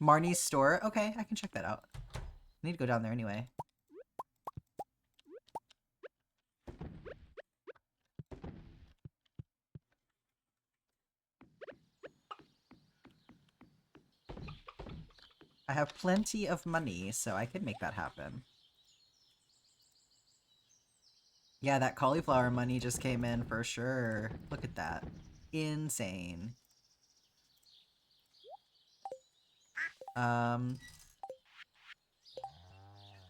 Marnie's store? Okay, I can check that out. I need to go down there anyway. I have plenty of money, so I could make that happen. Yeah, that cauliflower money just came in for sure. Look at that. Insane.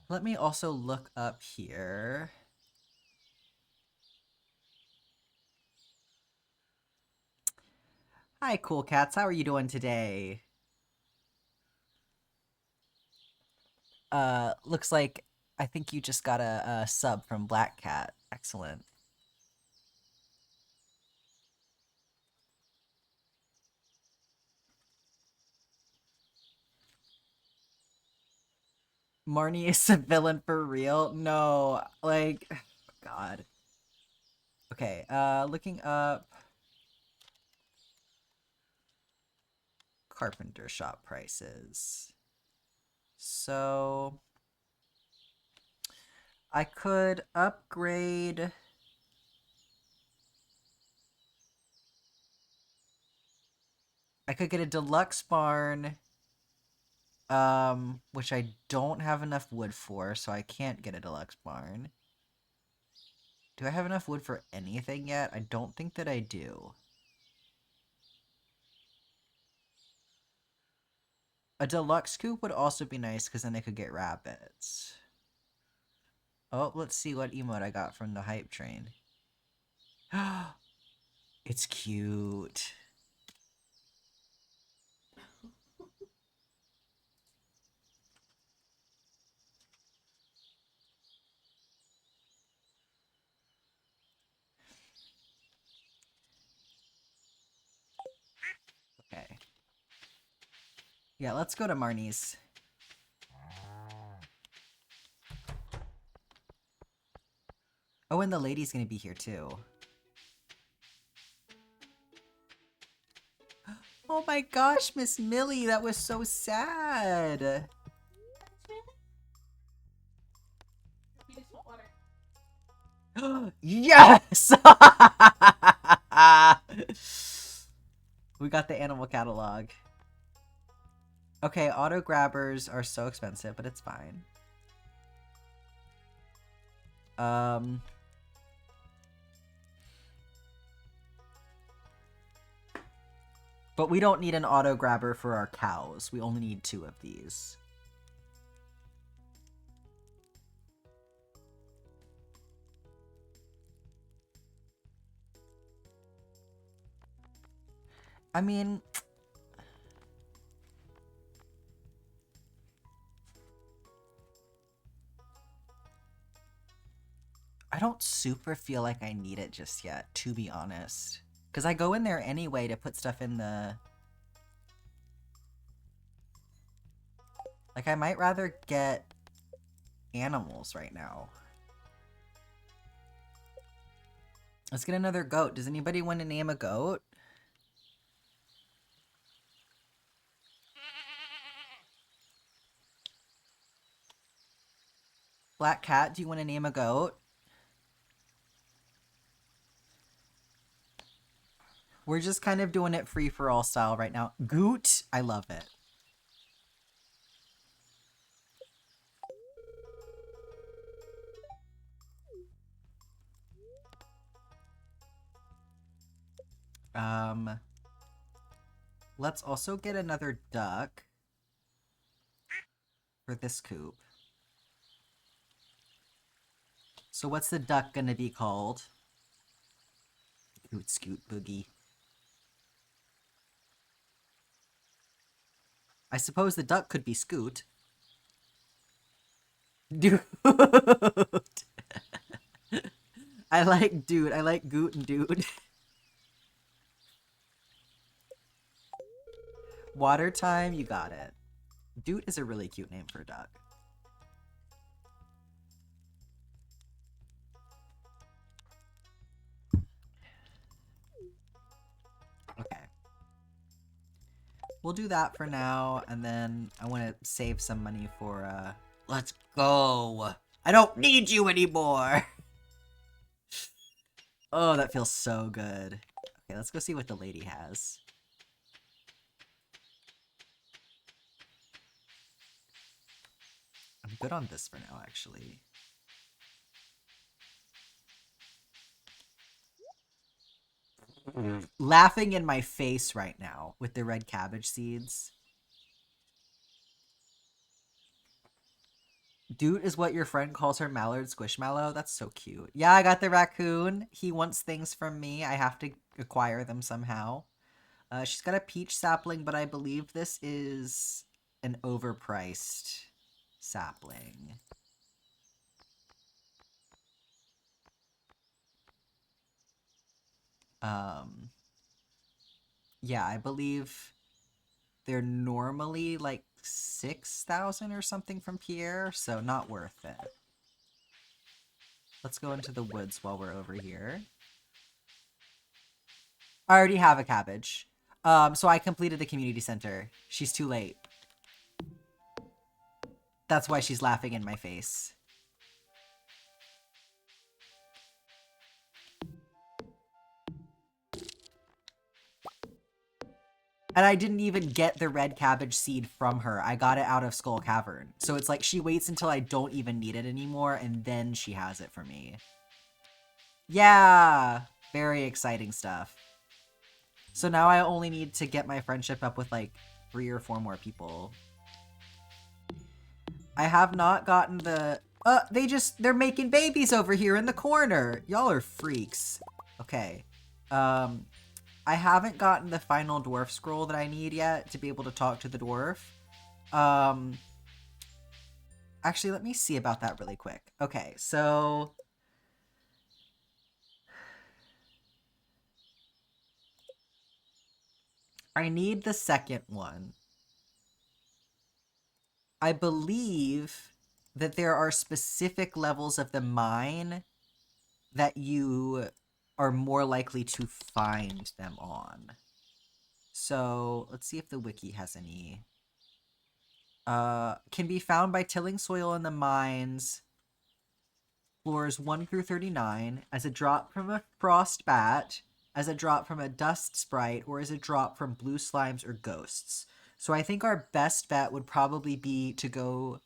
Let me also look up here. Hi, cool cats. How are you doing today? Looks like I think you just got a sub from Black Cat. Excellent. Marnie is a villain for real? No, like, God. Okay, looking up carpenter shop prices. So I could upgrade. I could get a deluxe barn, which I don't have enough wood for, so I can't get a deluxe barn. Do I have enough wood for anything yet? I don't think that I do. A deluxe coop would also be nice, because then I could get rabbits. Oh, let's see what emote I got from the hype train. It's cute. Okay. Yeah, let's go to Marnie's. Oh, and the lady's gonna be here too. Oh my gosh, Miss Millie, that was so sad. Yes! We got the animal catalog. Okay, auto grabbers are so expensive, but it's fine. But we don't need an auto grabber for our cows. We only need 2 of these. I mean... I don't super feel like I need it just yet, to be honest. Because I go in there anyway to put stuff in the... Like, I might rather get animals right now. Let's get another goat. Does anybody want to name a goat? Black Cat, do you want to name a goat? We're just kind of doing it free-for-all style right now. Goot! I love it. Let's also get another duck for this coop. So what's the duck gonna be called? Goot Scoot Boogie. I suppose the duck could be Scoot. Dude. I like dude. I like goot and dude. Water time, you got it. Dude is a really cute name for a duck. Okay. We'll do that for now, and then I want to save some money for, let's go! I don't need you anymore! Oh, that feels so good. Okay, let's go see what the lady has. I'm good on this for now, actually. Laughing in my face right now with the red cabbage seeds. Dude is what your friend calls her Mallard Squishmallow. That's so cute. Yeah, I got the raccoon. He wants things from me. I have to acquire them somehow. She's got a peach sapling, but I believe this is an overpriced sapling. Yeah, I believe they're normally like 6,000 or something from Pierre, so not worth it. Let's go into the woods while we're over here. I already have a cabbage. So I completed the community center. She's too late. That's why she's laughing in my face. And I didn't even get the red cabbage seed from her. I got it out of Skull Cavern. So it's like she waits until I don't even need it anymore, and then she has it for me. Yeah! Very exciting stuff. So now I only need to get my friendship up with like 3 or 4 more people. I have not gotten the... they're making babies over here in the corner! Y'all are freaks. Okay. I haven't gotten the final dwarf scroll that I need yet to be able to talk to the dwarf. Actually, let me see about that really quick. Okay, so... I need the second one. I believe that there are specific levels of the mine that you are more likely to find them on. So let's see if the wiki has any. Can be found by tilling soil in the mines, floors 1 through 39, as a drop from a frost bat, as a drop from a dust sprite, or as a drop from blue slimes or ghosts. So I think our best bet would probably be to go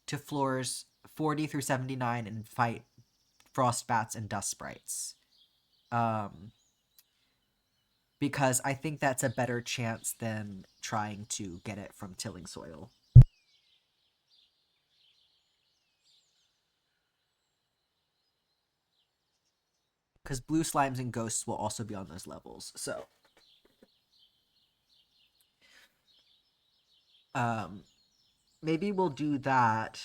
to floors 40 through 79 and fight frost bats and dust sprites. Because I think that's a better chance than trying to get it from tilling soil. Because blue slimes and ghosts will also be on those levels, so... maybe we'll do that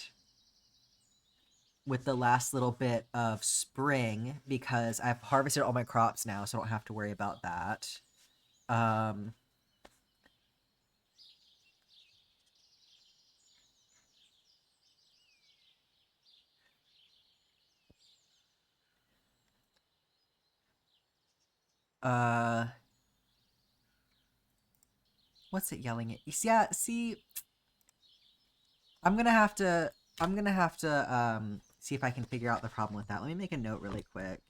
with the last little bit of spring, because I've harvested all my crops now, so I don't have to worry about that. What's it yelling at? Yeah, see, I'm gonna have to, see if I can figure out the problem with that. Let me make a note really quick.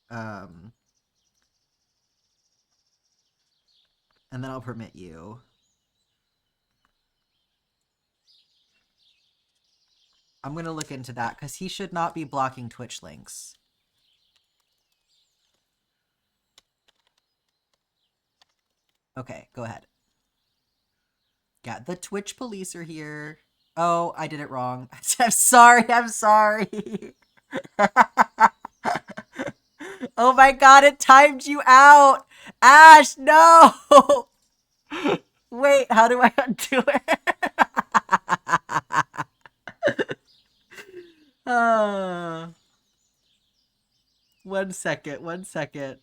And then I'll permit you. I'm gonna look into that, because he should not be blocking Twitch links. Okay, go ahead. Yeah, the Twitch police are here. Oh, I did it wrong. I'm sorry, I'm sorry. Oh my god, it timed you out! Ash, no! Wait, how do I undo it? 1 second, 1 second.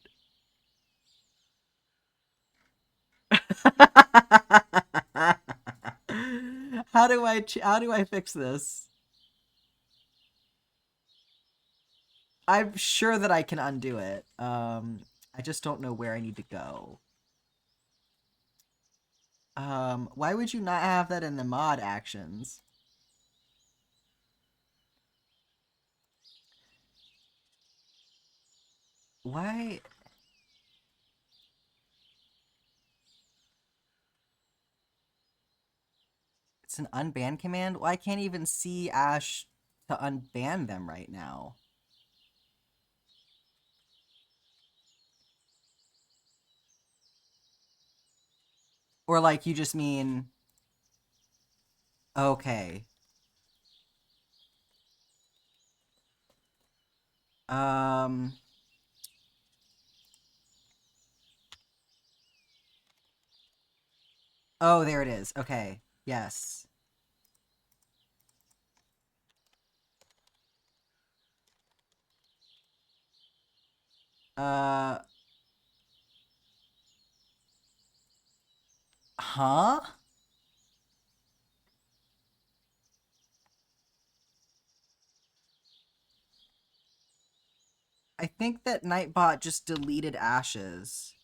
How do I fix this? I'm sure that I can undo it. I just don't know where I need to go. Why would you not have that in the mod actions? Why? It's an unban command? Well, I can't even see Ash to unban them right now. Or like you just mean... Okay. Oh, there it is. Okay. Yes. Huh? I think that Nightbot just deleted Ashes.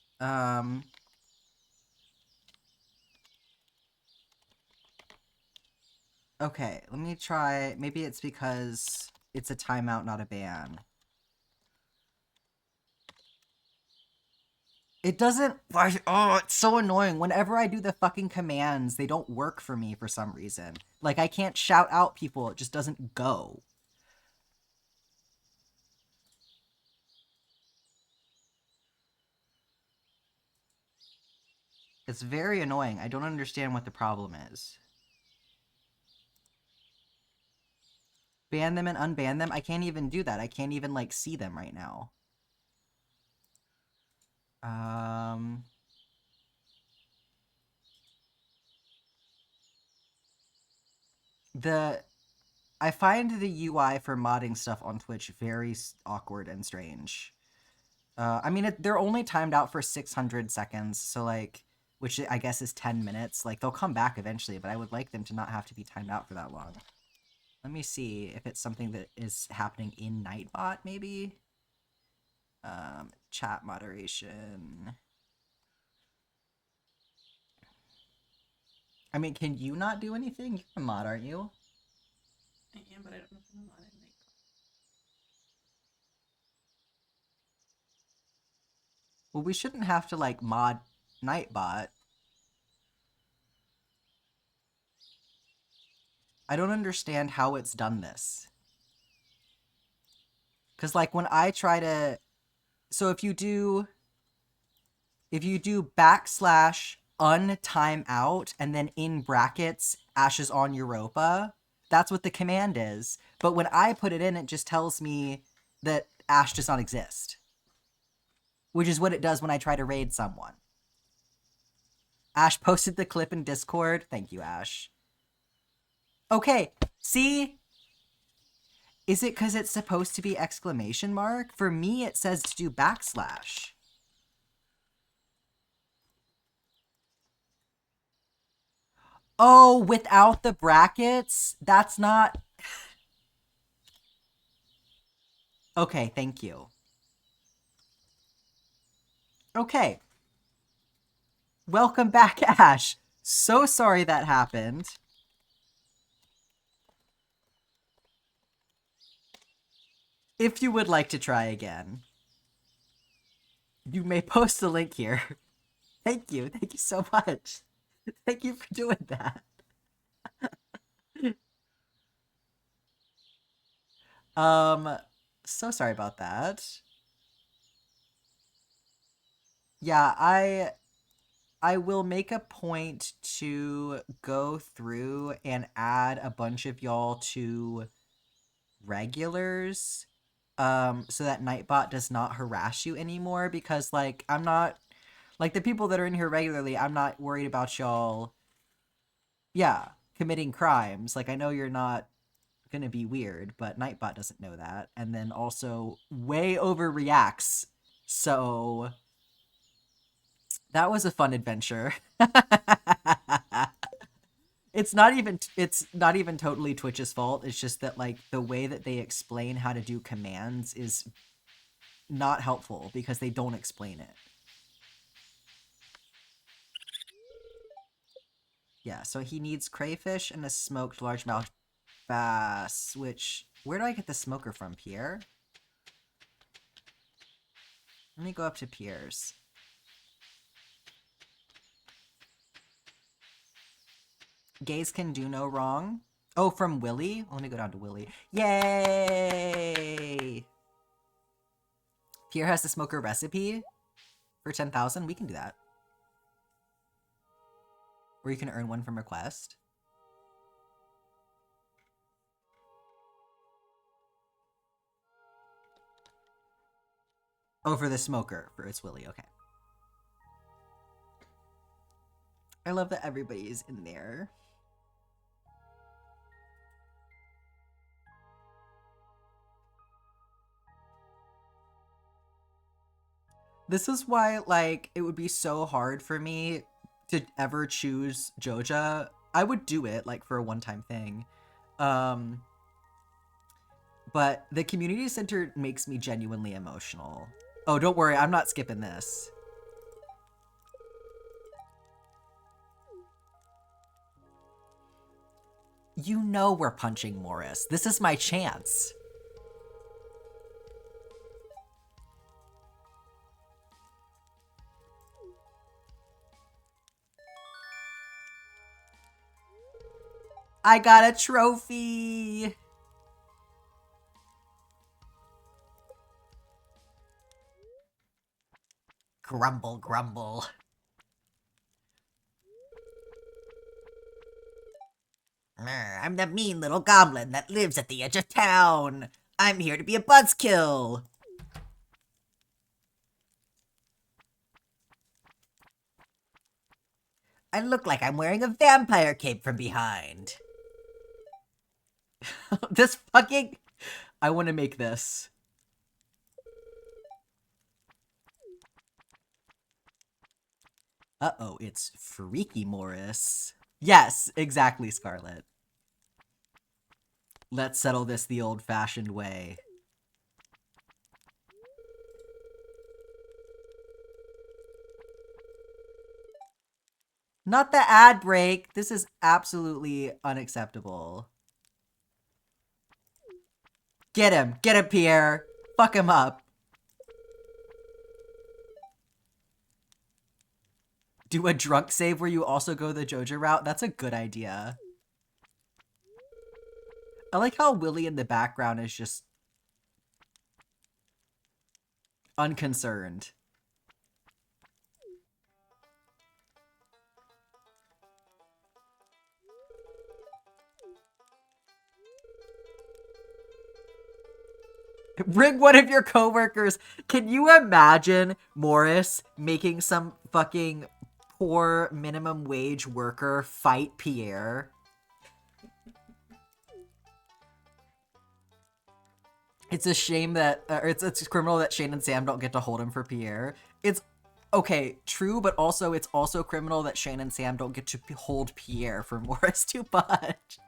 Okay, let me try. Maybe it's because it's a timeout, not a ban. It doesn't... Oh, it's so annoying. Whenever I do the fucking commands, they don't work for me for some reason. Like, I can't shout out people. It just doesn't go. It's very annoying. I don't understand what the problem is. Ban them and unban them? I can't even do that. I can't even, like, see them right now. I find the UI for modding stuff on Twitch very awkward and strange. I mean, they're only timed out for 600 seconds, so, like, which I guess is 10 minutes. Like, they'll come back eventually, but I would like them to not have to be timed out for that long. Let me see if it's something that is happening in Nightbot, maybe? Chat moderation. I mean, can you not do anything? You're a mod, aren't you? I am, but I don't know if I'm allowed to make. Well, we shouldn't have to, like, mod Nightbot. I don't understand how it's done this. Because, like, when I try to... So if you do backslash untimeout and then in brackets Ashes on Europa, that's what the command is. But when I put it in, it just tells me that Ash does not exist. Which is what it does when I try to raid someone. Ash posted the clip in Discord. Thank you, Ash. Okay, see? Is it because it's supposed to be exclamation mark? For me, it says to do backslash. Oh, without the brackets? That's not... Okay, thank you. Okay. Welcome back, Ash. So sorry that happened. If you would like to try again, you may post the link here. Thank you. Thank you so much. Thank you for doing that. So sorry about that. Yeah, I will make a point to go through and add a bunch of y'all to regulars, so that Nightbot does not harass you anymore, because, like, I'm not... Like, the people that are in here regularly, I'm not worried about y'all, yeah, committing crimes. Like, I know you're not gonna be weird, but Nightbot doesn't know that, and then also way overreacts. So that was a fun adventure. It's not even totally Twitch's fault. It's just that like the way that they explain how to do commands is not helpful because they don't explain it. Yeah, so he needs crayfish and a smoked largemouth bass, which... Where do I get the smoker from, Pierre? Let me go up to Pierre's. Gays can do no wrong. Oh, from Willy? Let me go down to Willy. Yay! Pierre has the smoker recipe for 10,000. We can do that. Or you can earn one from request. Oh, for the smoker. For it's Willy. Okay. I love that everybody is in there. This is why, like, it would be so hard for me to ever choose Joja. I would do it, like, for a one-time thing. But the community center makes me genuinely emotional. Oh, don't worry, I'm not skipping this. You know we're punching Morris. This is my chance. I got a trophy! Grumble, grumble. I'm the mean little goblin that lives at the edge of town. I'm here to be a buzzkill. I look like I'm wearing a vampire cape from behind. This fucking... I want to make this. Uh-oh, it's Freaky Morris. Yes, exactly, Scarlet. Let's settle this the old-fashioned way. Not the ad break. This is absolutely unacceptable. Get him, Pierre. Fuck him up. Do a drunk save where you also go the Joja route? That's a good idea. I like how Willy in the background is just unconcerned. Bring one of your coworkers. Can you imagine Morris making some fucking poor minimum wage worker fight Pierre? It's a shame that, it's criminal that Shane and Sam don't get to hold him for Pierre. It's, okay, true, but also it's also criminal that Shane and Sam don't get to hold Pierre for Morris too much.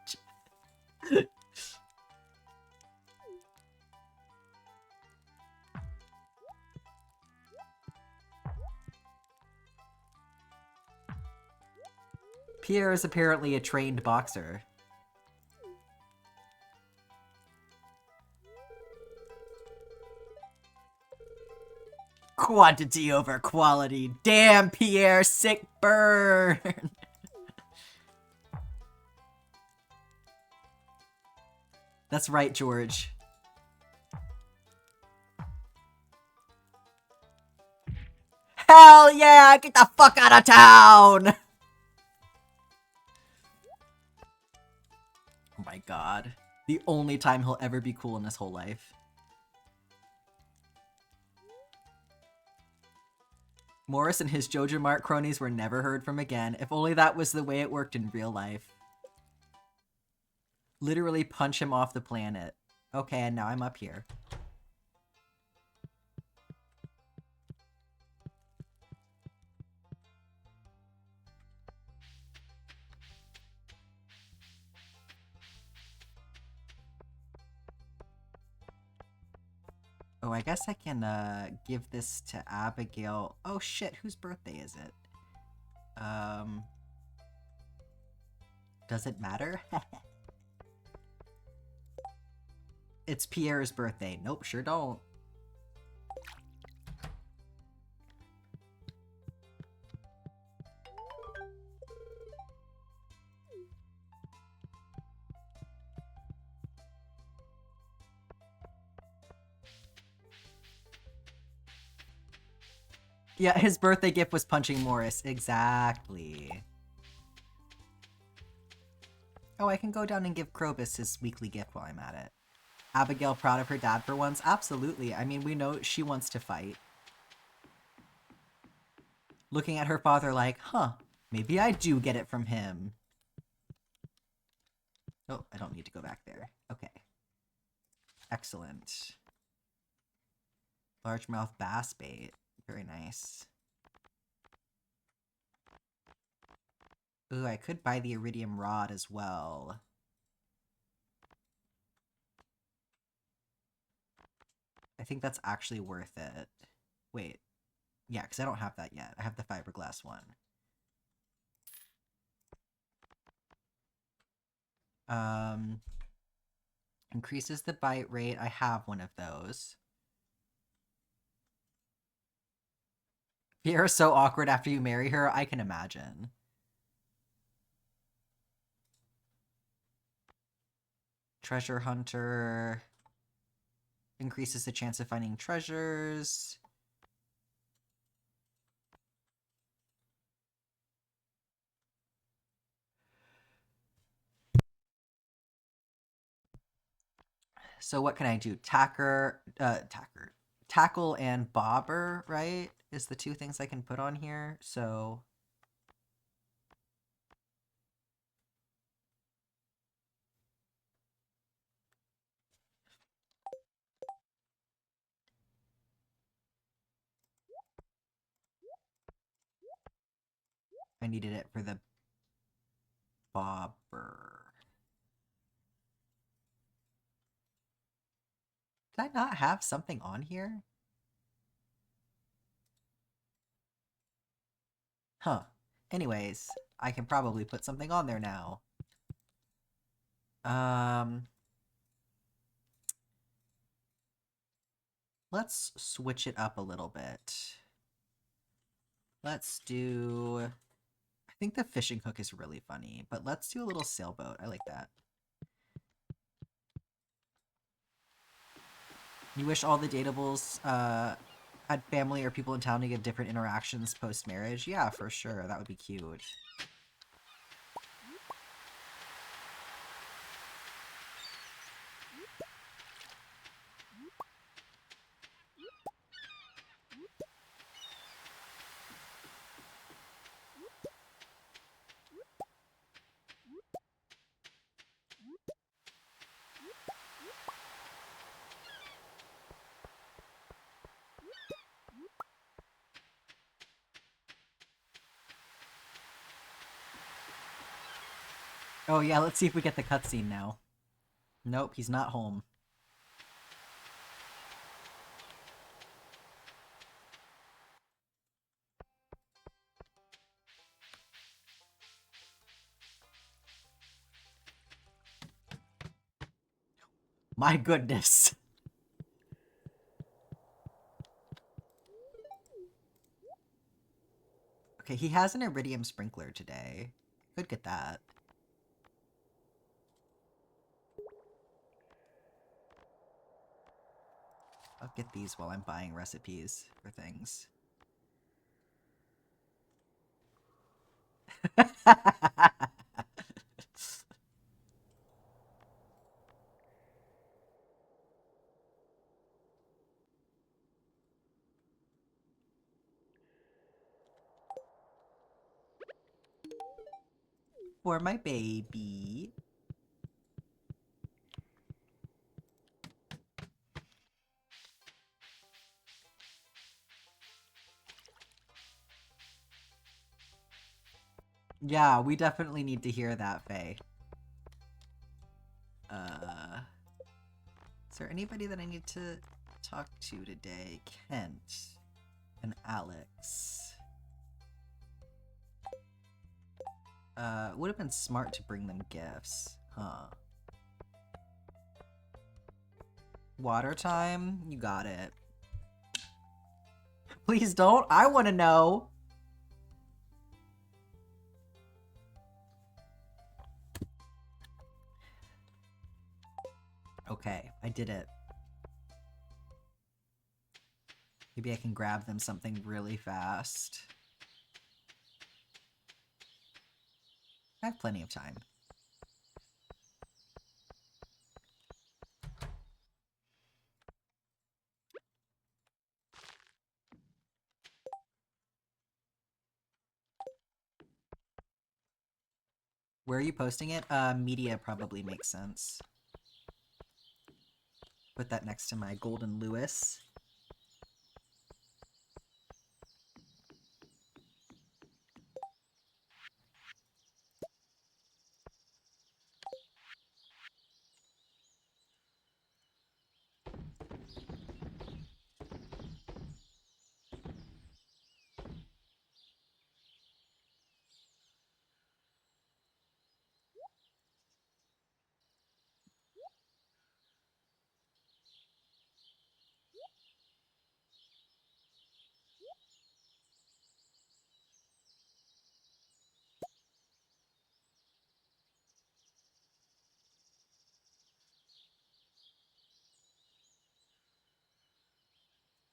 Pierre is apparently a trained boxer. Quantity over quality. Damn, Pierre, sick burn. That's right, George. Hell yeah, get the fuck out of town! Oh my god. The only time he'll ever be cool in his whole life. Morris and his Joja Mart cronies were never heard from again. If only that was the way it worked in real life. Literally punch him off the planet. Okay, and now I'm up here. Oh, I guess I can give this to Abigail. Oh shit, whose birthday is it? Does it matter? It's Pierre's birthday. Nope, sure don't. Yeah, his birthday gift was punching Morris. Exactly. Oh, I can go down and give Crobus his weekly gift while I'm at it. Abigail proud of her dad for once? Absolutely. I mean, we know she wants to fight. Looking at her father like, huh, maybe I do get it from him. Oh, I don't need to go back there. Okay. Excellent. Largemouth bass bait. Very nice. Ooh, I could buy the iridium rod as well. I think that's actually worth it. Wait. Yeah, because I don't have that yet. I have the fiberglass one. Increases the bite rate. I have one of those. Pierre's so awkward after you marry her, I can imagine. Treasure Hunter. Increases the chance of finding treasures. So what can I do? Tackle and bobber, right? Is the two things I can put on here. So I needed it for the bobber. Did I not have something on here? Huh. Anyways, I can probably put something on there now. Let's switch it up a little bit. Let's do... I think the fishing hook is really funny, but let's do a little sailboat. I like that. You wish all the datables had family or people in town to give different interactions post-marriage? Yeah, for sure. That would be cute. Oh yeah, let's see if we get the cutscene now. Nope, he's not home. My goodness. Okay, he has an iridium sprinkler today. Could get that. I'll get these while I'm buying recipes for things. For my baby. Yeah, we definitely need to hear that, Faye. Is there anybody that I need to talk to today? Kent and Alex. Would have been smart to bring them gifts, huh? Water time? You got it. Please don't. I want to know. Okay, I did it. Maybe I can grab them something really fast. I have plenty of time. Where are you posting it? Media probably makes sense. Put that next to my Golden Lewis.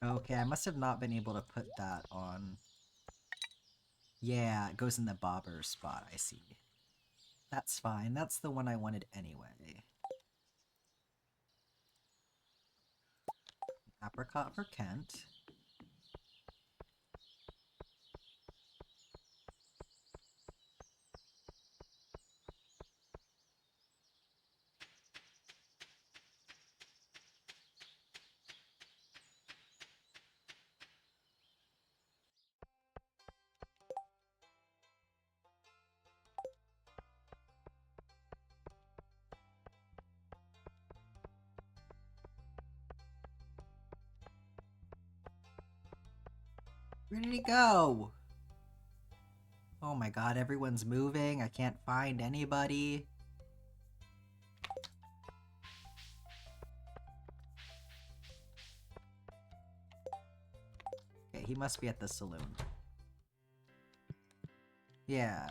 Okay, I must have not been able to put that on. Yeah, it goes in the bobber spot, I see. That's fine, that's the one I wanted anyway. Apricot for Kent. Where did he go? Oh my god, everyone's moving. I can't find anybody. Okay, he must be at the saloon. Yeah.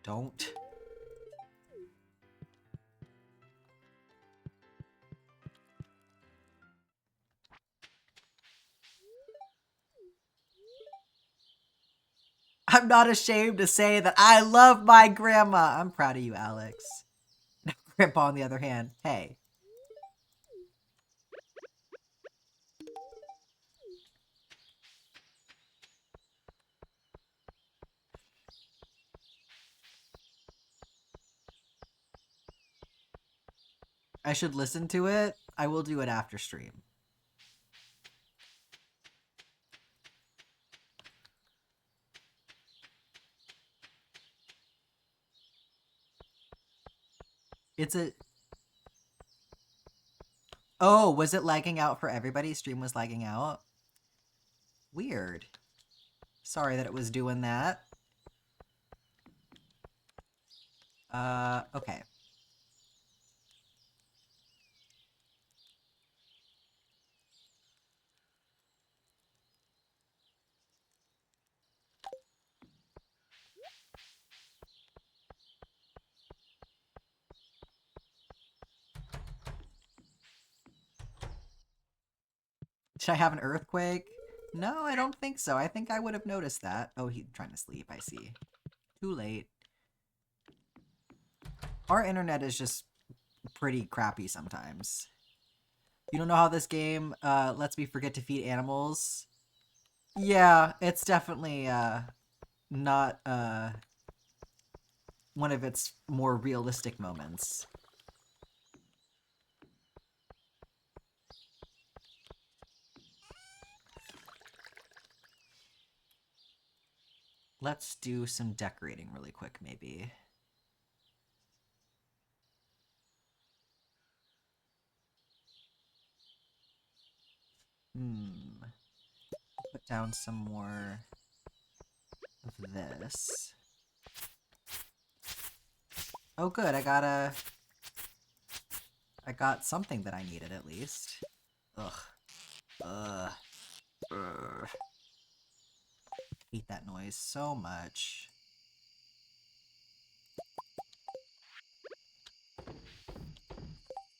Don't. I'm not ashamed to say that I love my grandma. I'm proud of you, Alex. Grandpa, on the other hand, hey. I should listen to it. I will do it after stream. It's a... Oh, was it lagging out for everybody? Stream was lagging out? Weird. Sorry that it was doing that. Okay. Should I have an earthquake? No, I don't think so. I think I would have noticed that. Oh, he's trying to sleep, I see. Too late. Our internet is just pretty crappy sometimes. You don't know how this game lets me forget to feed animals? Yeah, it's definitely not one of its more realistic moments. Let's do some decorating really quick, maybe. Put down some more of this. Oh good, I got something that I needed at least. Ugh. Ugh. Hate that noise so much.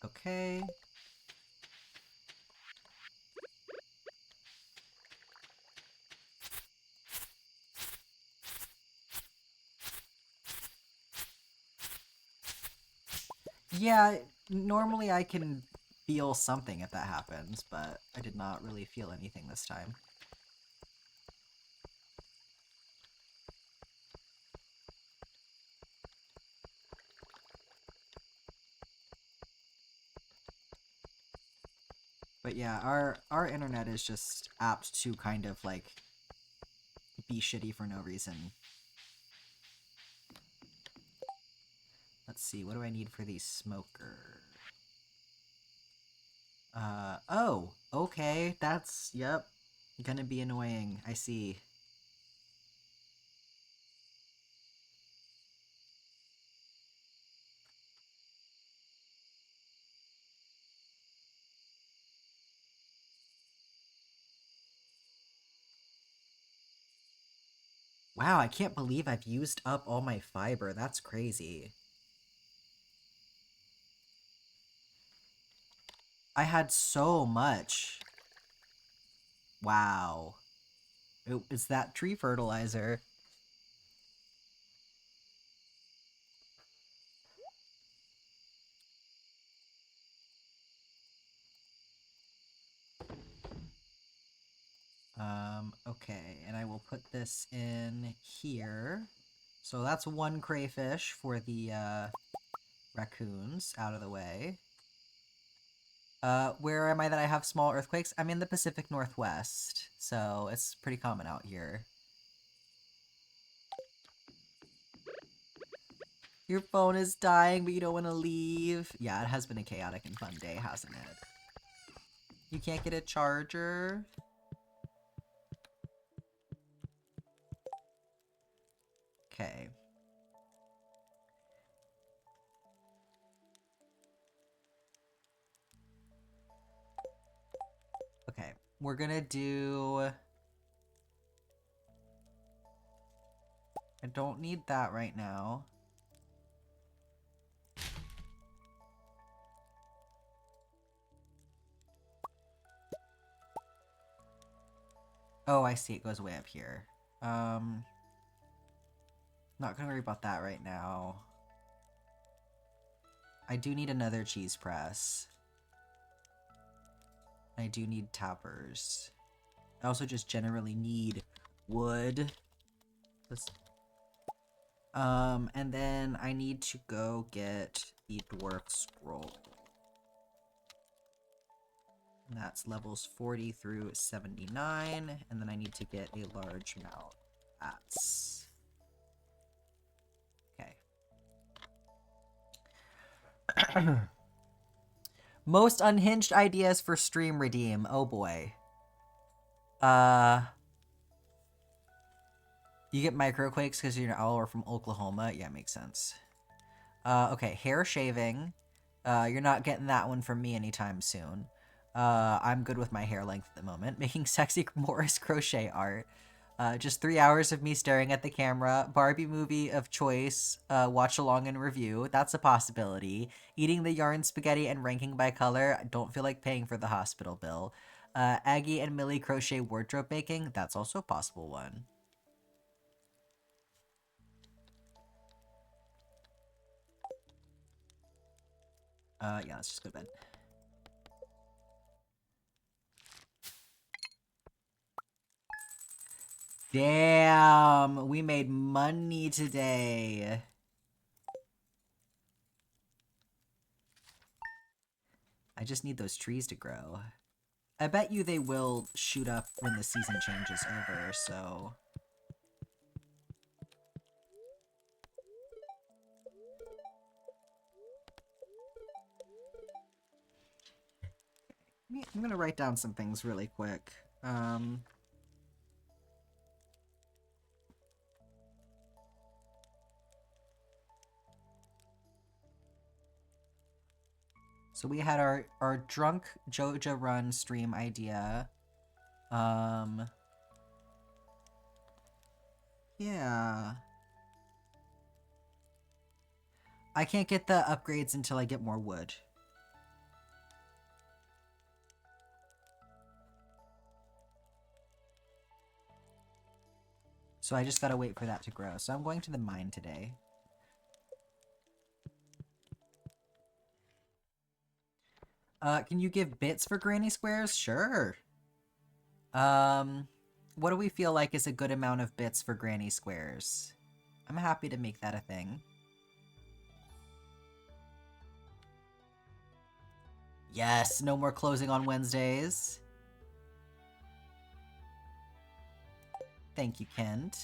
Okay. Yeah, normally I can feel something if that happens, but I did not really feel anything this time. But yeah, our internet is just apt to kind of like be shitty for no reason. Let's see, what do I need for the smoker? Oh, okay, that's, yep, gonna be annoying, I see. Wow, I can't believe I've used up all my fiber, that's crazy. I had so much. Wow. It's that tree fertilizer. Okay, and I will put this in here. So that's one crayfish for the, raccoons out of the way. Where am I that I have small earthquakes? I'm in the Pacific Northwest, so it's pretty common out here. Your phone is dying, but you don't want to leave. Yeah, it has been a chaotic and fun day, hasn't it? You can't get a charger? Okay. Okay, we're gonna do... I don't need that right now. Oh, I see, it goes way up here. Not gonna worry about that right now. I do need another cheese press. I do need tappers. I also just generally need wood. Let's... and then I need to go get the dwarf scroll. And that's levels 40 through 79, and then I need to get a large amount. That's... okay. Most unhinged ideas for stream redeem. Oh boy. You get microquakes because you're all from Oklahoma. Yeah, makes sense. Okay, hair shaving. You're not getting that one from me anytime soon. I'm good with my hair length at the moment. Making sexy Morris crochet art. Just 3 hours of me staring at the camera. Barbie movie of choice. Watch along and review. That's a possibility. Eating the yarn spaghetti and ranking by color. I don't feel like paying for the hospital bill. Aggie and Millie crochet wardrobe making. That's also a possible one. Yeah, let's just go to bed. Damn, we made money today. I just need those trees to grow. I bet you they will shoot up when the season changes over, so... I'm gonna write down some things really quick. So we had our drunk Joja Run stream idea. Yeah. I can't get the upgrades until I get more wood. So I just gotta wait for that to grow. So I'm going to the mine today. Can you give bits for granny squares? Sure. What do we feel like is a good amount of bits for granny squares? I'm happy to make that a thing. Yes, no more closing on Wednesdays. Thank you, Kent.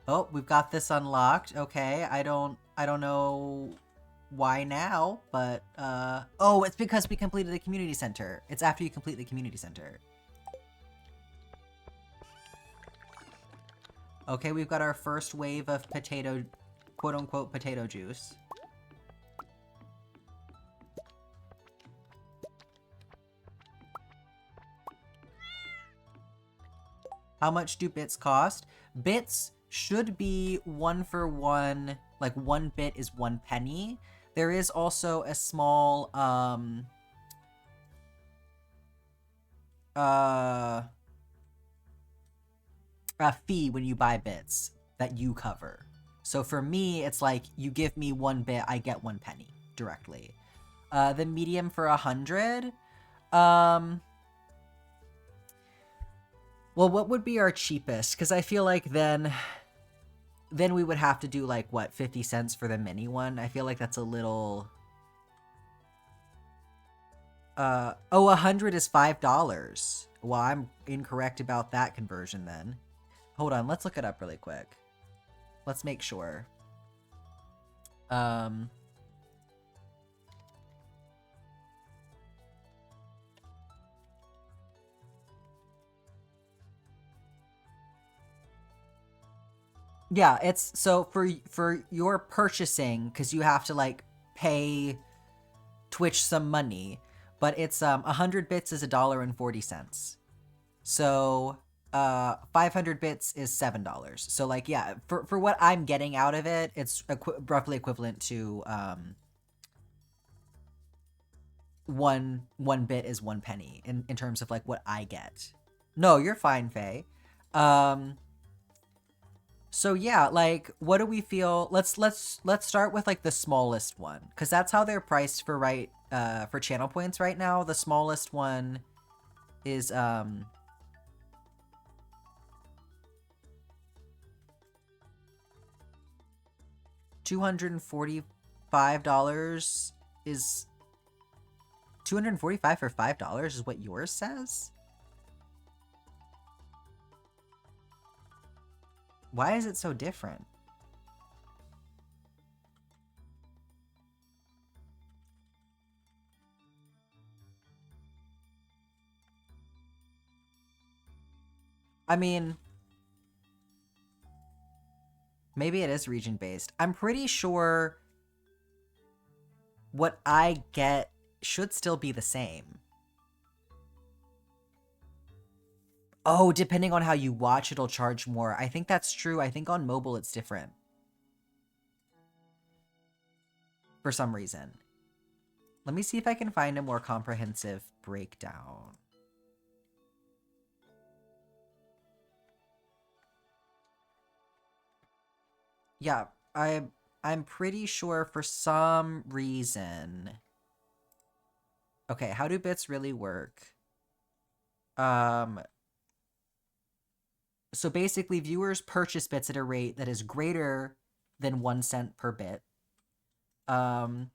Oh, we've got this unlocked. Okay, I don't know why now, but oh, it's because we completed the community center. It's after you complete the community center. Okay, we've got our first wave of potato, quote-unquote potato juice. How much do bits cost? Bits should be 1 for 1, like 1 bit is 1 penny. There is also a small, a fee when you buy bits that you cover. So for me, it's like, you give me 1 bit, I get 1 penny directly. The medium for 100, well, what would be our cheapest? Because I feel like then we would have to do, like, what, 50 cents for the mini one? I feel like that's a little... oh, 100 is $5. Well, I'm incorrect about that conversion then. Hold on, let's look it up really quick. Let's make sure. Yeah, it's so for your purchasing, because you have to like pay Twitch some money, but it's 100 bits is $1.40. So 500 bits is $7. So like yeah, for what I'm getting out of it, it's roughly equivalent to one bit is 1 penny in terms of like what I get. No, you're fine, Faye. So yeah, like, what do we feel? Let's start with like the smallest one, because that's how they're priced for for channel points right now. The smallest one is $245 is $245 for $5 is what yours says. Why is it so different? I mean, maybe it is region-based. I'm pretty sure what I get should still be the same. Oh, depending on how you watch, it'll charge more. I think that's true. I think on mobile it's different. For some reason. Let me see if I can find a more comprehensive breakdown. Yeah, I'm pretty sure for some reason... Okay, how do bits really work? So basically, viewers purchase bits at a rate that is greater than 1 cent per bit. And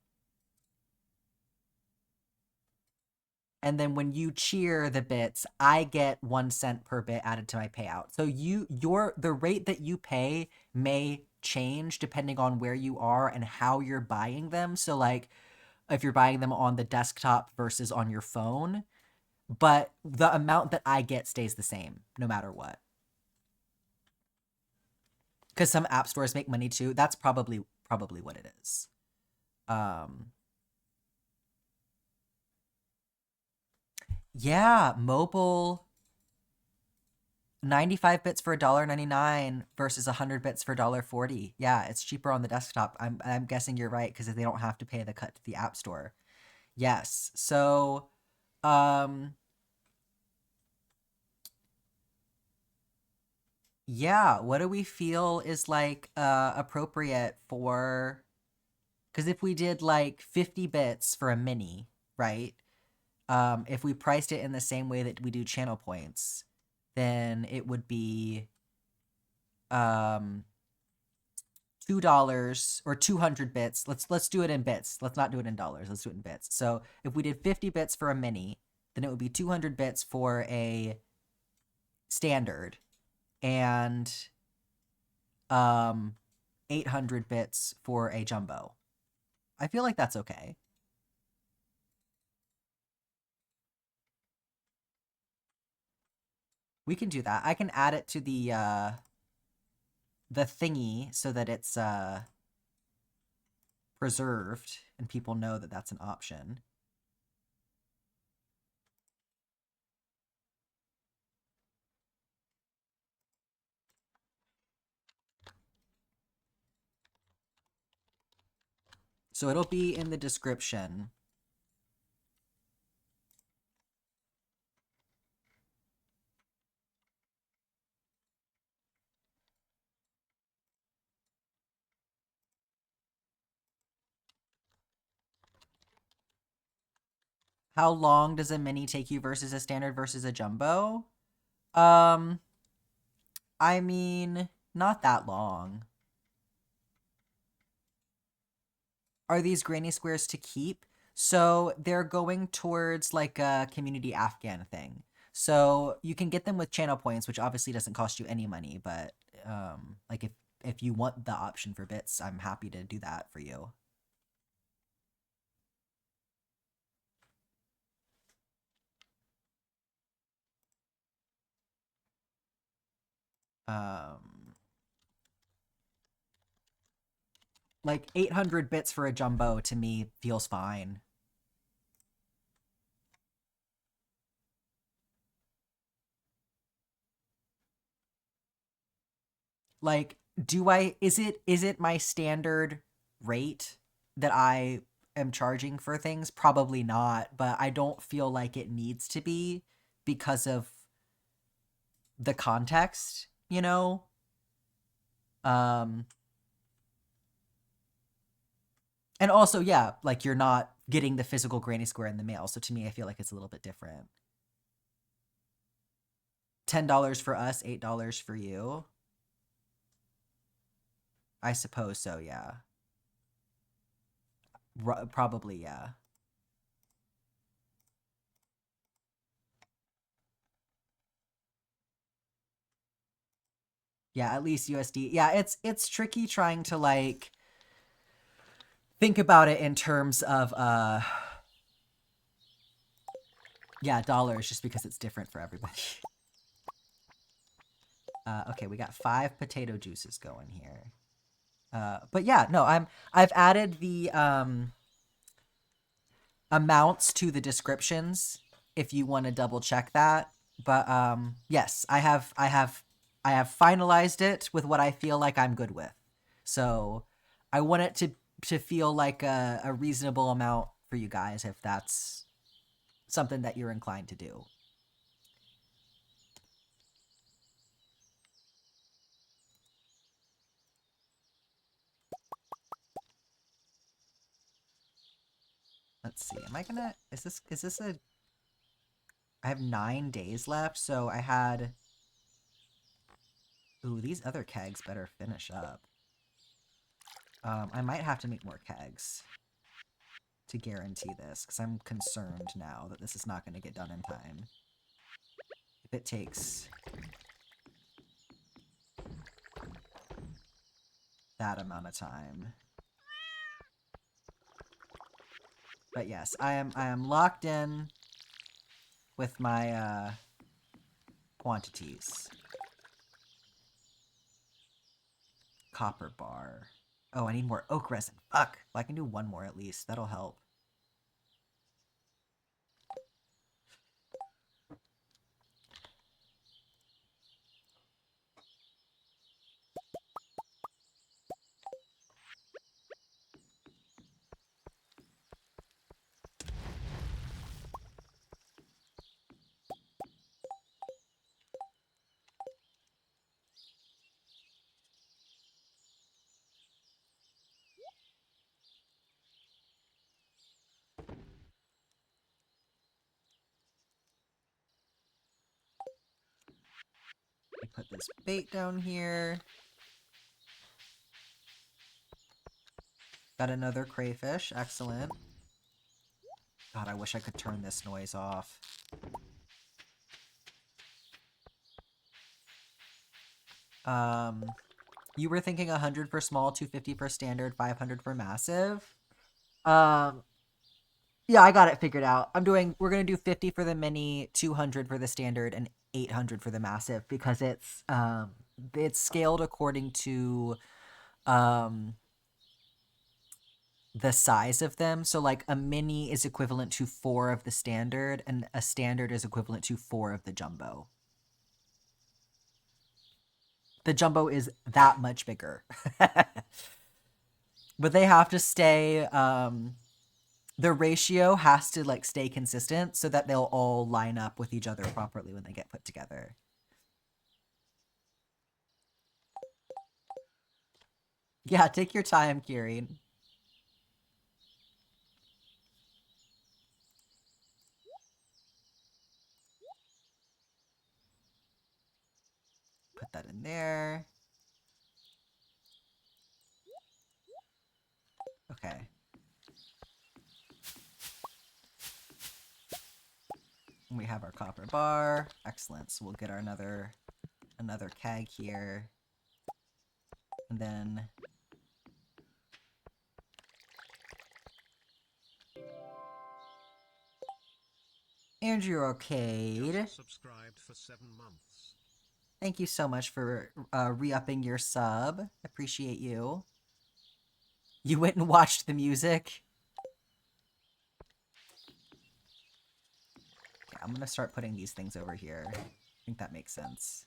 then when you cheer the bits, I get 1 cent per bit added to my payout. So the rate that you pay may change depending on where you are and how you're buying them. So like, if you're buying them on the desktop versus on your phone, but the amount that I get stays the same no matter what. Because some app stores make money too. That's probably what it is. Yeah, mobile 95 bits for $1.99 versus 100 bits for $1.40. Yeah, it's cheaper on the desktop. I'm guessing you're right because they don't have to pay the cut to the app store. Yes. So yeah, what do we feel is like appropriate for, because if we did like 50 bits for a mini, right? If we priced it in the same way that we do channel points, then it would be $2 or 200 bits. Let's do it in bits. Let's not do it in dollars. Let's do it in bits. So if we did 50 bits for a mini, then it would be 200 bits for a standard and 800 bits for a jumbo. I feel like that's okay. We can do that. I can add it to the thingy so that it's preserved and people know that that's an option. So it'll be in the description. How long does a mini take you versus a standard versus a jumbo? I mean, not that long. Are these granny squares to keep? So they're going towards like a community Afghan thing. So you can get them with channel points, which obviously doesn't cost you any money, but like if you want the option for bits, I'm happy to do that for you. Like 800 bits for a jumbo to me feels fine. Like, is it my standard rate that I am charging for things? Probably not, but I don't feel like it needs to be because of the context, you know? And also, yeah, like you're not getting the physical granny square in the mail, so to me I feel like it's a little bit different. $10 for us, $8 for you. I suppose so, yeah. Probably, yeah. Yeah, at least USD. Yeah, it's tricky trying to like think about it in terms of yeah, dollars, just because it's different for everybody. Okay, we got 5 potato juices going here. But yeah, no, I've added the amounts to the descriptions if you want to double check that. But yes, I have finalized it with what I feel like I'm good with. So I want it to feel like a reasonable amount for you guys if that's something that you're inclined to do. Let's see. Am I gonna... Is this a... I have 9 days left, so I had... Ooh, these other kegs better finish up. I might have to make more kegs to guarantee this, because I'm concerned now that this is not going to get done in time. If it takes that amount of time. But yes, I am locked in with my quantities. Copper bar. Oh, I need more oak resin. Fuck. Well, I can do one more at least. That'll help. Put this bait down here. Got another crayfish. Excellent. God, I wish I could turn this noise off. You were thinking 100 for small, 250 for standard, 500 for massive. Yeah, I got it figured out. We're gonna do 50 for the mini, 200 for the standard, and 800 for the massive because it's scaled according to the size of them. So like a mini is equivalent to 4 of the standard, and a standard is equivalent to 4 of the jumbo. The jumbo is that much bigger. But they have to stay, the ratio has to like stay consistent so that they'll all line up with each other properly when they get put together. Yeah, take your time, Kiri. Put that in there. Okay. And we have our copper bar. Excellent. So we'll get our another keg here. And then Andrew Arcade. Just subscribed for 7 months. Thank you so much for re-upping your sub. Appreciate you. You went and watched the music. Okay, I'm gonna start putting these things over here. I think that makes sense.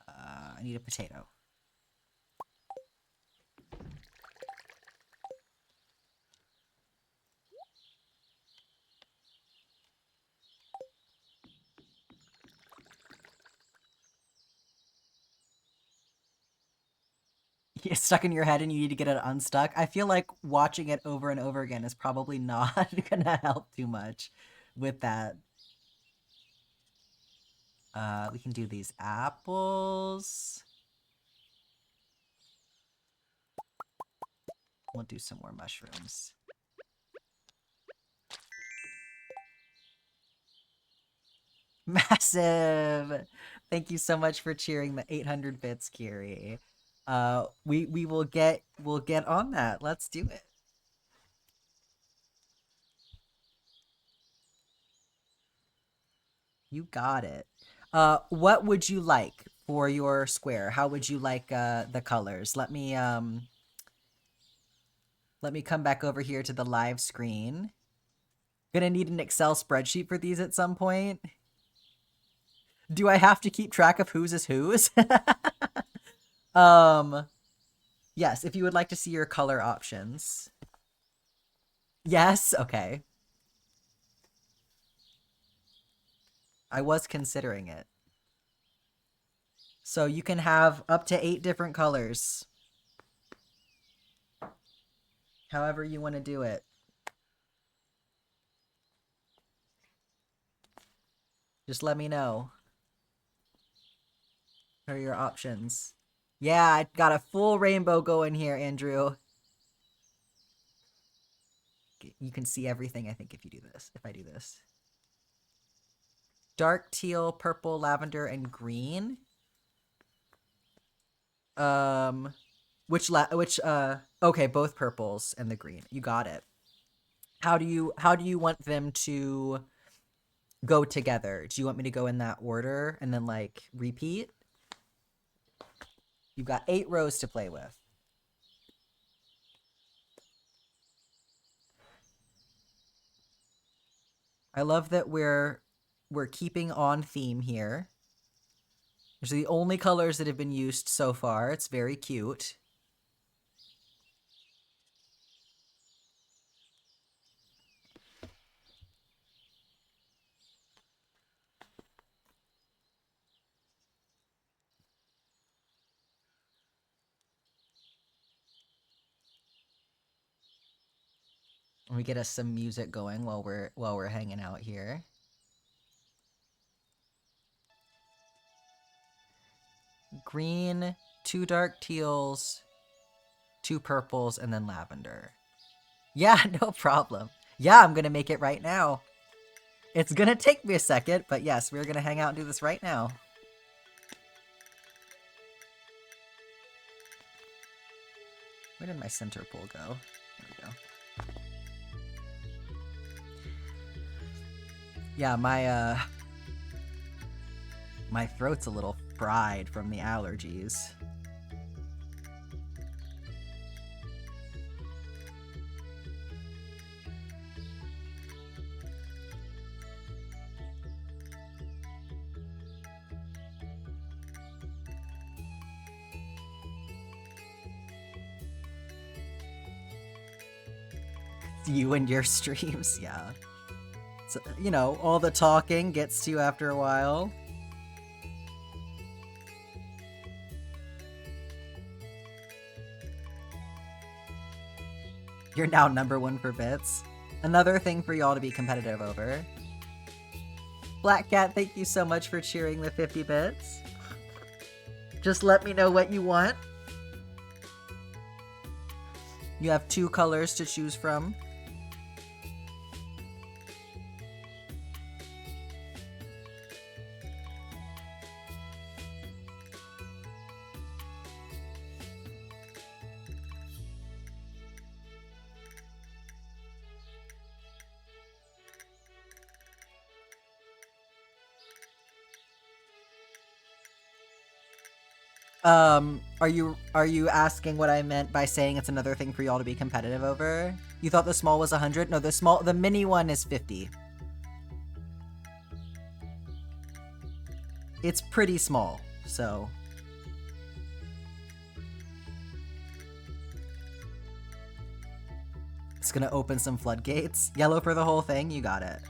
I need a potato. It's stuck in your head and you need to get it unstuck. I feel like watching it over and over again is probably not gonna help too much with that. We can do these apples. We'll do some more mushrooms. Massive! Thank you so much for cheering the 800 bits, Kiri. We'll get on that. Let's do it. You got it. What would you like for your square? How would you like the colors? Let me come back over here to the live screen. Gonna need an Excel spreadsheet for these at some point. Do I have to keep track of whose is whose? Yes, if you would like to see your color options. Yes? Okay. I was considering it. So you can have up to 8 different colors. However you want to do it. Just let me know. What are your options? Yeah, I got a full rainbow going here, Andrew. You can see everything, I think, if you do this. If I do this. Dark teal, purple, lavender, and green. Okay, both purples and the green. You got it. How do you want them to go together? Do you want me to go in that order and then like repeat? You've got 8 rows to play with. I love that we're keeping on theme here. These are the only colors that have been used so far. It's very cute. Let me get us some music going while we're hanging out here. Green, 2 dark teals, 2 purples, and then lavender. Yeah, no problem. Yeah, I'm gonna make it right now. It's gonna take me a second, but yes, we're gonna hang out and do this right now. Where did my center pole go? There we go. Yeah, my throat's a little fried from the allergies. You and your streams, yeah. So, you know, all the talking gets to you after a while. You're now #1 for bits. Another thing for y'all to be competitive over. Black Cat, thank you so much for cheering the 50 bits. Just let me know what you want. You have 2 colors to choose from. Are you asking what I meant by saying it's another thing for y'all to be competitive over? You thought the small was 100? No, the mini one is 50. It's pretty small, so. It's gonna open some floodgates. Yellow for the whole thing, you got it.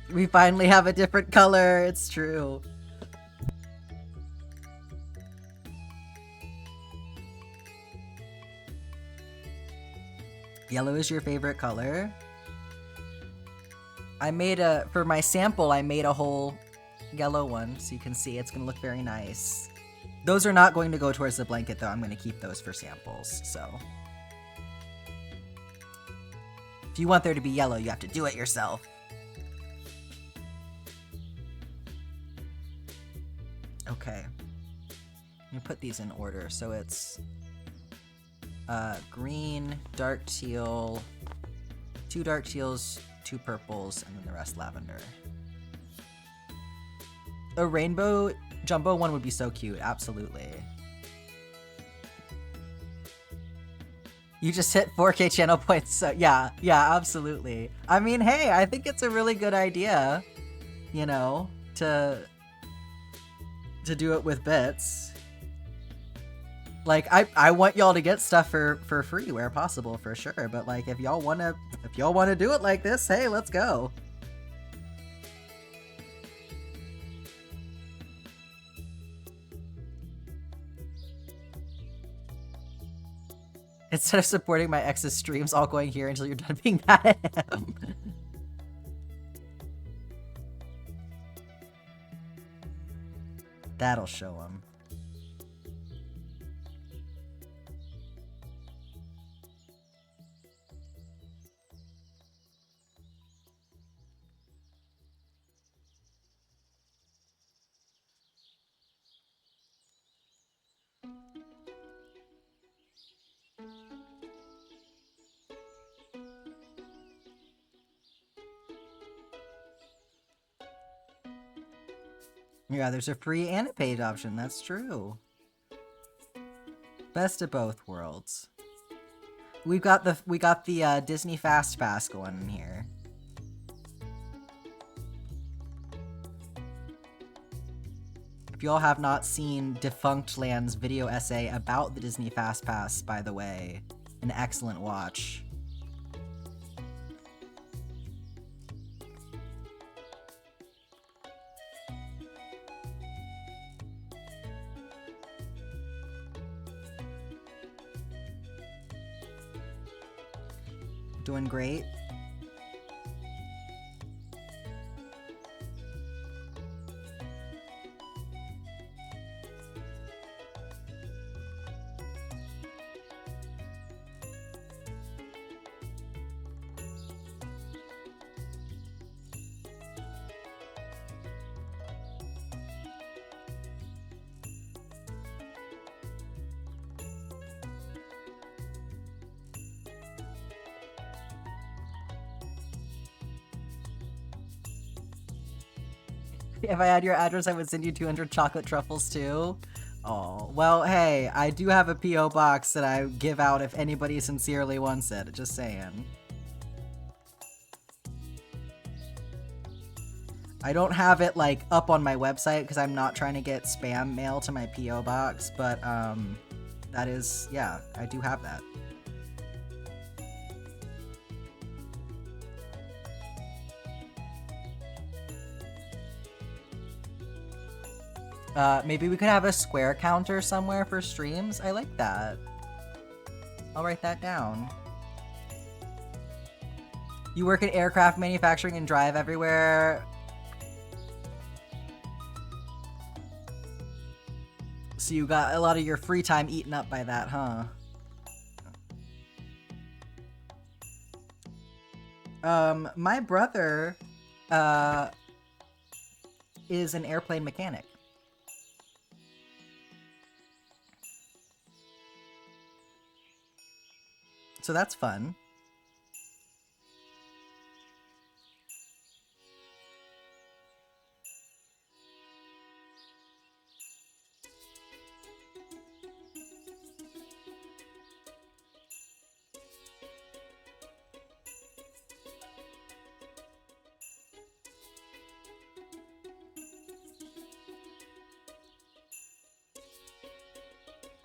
We finally have a different color, it's true. Yellow is your favorite color? For my sample, I made a whole yellow one, so you can see it's gonna look very nice. Those are not going to go towards the blanket though, I'm gonna keep those for samples, so. If you want there to be yellow, you have to do it yourself. Okay. Let me put these in order. So it's green, dark teal, 2 dark teals, 2 purples, and then the rest lavender. A rainbow jumbo one would be so cute, absolutely. You just hit 4K channel points, so yeah, absolutely. I mean, hey, I think it's a really good idea, you know, to do it with bits. Like, I want y'all to get stuff for free where possible, for sure. But like, if y'all wanna do it like this, hey, let's go. Instead of supporting my ex's streams, all going here until you're done being mad at him. That'll show him. Yeah, there's a free and a paid option. That's true. Best of both worlds. We got the Disney Fast Pass going in here. If y'all have not seen Defunct Land's video essay about the Disney Fast Pass, by the way, an excellent watch. Doing great. If I had your address, I would send you 200 chocolate truffles too. Oh, well, hey, I do have a P.O. box that I give out if anybody sincerely wants it. Just saying. I don't have it, like, up on my website because I'm not trying to get spam mail to my P.O. box, but, that is, yeah, I do have that. Maybe we could have a square counter somewhere for streams. I like that. I'll write that down. You work in aircraft manufacturing and drive everywhere. So you got a lot of your free time eaten up by that, huh? My brother, is an airplane mechanic. So that's fun.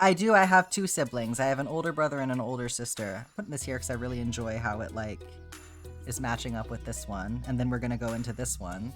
I do. I have two siblings. I have an older brother and an older sister. I'm putting this here because I really enjoy how it, like, is matching up with this one. And then we're going to go into this one.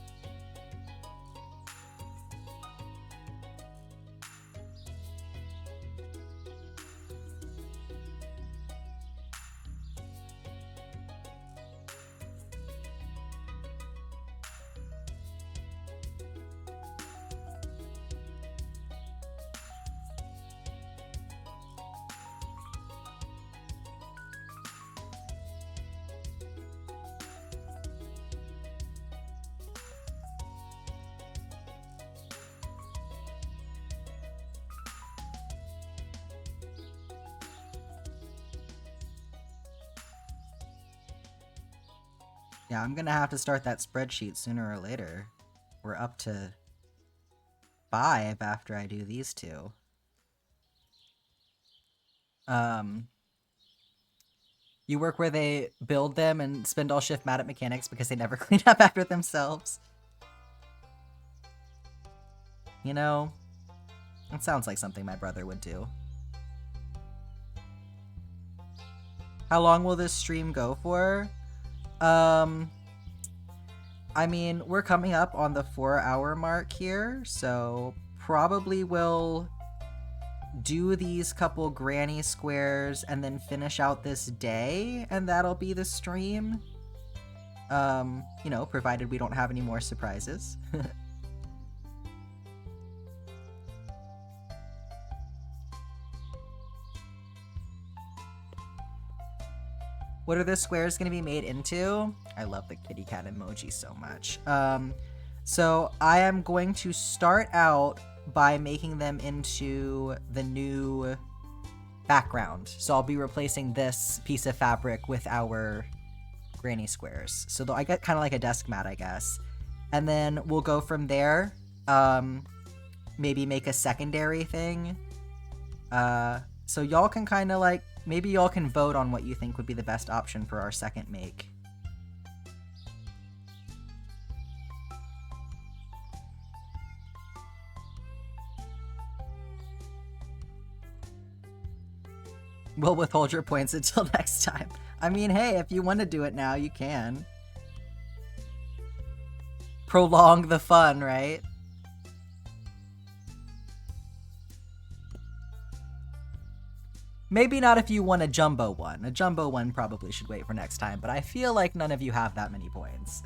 Yeah, I'm gonna have to start that spreadsheet sooner or later. We're up to 5 after I do these two. You work where they build them and spend all shift mad at mechanics because they never clean up after themselves. You know, it sounds like something my brother would do. How long will this stream go for? I mean, we're coming up on the 4-hour mark here, so probably we'll do these couple granny squares and then finish out this day, and that'll be the stream. You know, provided we don't have any more surprises. What are the squares going to be made into? I love the kitty cat emoji so much. So I am going to start out by making them into the new background. So I'll be replacing this piece of fabric with our granny squares. So I get kind of like a desk mat, I guess. And then we'll go from there maybe make a secondary thing. So y'all can kind of like, maybe y'all can vote on what you think would be the best option for our second make. We'll withhold your points until next time. I mean, hey, if you want to do it now, you can. Prolong the fun, right? Maybe not if you want a jumbo one. A jumbo one probably should wait for next time, but I feel like none of you have that many points.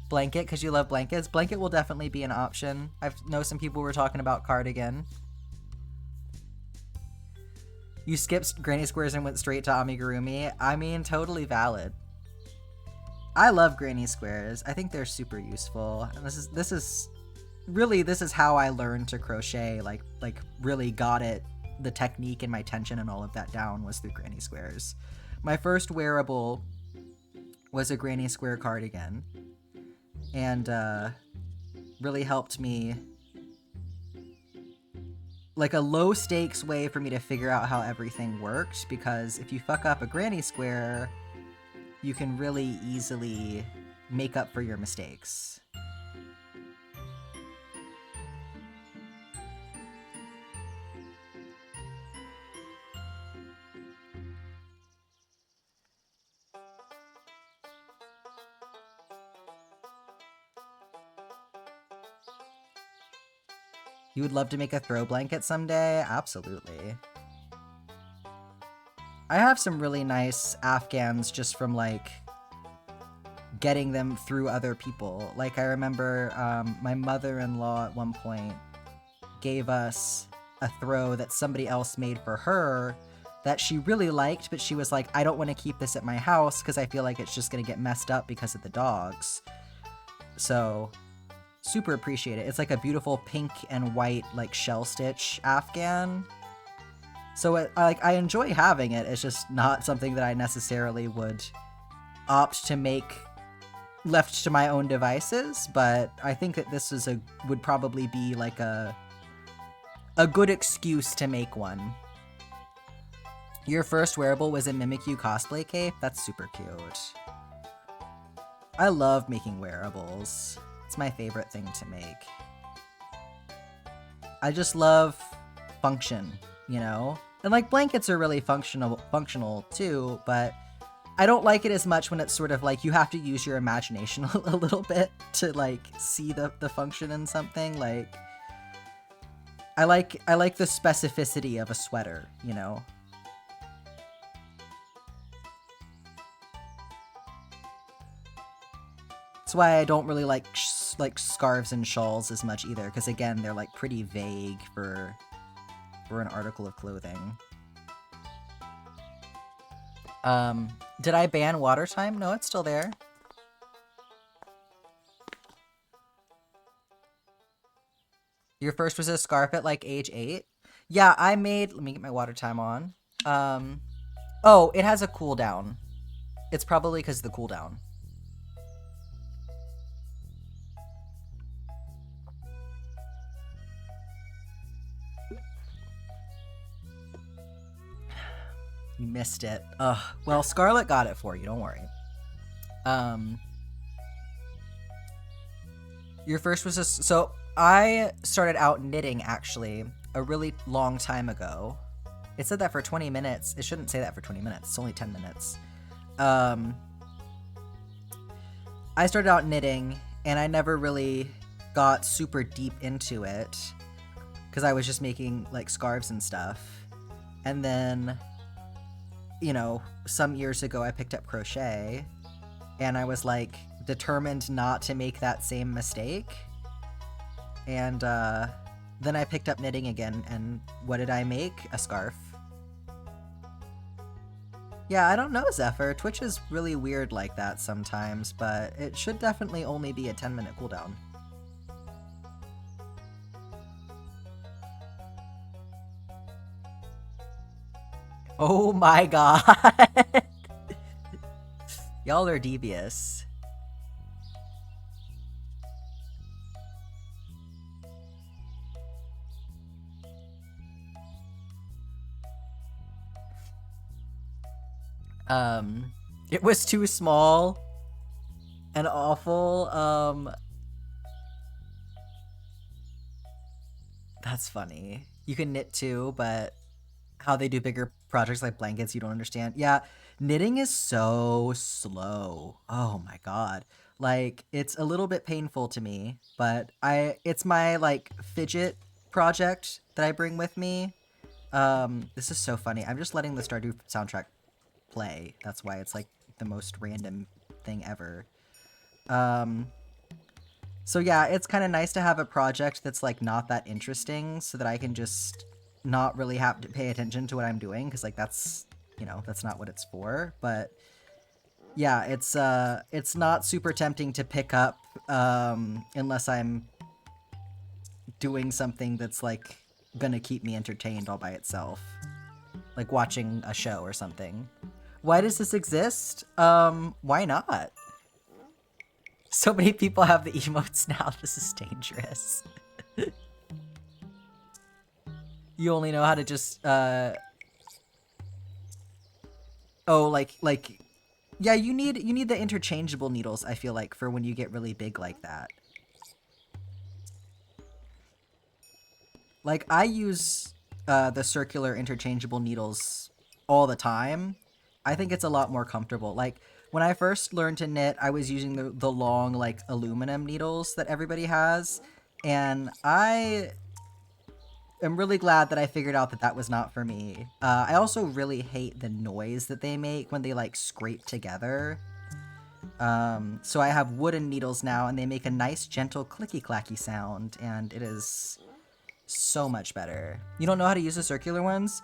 Blanket, because you love blankets. Blanket will definitely be an option. I know some people were talking about cardigan. You skipped Granny Squares and went straight to amigurumi. I mean, totally valid. I love Granny Squares. I think they're super useful. And this is how I learned to crochet. Like really got it, the technique and my tension and all of that down was through Granny Squares. My first wearable was a Granny Square cardigan, and really helped me. Like a low stakes way for me to figure out how everything worked, because if you fuck up a Granny Square, you can really easily make up for your mistakes. You would love to make a throw blanket someday? Absolutely. I have some really nice Afghans just from, like, getting them through other people. Like, I remember my mother-in-law at one point gave us a throw that somebody else made for her that she really liked, but she was like, I don't want to keep this at my house because I feel like it's just going to get messed up because of the dogs. So... super appreciate it. It's like a beautiful pink and white, like, shell stitch Afghan. So I enjoy having it. It's just not something that I necessarily would opt to make left to my own devices. But I think that this is would probably be like a good excuse to make one. Your first wearable was a Mimikyu cosplay cape? That's super cute. I love making wearables. It's my favorite thing to make. I just love function, you know? And like blankets are really functional too, but I don't like it as much when it's sort of like you have to use your imagination a little bit to like see the function in something. Like I like the specificity of a sweater, you know? That's why I don't really like scarves and shawls as much either, because again, they're like pretty vague for an article of clothing. Did I ban water time? No, it's still there. Your first was a scarf at like age 8? Yeah, let me get my water time on. Oh, it has a cooldown. It's probably because of the cooldown. You missed it. Ugh. Well, Scarlett got it for you, don't worry. Your first was so I started out knitting actually a really long time ago. It said that for 20 minutes. It shouldn't say that for 20 minutes. It's only 10 minutes. I started out knitting and I never really got super deep into it because I was just making like scarves and stuff. And then, you know, some years ago I picked up crochet and I was like determined not to make that same mistake. And then I picked up knitting again, and what did I make? A scarf. Yeah, I don't know, Zephyr. Twitch is really weird like that sometimes, but it should definitely only be a 10-minute cooldown. Oh my god! Y'all are devious. It was too small and awful. That's funny. You can knit too, but how they do bigger projects like blankets, you don't understand. Yeah, knitting is so slow. Oh my god. Like, it's a little bit painful to me, but it's my like fidget project that I bring with me. This is so funny. I'm just letting the Stardew soundtrack play. That's why it's like the most random thing ever. So yeah, it's kind of nice to have a project that's like not that interesting so that I can just not really have to pay attention to what I'm doing, because like that's, you know, that's not what it's for. But yeah, it's not super tempting to pick up unless I'm doing something that's like gonna keep me entertained all by itself, like watching a show or something. Why does this exist? Why not? So many people have the emotes now. This is dangerous. You only know how to just, oh, like, yeah, you need the interchangeable needles, I feel like, for when you get really big like that. Like, I use, the circular interchangeable needles all the time. I think it's a lot more comfortable. Like, when I first learned to knit, I was using the long, like, aluminum needles that everybody has, and I am really glad that I figured out that that was not for me. I also really hate the noise that they make when they, like, scrape together. So I have wooden needles now, and they make a nice, gentle, clicky-clacky sound, and it is so much better. You don't know how to use the circular ones?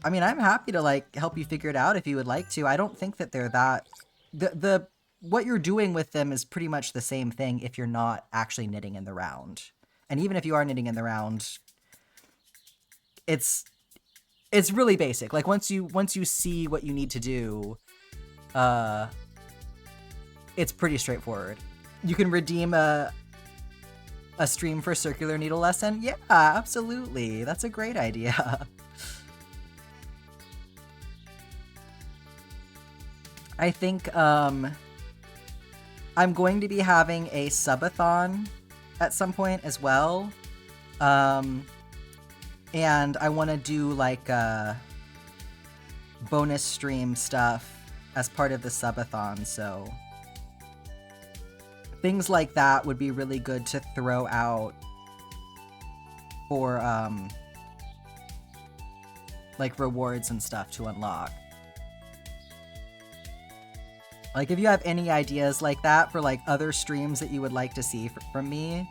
I mean, I'm happy to, like, help you figure it out if you would like to. I don't think that they're that... What you're doing with them is pretty much the same thing if you're not actually knitting in the round. And even if you are knitting in the round, it's really basic. Like, once you see what you need to do, it's pretty straightforward. You can redeem a stream for circular needle lesson? Yeah, absolutely. That's a great idea. I think I'm going to be having a subathon at some point as well. And I want to do like bonus stream stuff as part of the subathon, so things like that would be really good to throw out for like rewards and stuff to unlock. Like, if you have any ideas like that for, like, other streams that you would like to see from me,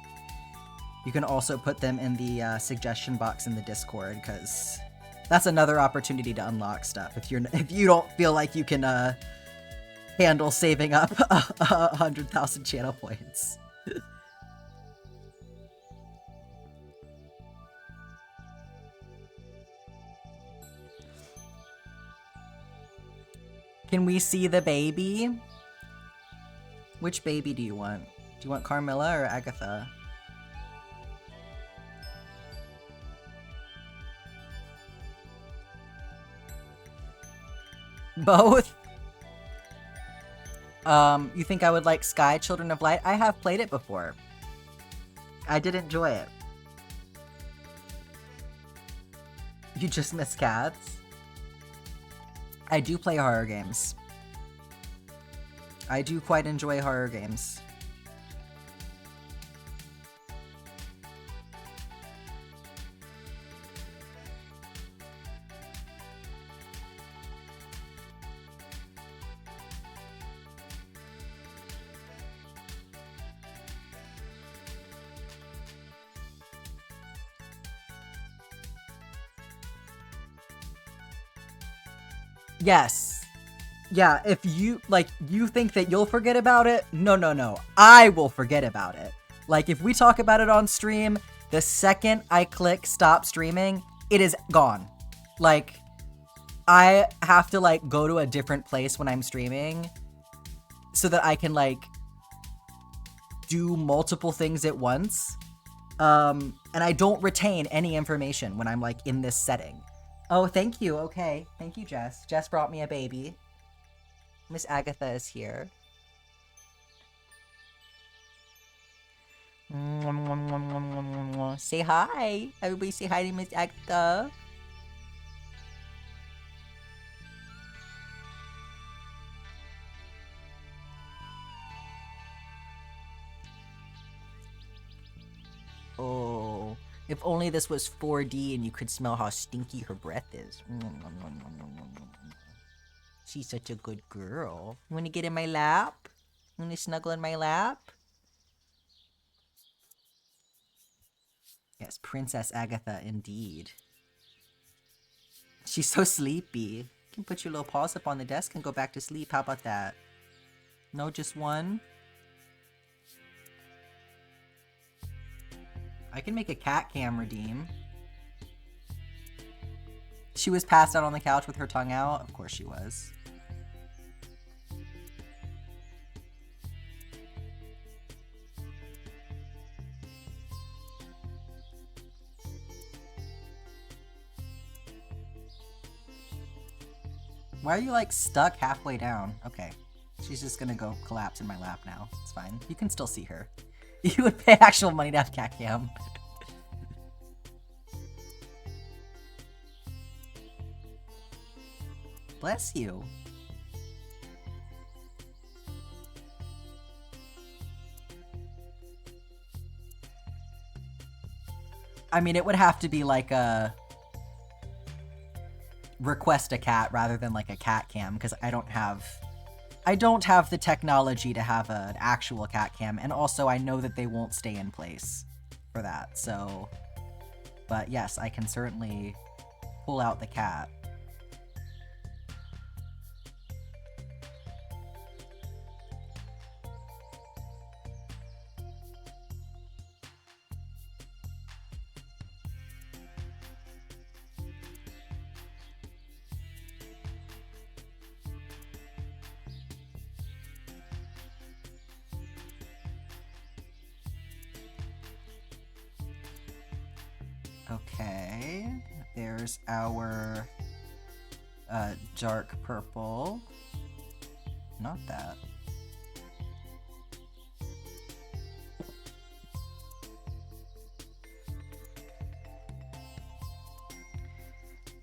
you can also put them in the suggestion box in the Discord, because that's another opportunity to unlock stuff. If you don't feel like you can handle saving up 100,000 channel points. Can we see the baby? Which baby do you want? Do you want Carmilla or Agatha? Both? You think I would like Sky Children of Light? I have played it before. I did enjoy it. You just miss cats? I do play horror games. I do quite enjoy horror games. Yes. Yeah, if you, like, you think that you'll forget about it, no. I will forget about it. Like, if we talk about it on stream, the second I click stop streaming, it is gone. Like, I have to, like, go to a different place when I'm streaming so that I can, like, do multiple things at once. And I don't retain any information when I'm, like, in this setting. Oh, thank you. Okay. Thank you, Jess. Jess brought me a baby. Miss Agatha is here. Say hi. Everybody say hi to Miss Agatha. Oh, if only this was 4D and you could smell how stinky her breath is. She's such a good girl. You want to get in my lap? You want to snuggle in my lap? Yes, Princess Agatha, indeed. She's so sleepy. You can put your little paws up on the desk and go back to sleep. How about that? No, just one? I can make a cat cam redeem. She was passed out on the couch with her tongue out? Of course she was. Why are you, like, stuck halfway down? Okay. She's just gonna go collapse in my lap now. It's fine. You can still see her. You would pay actual money to have cat cam. Bless you. I mean, it would have to be like a request a cat rather than like a cat cam, because I don't have the technology to have an actual cat cam, and also I know that they won't stay in place for that, so... But yes, I can certainly pull out the cat. Okay, there's our dark purple. Not that.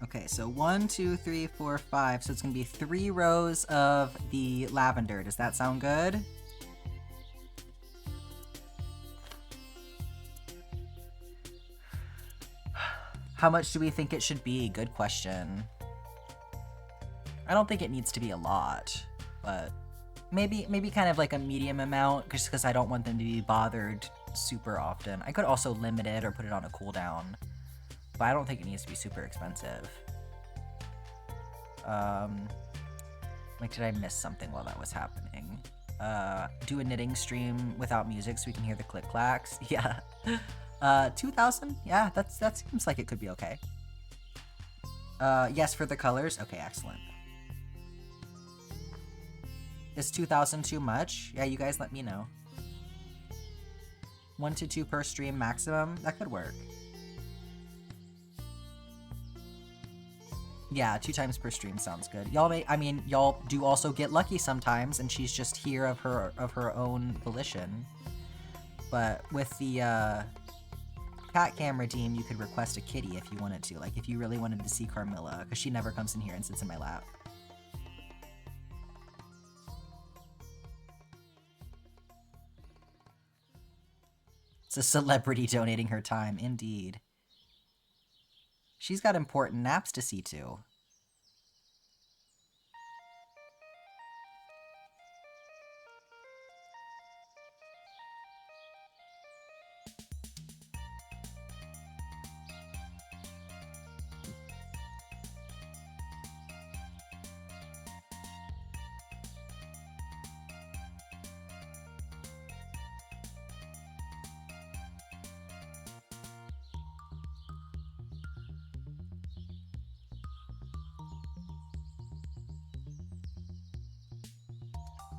Okay, so 1, 2, 3, 4, 5. So it's gonna be 3 rows of the lavender. Does that sound good? How much do we think it should be? Good question. I don't think it needs to be a lot, but maybe kind of like a medium amount, just because I don't want them to be bothered super often. I could also limit it or put it on a cooldown, but I don't think it needs to be super expensive. Like, did I miss something while that was happening? Do a knitting stream without music so we can hear the click clacks. Yeah. 2,000? Yeah, that seems like it could be okay. Yes, for the colors? Okay, excellent. Is 2,000 too much? Yeah, you guys let me know. 1 to 2 per stream maximum? That could work. Yeah, 2 times per stream sounds good. Y'all do also get lucky sometimes, and she's just here of her own volition. But with the, cat cam redeem, you could request a kitty if you wanted to. Like, if you really wanted to see Carmilla, because she never comes in here and sits in my lap. It's a celebrity donating her time, indeed. She's got important naps to see to.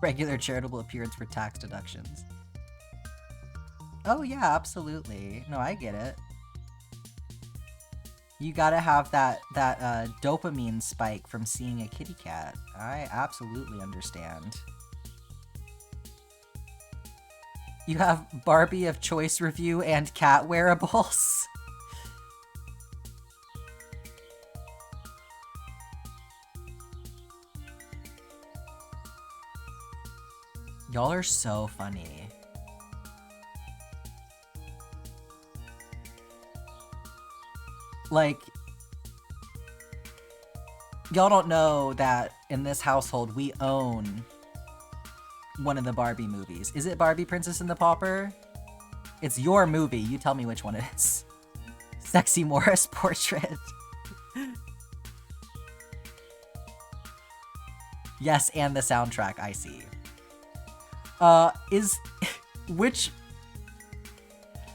Regular charitable appearance for tax deductions. Oh yeah, absolutely. No, I get it. You gotta have that dopamine spike from seeing a kitty cat. I absolutely understand. You have Barbie of Choice review and cat wearables. Y'all are so funny. Like, y'all don't know that in this household we own one of the Barbie movies. Is it Barbie Princess and the Pauper? It's your movie. You tell me which one it is. Sexy Morris Portrait. Yes, and the soundtrack, I see. Which...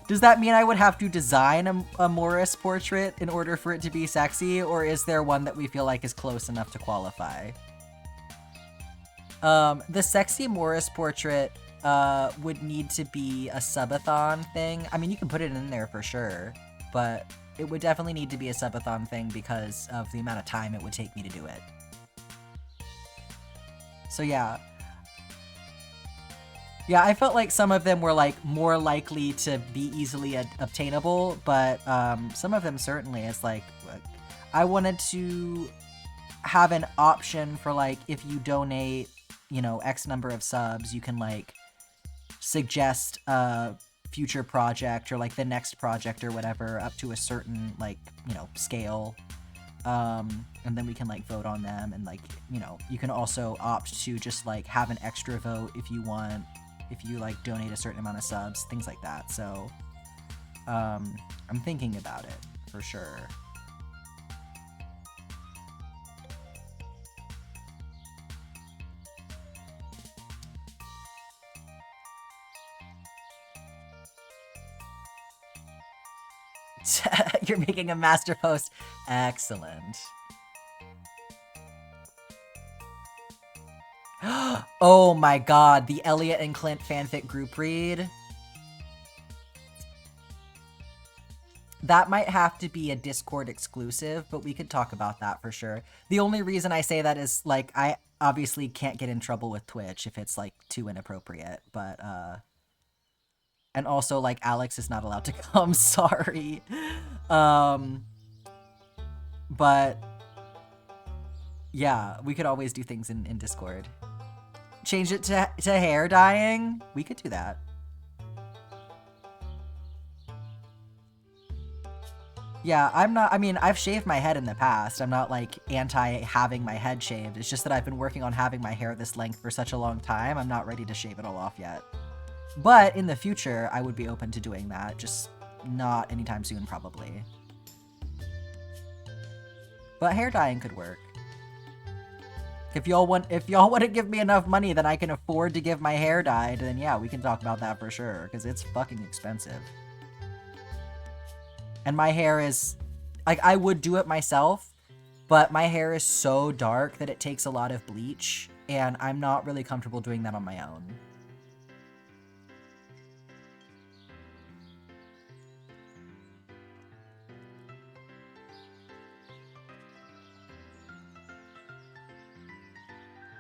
Does that mean I would have to design a Morris portrait in order for it to be sexy, or is there one that we feel like is close enough to qualify? The sexy Morris portrait would need to be a subathon thing. I mean, you can put it in there for sure, but it would definitely need to be a subathon thing because of the amount of time it would take me to do it. So yeah. Yeah, I felt like some of them were like more likely to be easily obtainable, but some of them certainly. It's like, I wanted to have an option for like, if you donate, you know, X number of subs, you can like suggest a future project or like the next project or whatever up to a certain like, you know, scale. And then we can like vote on them, and like, you know, you can also opt to just like have an extra vote if you want, if you like donate a certain amount of subs, things like that. So I'm thinking about it for sure. You're making a master post. Excellent. Oh my god, the Elliot and Clint fanfic group read. That might have to be a Discord exclusive, but we could talk about that for sure. The only reason I say that is, like, I obviously can't get in trouble with Twitch if it's, like, too inappropriate, but, and also, like, Alex is not allowed to come, sorry. But, yeah, we could always do things in Discord. Change it to hair dyeing? We could do that. Yeah, I mean, I've shaved my head in the past. I'm not, like, anti-having my head shaved. It's just that I've been working on having my hair this length for such a long time, I'm not ready to shave it all off yet. But in the future, I would be open to doing that, just not anytime soon, probably. But hair dyeing could work. If y'all want to give me enough money that I can afford to give my hair dyed, then yeah, we can talk about that for sure, because it's fucking expensive. And my hair is, like, I would do it myself, but my hair is so dark that it takes a lot of bleach, and I'm not really comfortable doing that on my own.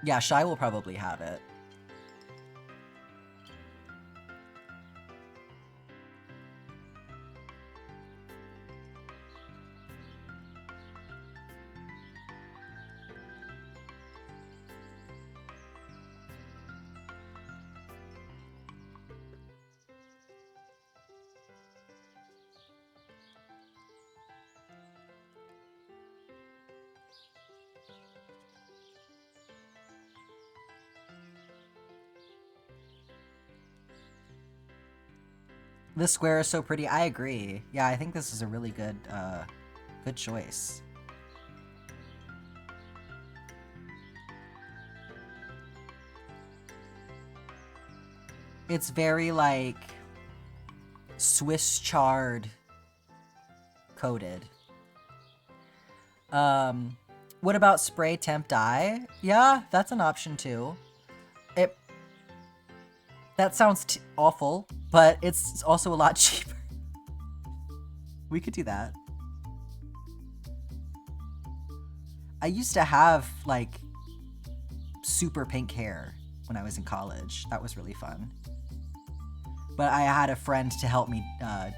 Yeah, Shy will probably have it. This square is so pretty. I agree. Yeah, I think this is a really good, good choice. It's very, like, Swiss chard coated. What about spray temp dye? Yeah, that's an option too. That sounds awful, but it's also a lot cheaper. We could do that. I used to have, like, super pink hair when I was in college. That was really fun. But I had a friend to help me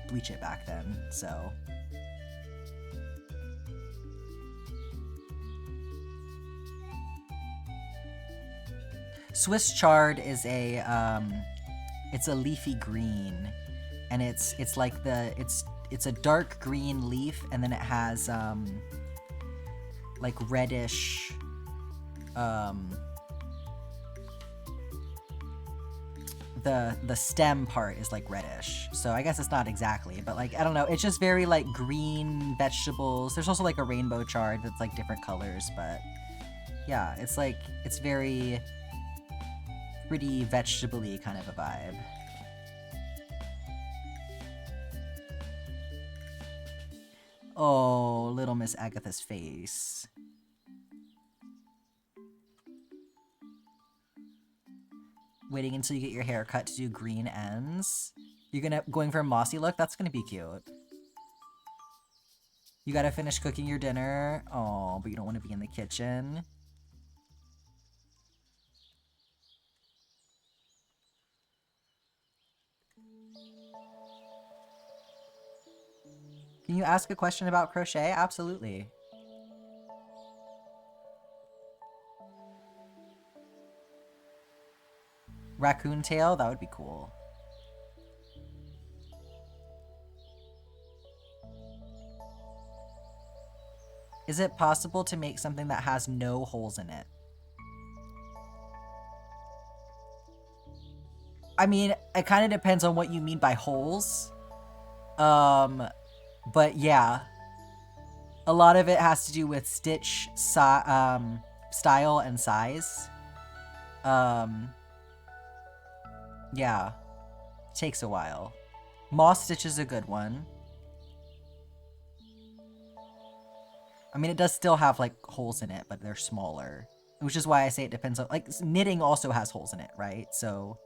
bleach it back then, so... Swiss chard is a, it's a leafy green, and it's like it's a dark green leaf, and then it has, like reddish, the stem part is like reddish, so I guess it's not exactly, but like, I don't know, it's just very like green vegetables. There's also like a rainbow chard that's like different colors, but yeah, it's like, it's very pretty vegetable-y kind of a vibe. Oh, little Miss Agatha's face. Waiting until you get your hair cut to do green ends. You're going for a mossy look? That's gonna be cute. You gotta finish cooking your dinner. Oh, but you don't want to be in the kitchen. Can you ask a question about crochet? Absolutely. Raccoon tail? That would be cool. Is it possible to make something that has no holes in it? I mean, it kind of depends on what you mean by holes. But yeah. A lot of it has to do with stitch style and size. Yeah. It takes a while. Moss stitch is a good one. I mean, it does still have, like, holes in it, but they're smaller. Which is why I say it depends on... Like, knitting also has holes in it, right? So...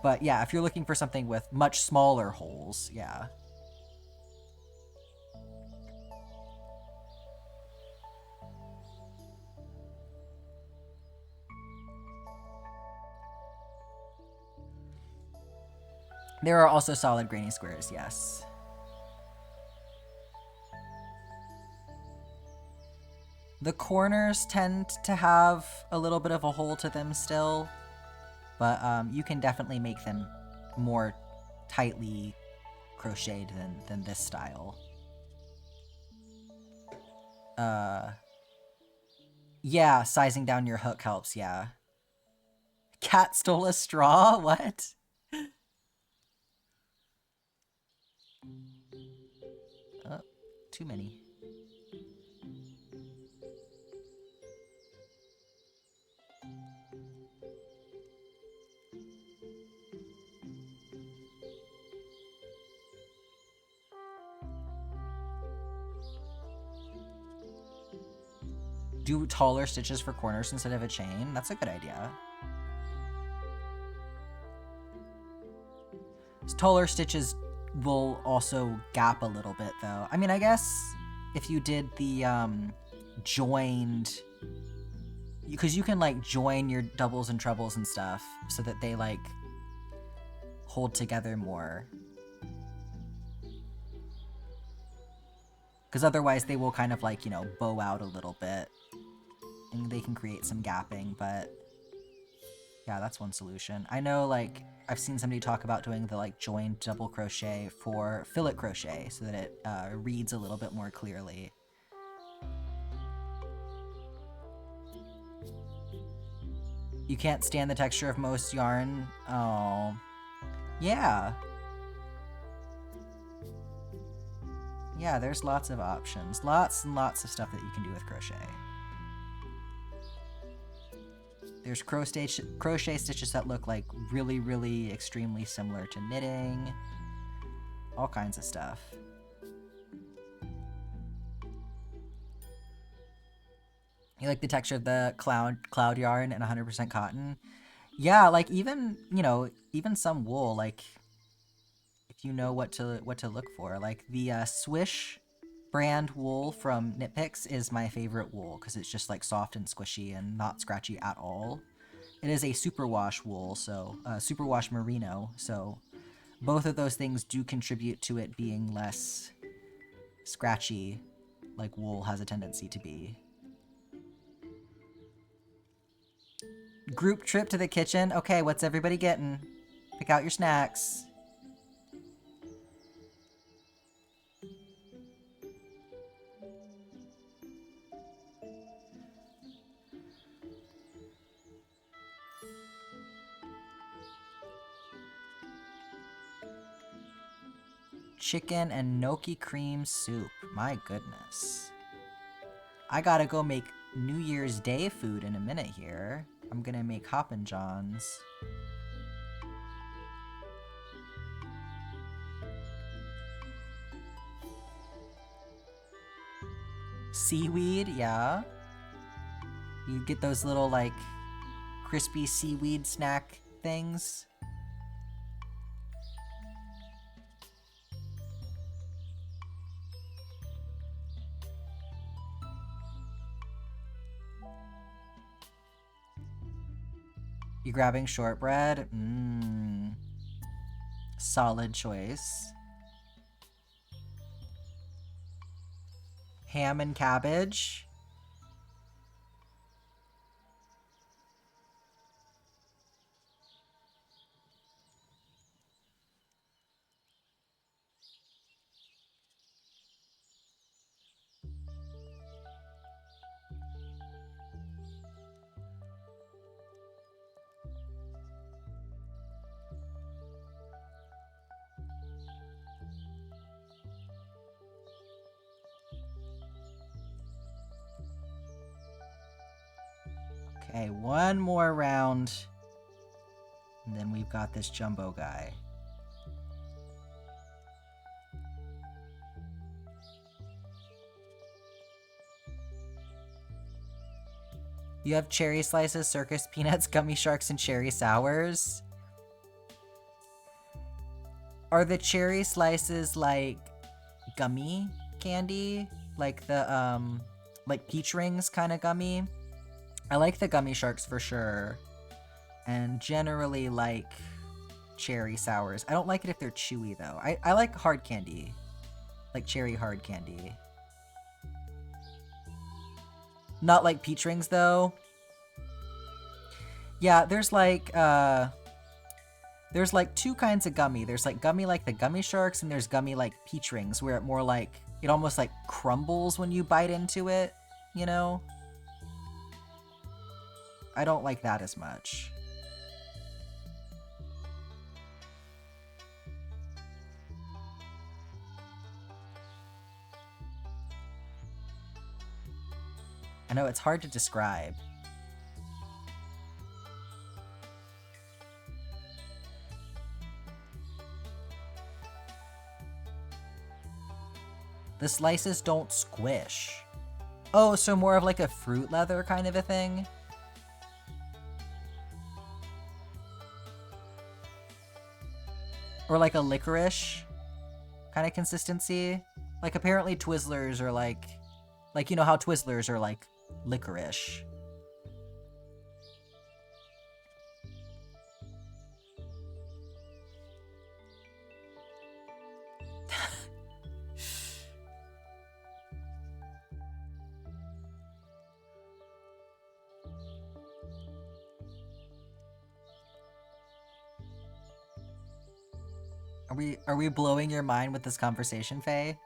But yeah, if you're looking for something with much smaller holes, yeah. There are also solid granny squares, yes. The corners tend to have a little bit of a hole to them still, but you can definitely make them more tightly crocheted than this style. Yeah, sizing down your hook helps, yeah. Cat stole a straw? What? Oh, too many. Do taller stitches for corners instead of a chain? That's a good idea. Taller stitches will also gap a little bit, though. I mean, I guess if you did the joined... Because you can, like, join your doubles and trebles and stuff so that they, like, hold together more. Because otherwise they will kind of, like, you know, bow out a little bit. And they can create some gapping, but... Yeah, that's one solution. I know, like, I've seen somebody talk about doing the, like, joined double crochet for fillet crochet so that it reads a little bit more clearly. You can't stand the texture of most yarn? Oh. Yeah. Yeah, there's lots of options. Lots and lots of stuff that you can do with crochet. There's crochet stitches that look like really, really extremely similar to knitting. All kinds of stuff. You like the texture of the cloud yarn and 100% cotton? Yeah, like even, you know, even some wool, like if you know what to look for. Like the Swish brand wool from Nitpicks is my favorite wool because it's just like soft and squishy and not scratchy at all. It is a superwash wool, so superwash merino, so both of those things do contribute to it being less scratchy, like wool has a tendency to be. Group trip to the kitchen. Okay, what's everybody getting? Pick out your snacks. Chicken and gnocchi cream soup. My goodness. I gotta go make New Year's Day food in a minute here. I'm gonna make Hoppin' Johns. Seaweed, yeah. You get those little, like, crispy seaweed snack things. You grabbing shortbread? Mmm. Solid choice. Ham and cabbage? Okay, one more round. And then we've got this jumbo guy. You have cherry slices, circus peanuts, gummy sharks, and cherry sours. Are the cherry slices like gummy candy? Like the, like peach rings kind of gummy? I like the gummy sharks for sure. And generally like cherry sours. I don't like it if they're chewy though. I like hard candy. Like cherry hard candy. Not like peach rings though. Yeah, there's like two kinds of gummy. There's like gummy like the gummy sharks, and there's gummy like peach rings, where it almost like crumbles when you bite into it, you know? I don't like that as much. I know it's hard to describe. The slices don't squish. Oh, so more of like a fruit leather kind of a thing? Or like a licorice kind of consistency? Like apparently Twizzlers are like you know how Twizzlers are like licorice. Are we blowing your mind with this conversation, Faye?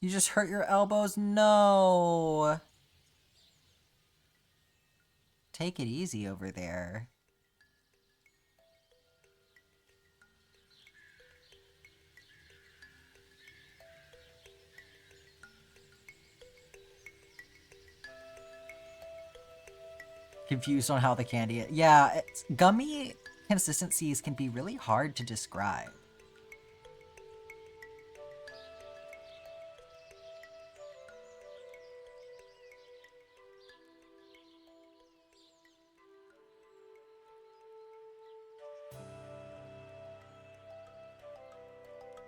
You just hurt your elbows? No. Take it easy over there. Confused on how the candy... Yeah, gummy consistencies can be really hard to describe.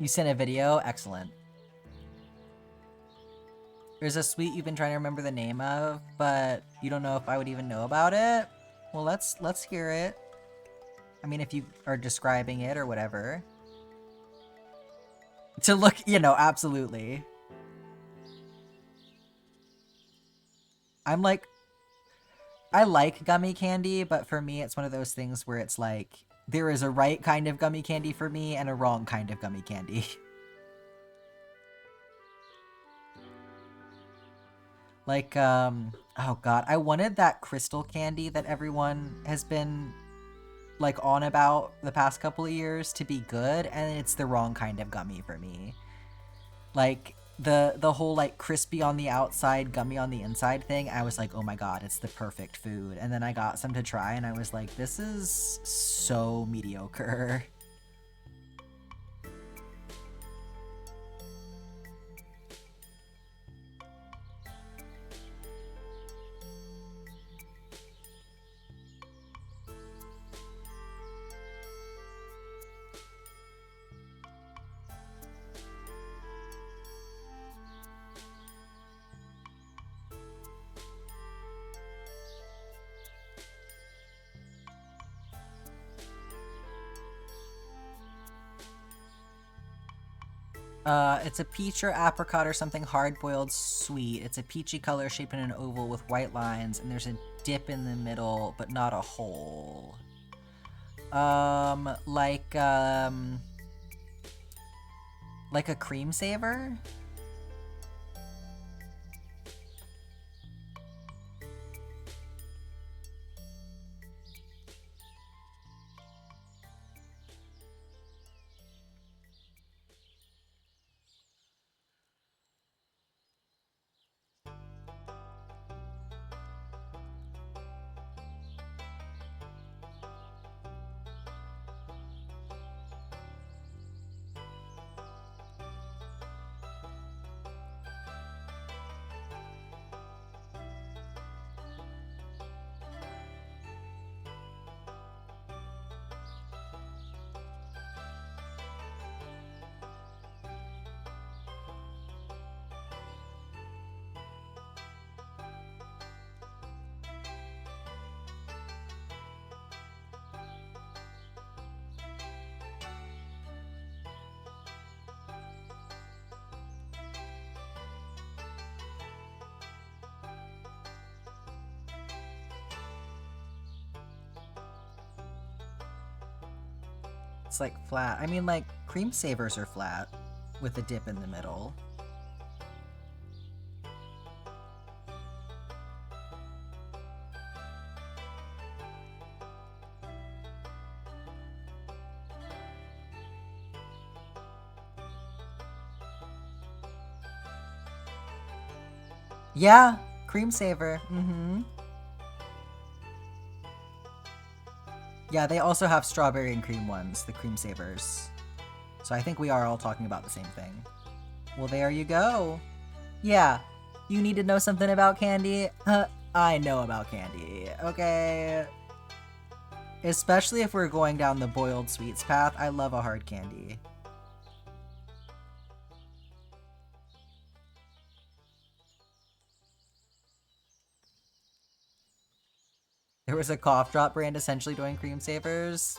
You sent a video? Excellent. There's a sweet you've been trying to remember the name of, but you don't know if I would even know about it? Well, let's hear it. I mean, if you are describing it or whatever. To look, you know, absolutely. I'm like, I like gummy candy, but for me, it's one of those things where it's like, there is a right kind of gummy candy for me and a wrong kind of gummy candy. Like, oh god, I wanted that crystal candy that everyone has been, like, on about the past couple of years to be good, and it's the wrong kind of gummy for me. Like, the whole, like, crispy on the outside, gummy on the inside thing, I was like, oh my god, it's the perfect food. And then I got some to try, and I was like, this is so mediocre. It's a peach or apricot or something hard-boiled sweet. It's a peachy color shaped in an oval with white lines, and there's a dip in the middle, but not a hole. Like a cream saver? It's like flat. I mean, like, cream savers are flat with a dip in the middle. Yeah, cream saver. Mm-hmm. Yeah, they also have strawberry and cream ones, the cream savers. So I think we are all talking about the same thing. Well, there you go. Yeah, you need to know something about candy? I know about candy, okay? Especially if we're going down the boiled sweets path, I love a hard candy. There was a cough drop brand essentially doing cream savers.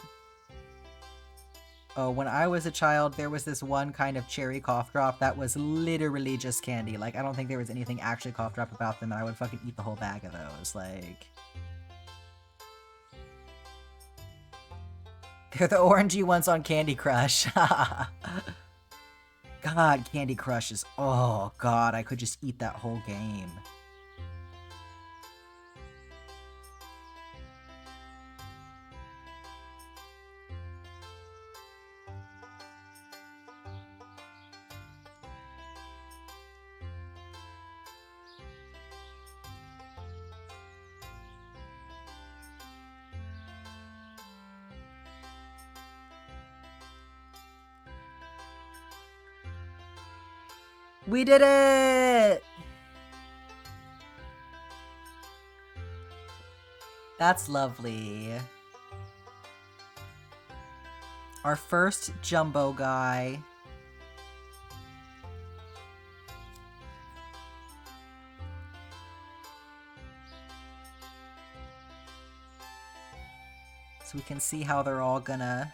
Oh, when I was a child, there was this one kind of cherry cough drop that was literally just candy. Like, I don't think there was anything actually cough drop about them, and I would fucking eat the whole bag of those. Like, they're the orangey ones on Candy Crush. God, Candy Crush is... Oh, God, I could just eat that whole game. We did it! That's lovely. Our first jumbo guy. So we can see how they're all gonna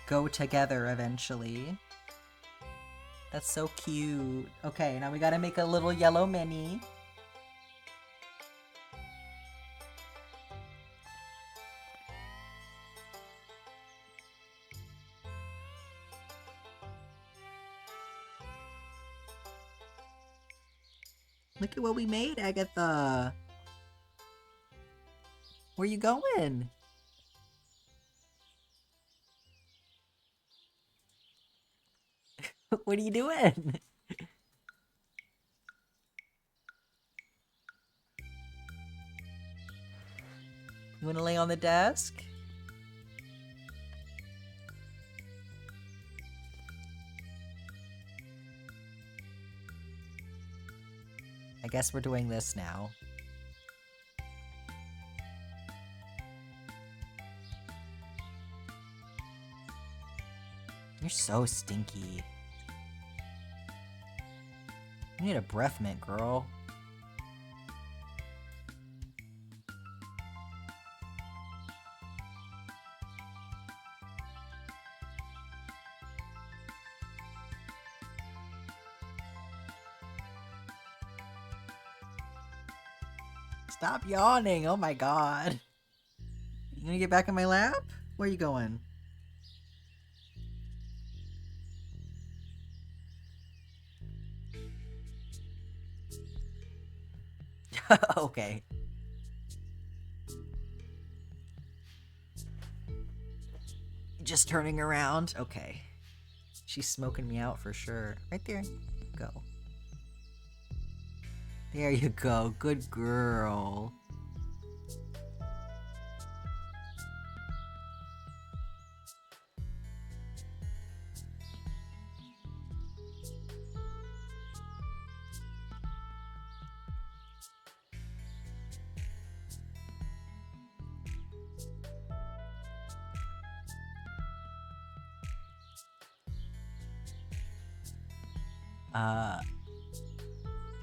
go together eventually. That's so cute. Okay, now we gotta make a little yellow mini. Look at what we made, Agatha! Where you going? What are you doing? You wanna lay on the desk? I guess we're doing this now. You're so stinky. You need a breath mint, girl. Stop yawning, oh my god. You gonna get back in my lap? Where are you going? Okay. Just turning around? Okay. She's smoking me out for sure. Right there. Go. There you go. Good girl.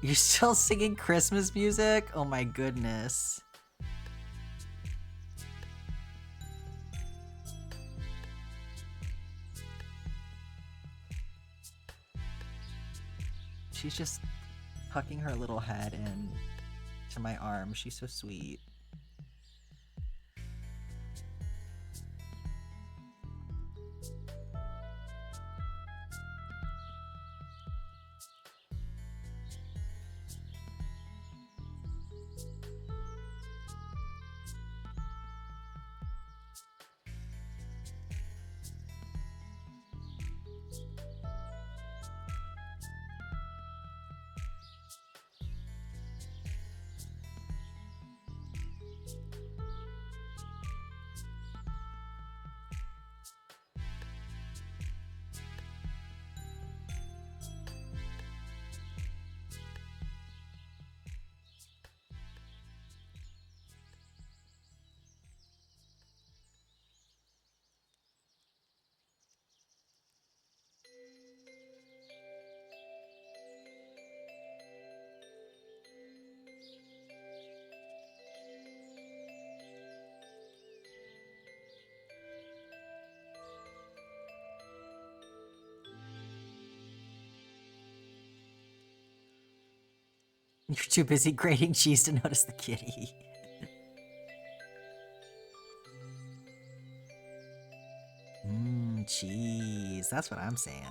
You're still singing Christmas music? Oh my goodness. She's just tucking her little head in to my arm. She's so sweet. You're too busy grating cheese to notice the kitty. Mmm, cheese. That's what I'm saying.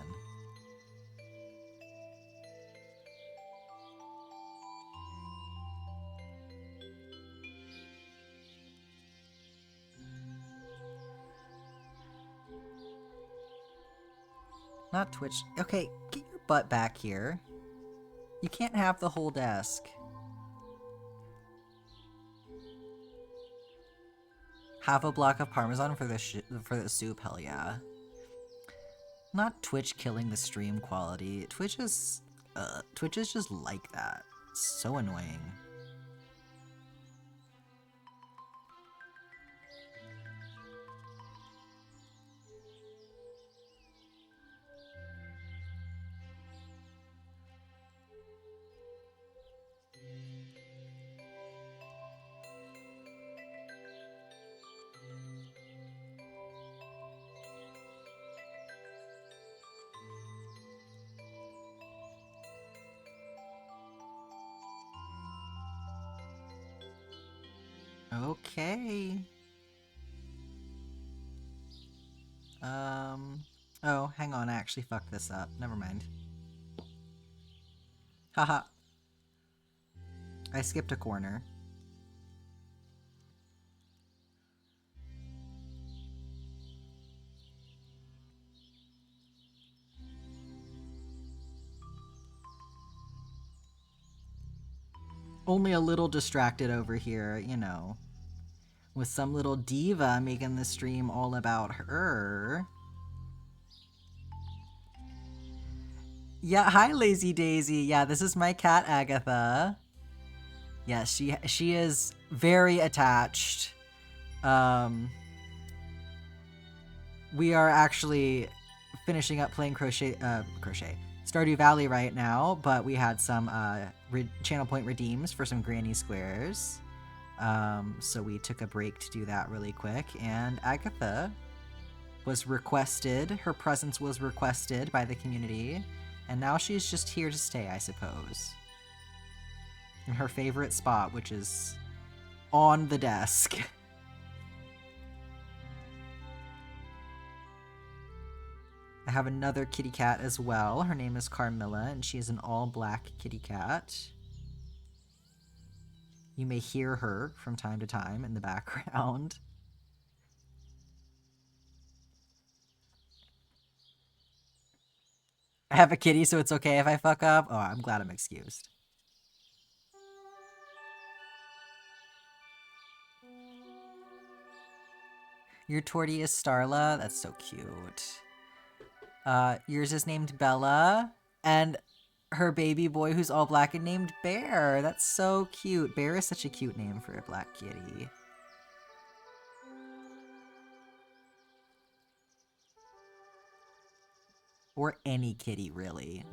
Not Twitch. Okay, get your butt back here. You can't have the whole desk. Half a block of Parmesan for the soup, hell yeah. Not Twitch killing the stream quality. Twitch is just like that. It's so annoying. Okay. Oh, hang on, I actually fucked this up. Never mind. Haha. I skipped a corner. Only a little distracted over here, you know. With some little diva making the stream all about her. Yeah, hi Lazy Daisy. Yeah, this is my cat Agatha. Yeah, she is very attached. We are actually finishing up playing Crochet Stardew Valley right now, but we had some channel point redeems for some granny squares. So we took a break to do that really quick, and Agatha was requested, her presence was requested by the community, and now she's just here to stay, I suppose. In her favorite spot, which is on the desk. I have another kitty cat as well. Her name is Carmilla, and she is an all-black kitty cat. You may hear her from time to time in the background. I have a kitty, so it's okay if I fuck up. Oh, I'm glad I'm excused. Your tortie is Starla. That's so cute. Yours is named Bella, and her baby boy who's all black and named Bear. That's so cute. Bear is such a cute name for a black kitty. Or any kitty, really.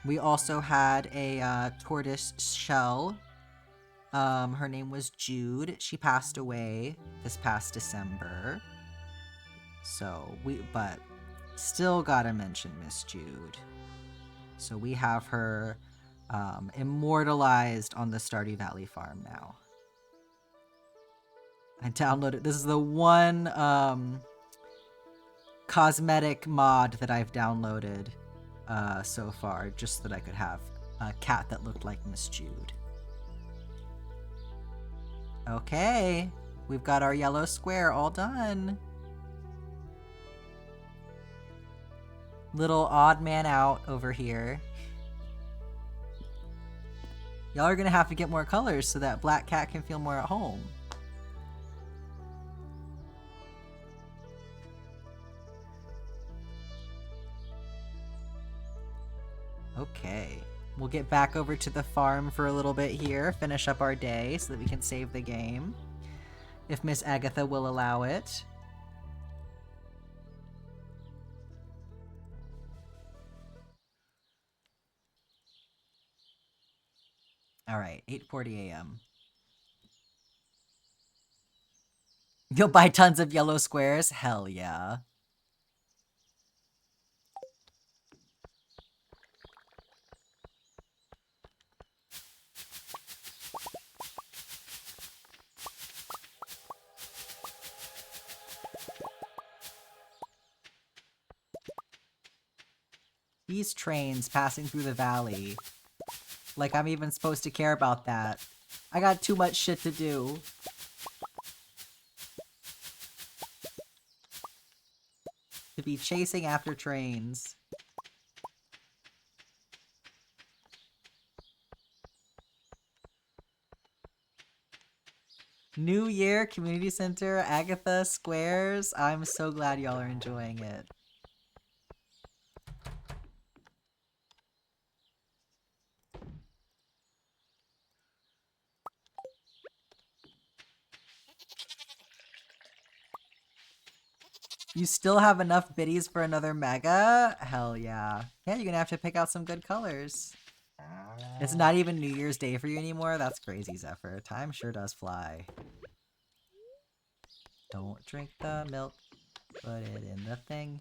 We also had a tortoise shell. Her name was Jude. She passed away this past December. So but still gotta mention Miss Jude. So we have her immortalized on the Stardew Valley farm now. I downloaded, this is the one cosmetic mod that I've downloaded so far, just so that I could have a cat that looked like Miss Jude. Okay, we've got our yellow square all done. Little odd man out over here. Y'all are gonna have to get more colors so that black cat can feel more at home. Okay, we'll get back over to the farm for a little bit here, finish up our day so that we can save the game, if Miss Agatha will allow it. Alright, 8:40 a.m. You'll buy tons of yellow squares? Hell yeah. These trains passing through the valley. Like I'm even supposed to care about that. I got too much shit to do. To be chasing after trains. New Year, Community Center, Agatha, Squares. I'm so glad y'all are enjoying it. You still have enough biddies for another mega? Hell yeah. Yeah, you're gonna have to pick out some good colors. It's not even New Year's Day for you anymore? That's crazy, Zephyr. Time sure does fly. Don't drink the milk. Put it in the thing.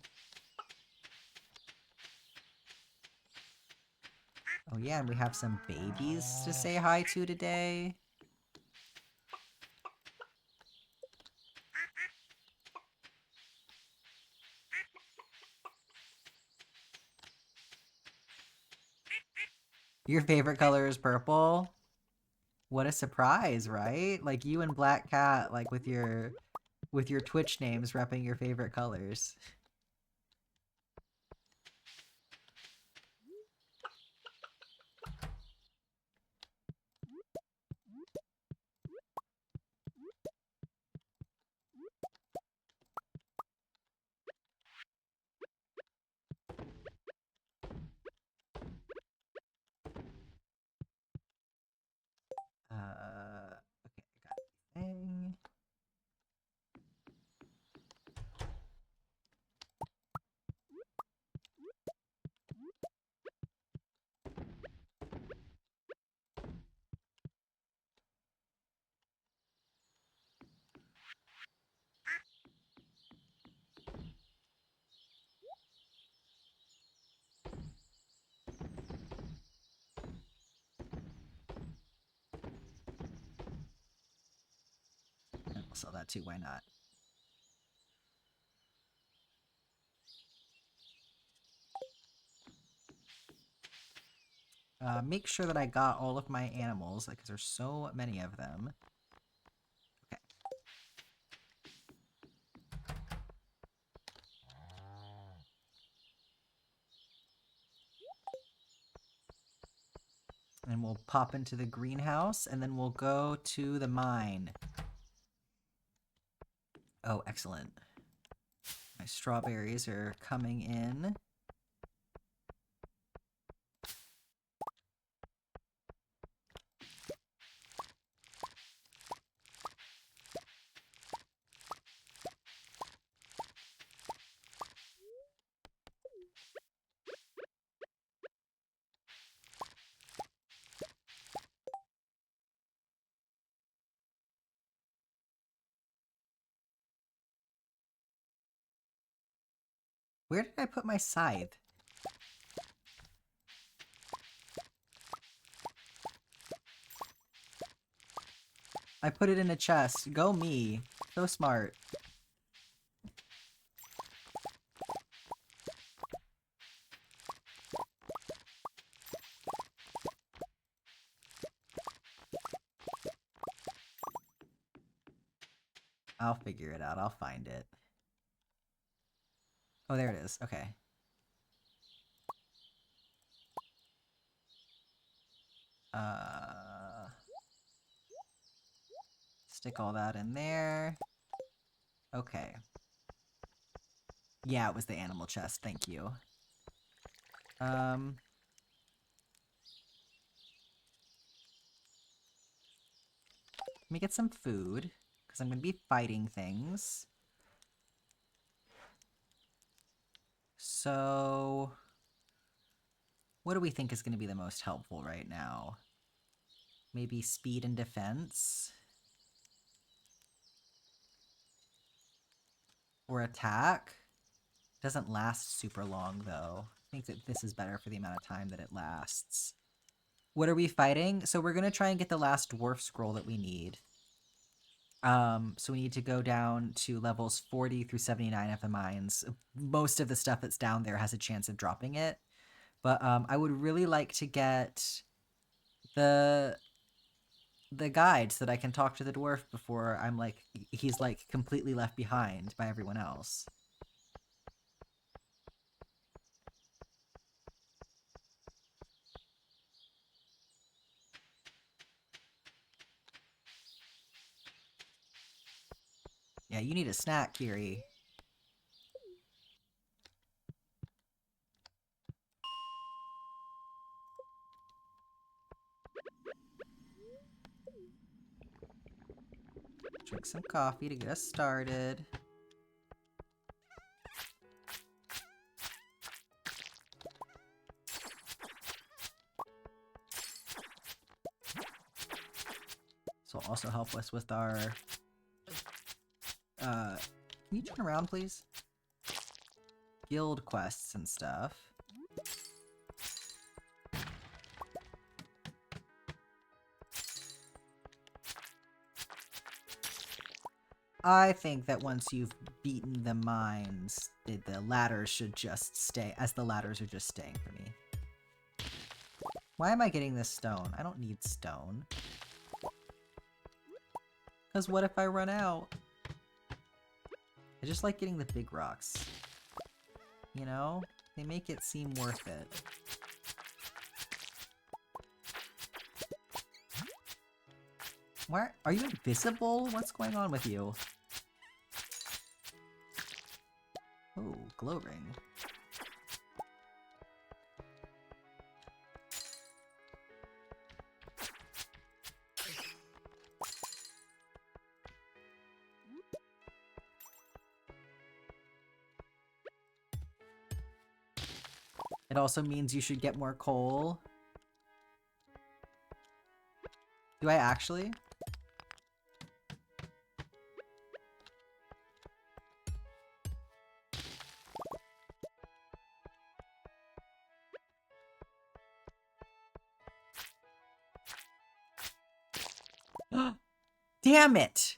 Oh yeah, and we have some babies to say hi to today. Your favorite color is purple? What a surprise, right? Like you and Black Cat, like with your Twitch names repping your favorite colors. Okay, I got the thing. And we'll sell that too, why not? Make sure that I got all of my animals, because there's so many of them. Okay. And we'll pop into the greenhouse, and then we'll go to the mine. Oh, excellent. My strawberries are coming in. Where did I put my scythe? I put it in a chest. Go me. So smart. I'll figure it out. I'll find it. Oh, there it is. Okay. Stick all that in there. Okay. Yeah, it was the animal chest. Thank you. Let me get some food, because I'm going to be fighting things. So, what do we think is going to be the most helpful right now? Maybe speed and defense? Or attack? Doesn't last super long, though. I think that this is better for the amount of time that it lasts. What are we fighting? So we're going to try and get the last dwarf scroll that we need. So we need to go down to levels 40 through 79 of the mines. Most of the stuff that's down there has a chance of dropping it. But I would really like to get the guide so that I can talk to the dwarf before I'm like, he's like completely left behind by everyone else. Yeah, you need a snack, Kiri. Drink some coffee to get us started. This will also help us with our... can you turn around, please? Guild quests and stuff. I think that once you've beaten the mines, the ladders should just stay, as the ladders are just staying for me. Why am I getting this stone? I don't need stone. Because what if I run out? I just like getting the big rocks. You know? They make it seem worth it. Why are you invisible? What's going on with you? Oh, glow ring. It also means you should get more coal. Do I actually? Damn it!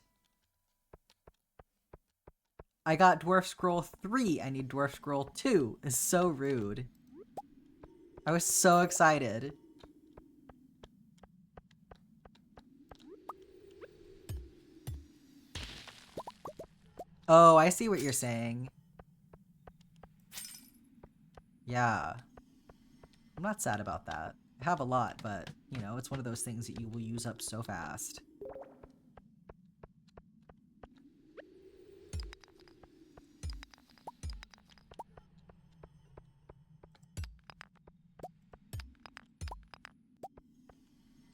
I got Dwarf Scroll 3. I need Dwarf Scroll 2. It's so rude. I was so excited. Oh, I see what you're saying. Yeah. I'm not sad about that. I have a lot, but, you know, it's one of those things that you will use up so fast.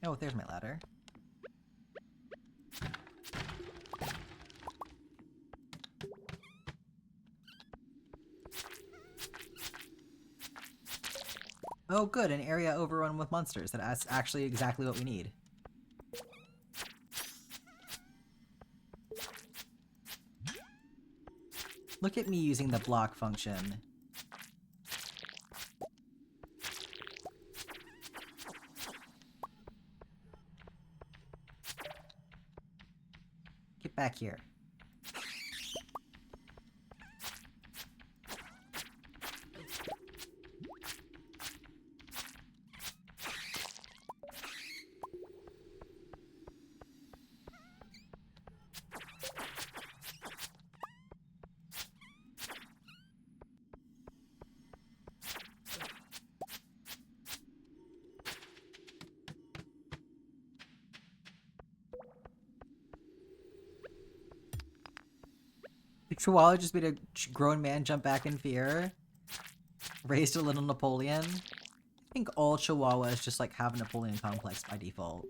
Oh, there's my ladder. Oh, good, an area overrun with monsters. That's actually exactly what we need. Look at me using the block function. Get back here. The Chihuahua just made a grown man jump back in fear. Raised a little Napoleon. I think all Chihuahuas just like have a Napoleon complex by default.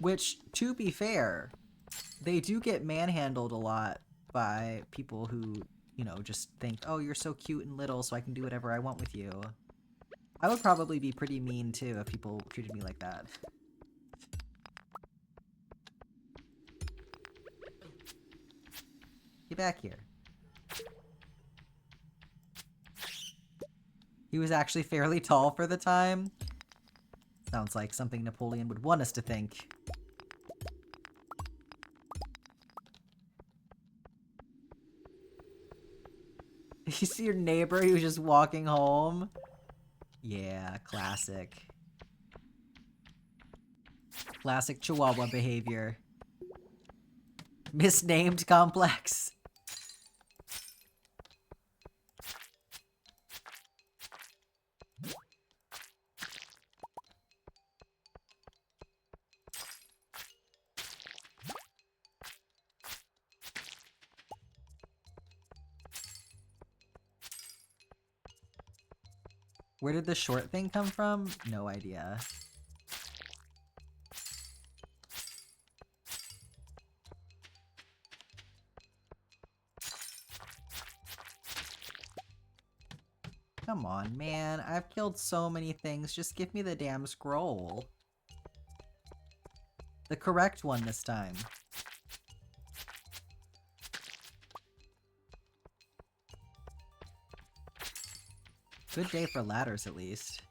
Which, to be fair, they do get manhandled a lot by people who, you know, just think, oh, you're so cute and little, so I can do whatever I want with you. I would probably be pretty mean, too, if people treated me like that. Get back here. He was actually fairly tall for the time. Sounds like something Napoleon would want us to think. You see your neighbor? He was just walking home. Yeah, classic. Classic Chihuahua behavior. Misnamed complex. Where did the short thing come from? No idea. Come on, man. I've killed so many things. Just give me the damn scroll. The correct one this time. Good day for ladders, at least.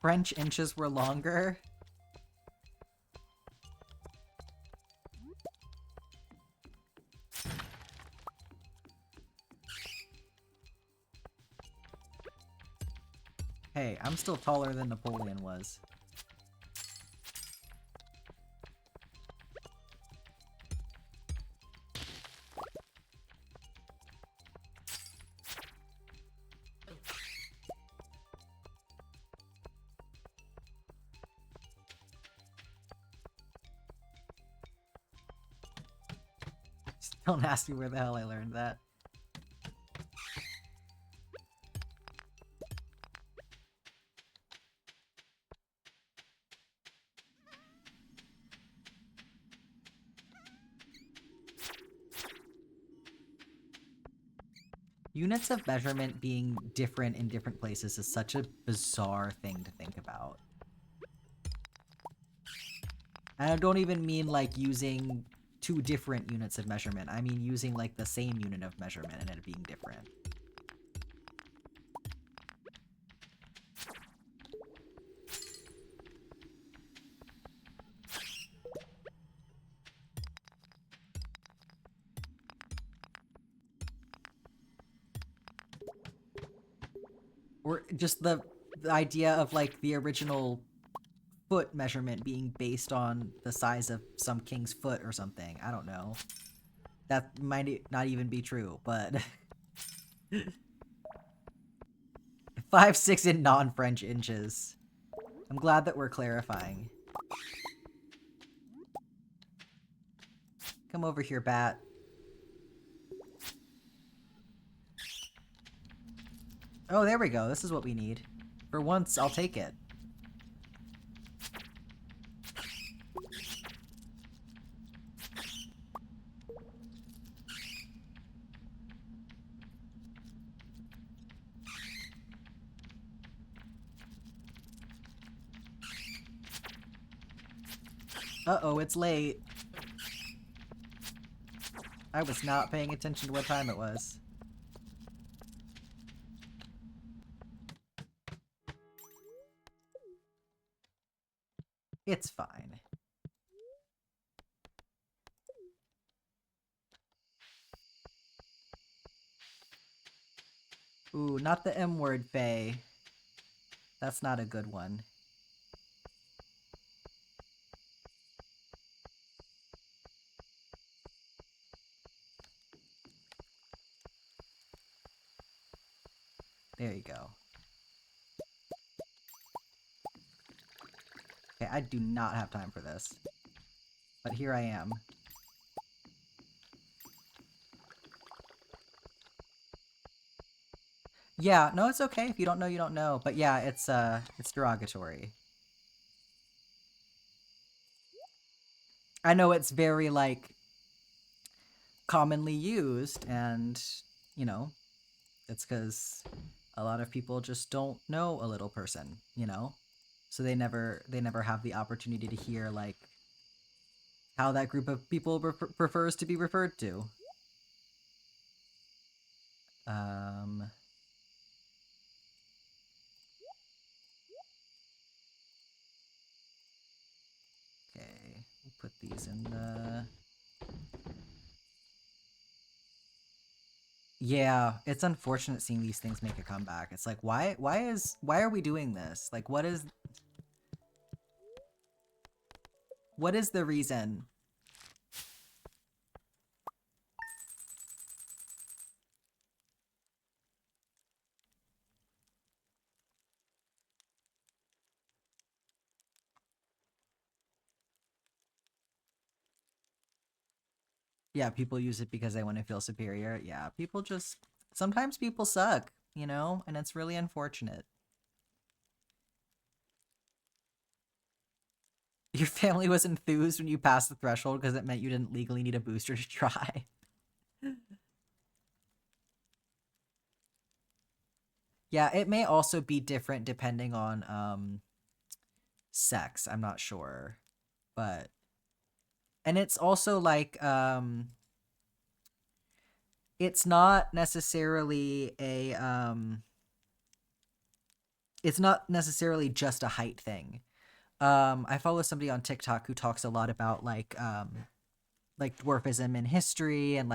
French inches were longer. Hey, I'm still taller than Napoleon was. Don't ask me where the hell I learned that. Units of measurement being different in different places is such a bizarre thing to think about. And I don't even mean like using two different units of measurement. I mean using like the same unit of measurement and it being different. Or just the idea of like the original foot measurement being based on the size of some king's foot or something. I don't know. That might not even be true, but 5'6" in non-French inches. I'm glad that we're clarifying. Come over here, bat. Oh, there we go. This is what we need. For once, I'll take it. Uh-oh, it's late. I was not paying attention to what time it was. It's fine. Ooh, not the M word, Faye. That's not a good one. There you go. Okay, I do not have time for this. But here I am. Yeah, no, it's okay. If you don't know, you don't know. But yeah, it's derogatory. I know it's very, like, commonly used, and, you know, it's because a lot of people just don't know a little person, you know? So they never have the opportunity to hear, like, how that group of people prefers to be referred to. Okay, we'll put these in the... Yeah, it's unfortunate seeing these things make a comeback. It's like, why are we doing this? Like, what is the reason? Yeah, people use it because they want to feel superior. Yeah, people just... Sometimes people suck, you know? And it's really unfortunate. Your family was enthused when you passed the threshold because it meant you didn't legally need a booster to try. Yeah, it may also be different depending on, sex. I'm not sure. But... And it's also like, it's not necessarily a, it's not necessarily just a height thing. I follow somebody on TikTok who talks a lot about like dwarfism in history and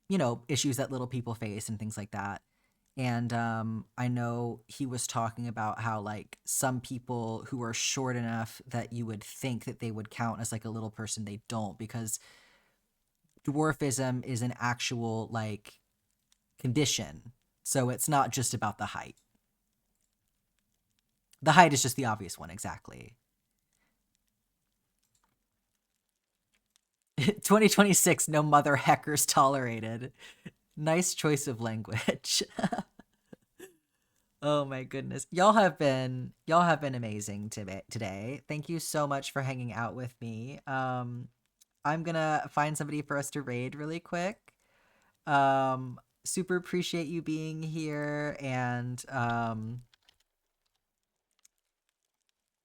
you know, issues that little people face and things like that. And I know he was talking about how like some people who are short enough that you would think that they would count as like a little person, they don't, because dwarfism is an actual like condition. So it's not just about the height. The height is just the obvious one, exactly. 2026, no mother heckers tolerated. Nice choice of language. Oh my goodness. Y'all have been amazing today. Thank you so much for hanging out with me. I'm gonna find somebody for us to raid really quick. Super appreciate you being here and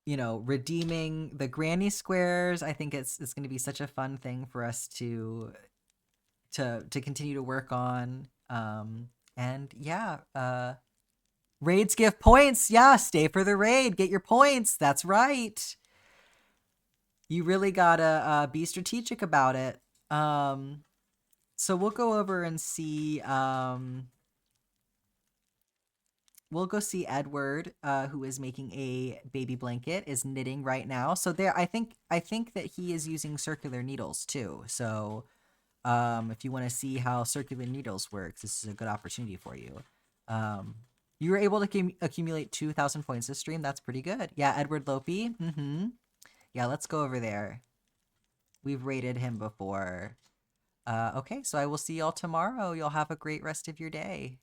you know, redeeming the granny squares. I think it's going to be such a fun thing for us to continue to work on. And yeah, raids give points. Yeah, stay for the raid, get your points. That's right. You really gotta be strategic about it. So we'll go over and see. We'll go see Edward, who is making a baby blanket, is knitting right now. So there, I think that he is using circular needles too. So, if you want to see how circular needles works, this is a good opportunity for you. You were able to accumulate 2,000 points this stream. That's pretty good. Yeah, Edward Lopi. Mm-hmm. Yeah, let's go over there. We've rated him before. Okay, so I will see y'all tomorrow. Y'all have a great rest of your day.